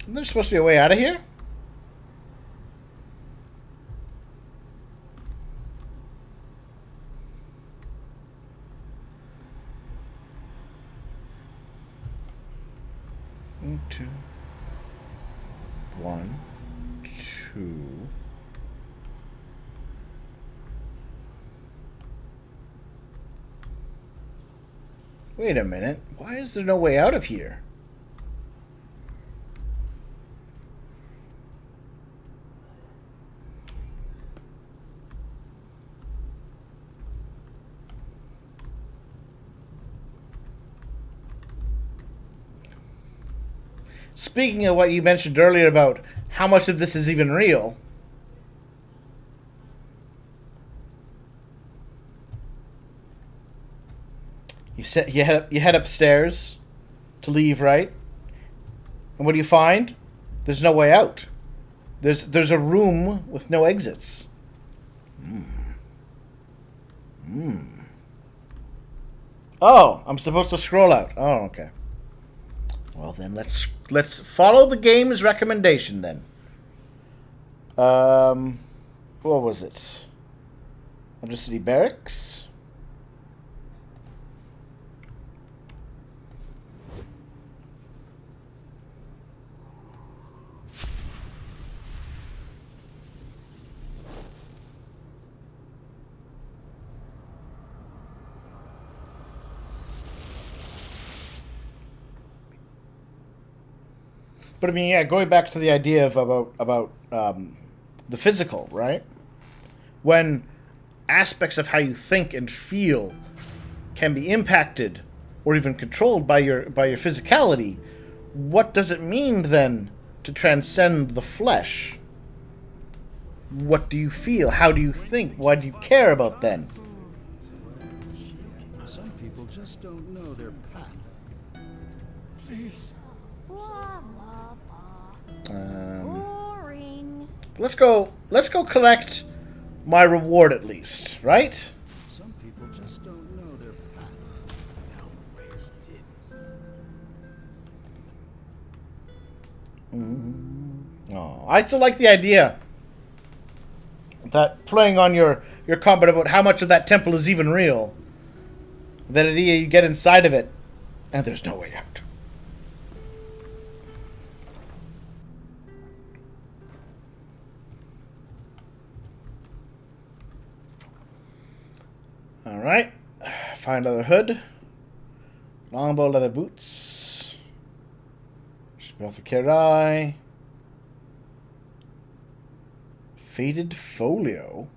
Isn't there supposed to be a way out of here? Two. 1, 2. Wait a minute. Why is there no way out of here? Speaking of what you mentioned earlier about how much of this is even real, you head upstairs to leave, right? And what do you find? There's no way out. There's a room with no exits. Oh, I'm supposed to scroll out. Oh, okay. Well then, let's follow the game's recommendation then. What was it? Undercity Barracks. But I mean, yeah, going back to the idea of about the physical, right? When aspects of how you think and feel can be impacted or even controlled by your physicality, what does it mean then to transcend the flesh? What do you feel? How do you think? Why do you care about then? Some people just don't know their path. Please. Blah, blah, blah. Boring. Let's go collect my reward at least, right? Some people just don't know their path. Oh, I still like the idea that playing on your comment about how much of that temple is even real. That idea you get inside of it, and there's no way out. Alright. Find another hood. Longbow leather boots. Strip off the Kerai. Faded folio.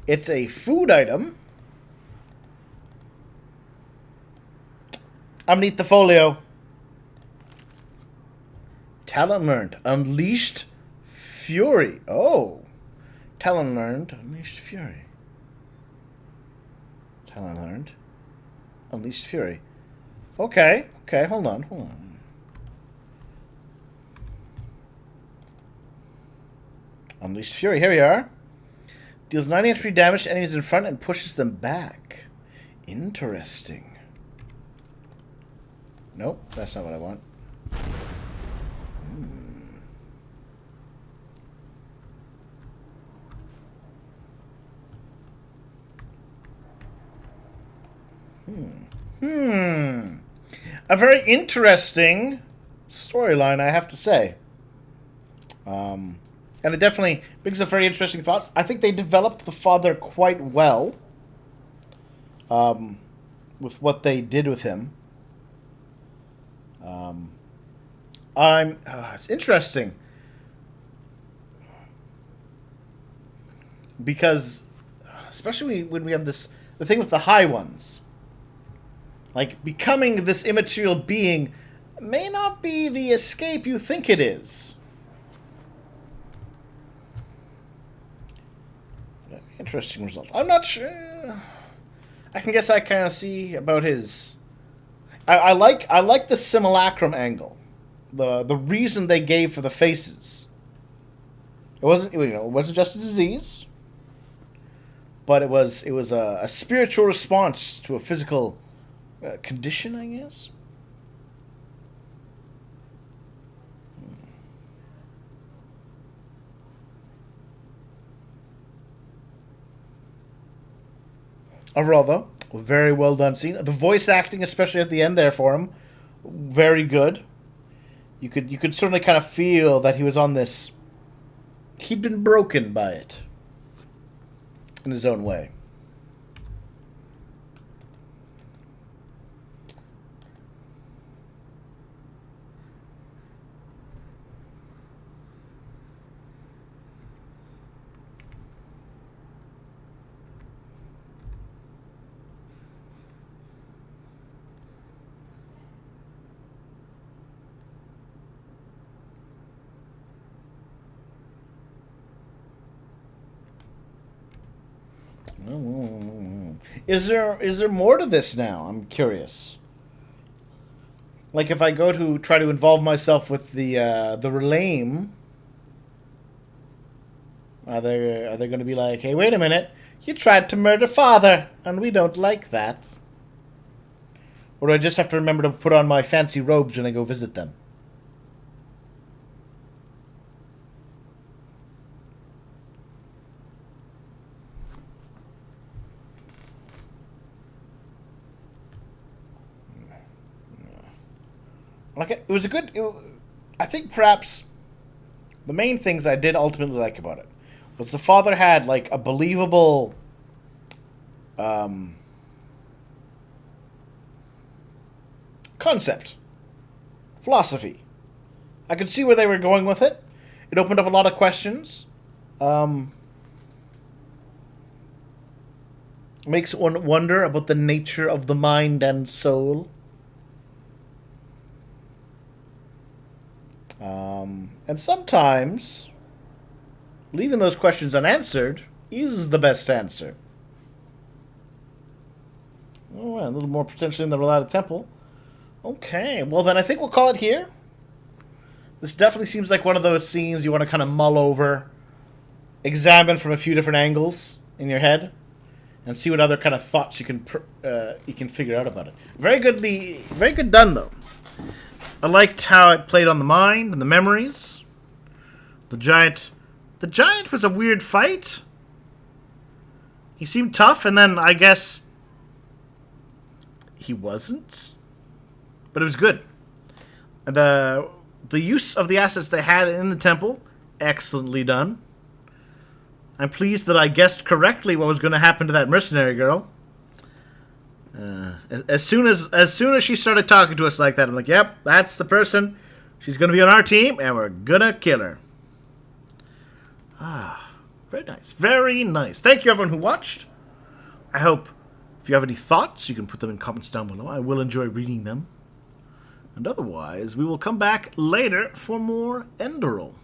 It's a food item. I'm gonna eat the folio. Talent learned. Unleashed fury. Oh. Talent learned. Unleashed fury. Talon learned. Unleashed Fury. Okay, okay, hold on. Unleashed Fury, here we are. Deals 93 damage to enemies in front and pushes them back. Interesting. Nope, that's not what I want. A very interesting storyline, I have to say. And it definitely brings up very interesting thoughts. I think they developed the father quite well with what they did with him. It's interesting because, especially when we have the thing with the high ones, like becoming this immaterial being may not be the escape you think it is. Interesting result. I'm not sure. I can guess I kind of see about his. I like the simulacrum angle, the reason they gave for the faces. It wasn't just a disease, but it was a spiritual response to a physical condition, I guess. Overall, though, very well done scene. The voice acting, especially at the end there for him, very good. You could certainly kind of feel that he was on this. He'd been broken by it in his own way. Is there more to this now? I'm curious. Like if I go to try to involve myself with the Relame, are they going to be like, hey, wait a minute, you tried to murder father, and we don't like that? Or do I just have to remember to put on my fancy robes when I go visit them? Like it was a good. I think perhaps the main things I did ultimately like about it was the father had like a believable concept, philosophy. I could see where they were going with it. It opened up a lot of questions. Makes one wonder about the nature of the mind and soul. And sometimes leaving those questions unanswered is the best answer. Oh, a little more potentially in the Rhalata Temple. Okay, well then I think we'll call it here. This definitely seems like one of those scenes you want to kind of mull over, examine from a few different angles in your head, and see what other kind of thoughts you can figure out about it. Very good done though. I liked how it played on the mind and the memories. The giant was a weird fight. He seemed tough, and then I guess he wasn't. But it was good. The use of the assets they had in the temple, excellently done. I'm pleased that I guessed correctly what was going to happen to that mercenary girl. As soon as she started talking to us like that, I'm like, yep, that's the person. She's going to be on our team, and we're going to kill her. Very nice. Very nice. Thank you, everyone who watched. I hope if you have any thoughts, you can put them in comments down below. I will enjoy reading them. And otherwise, we will come back later for more Enderal.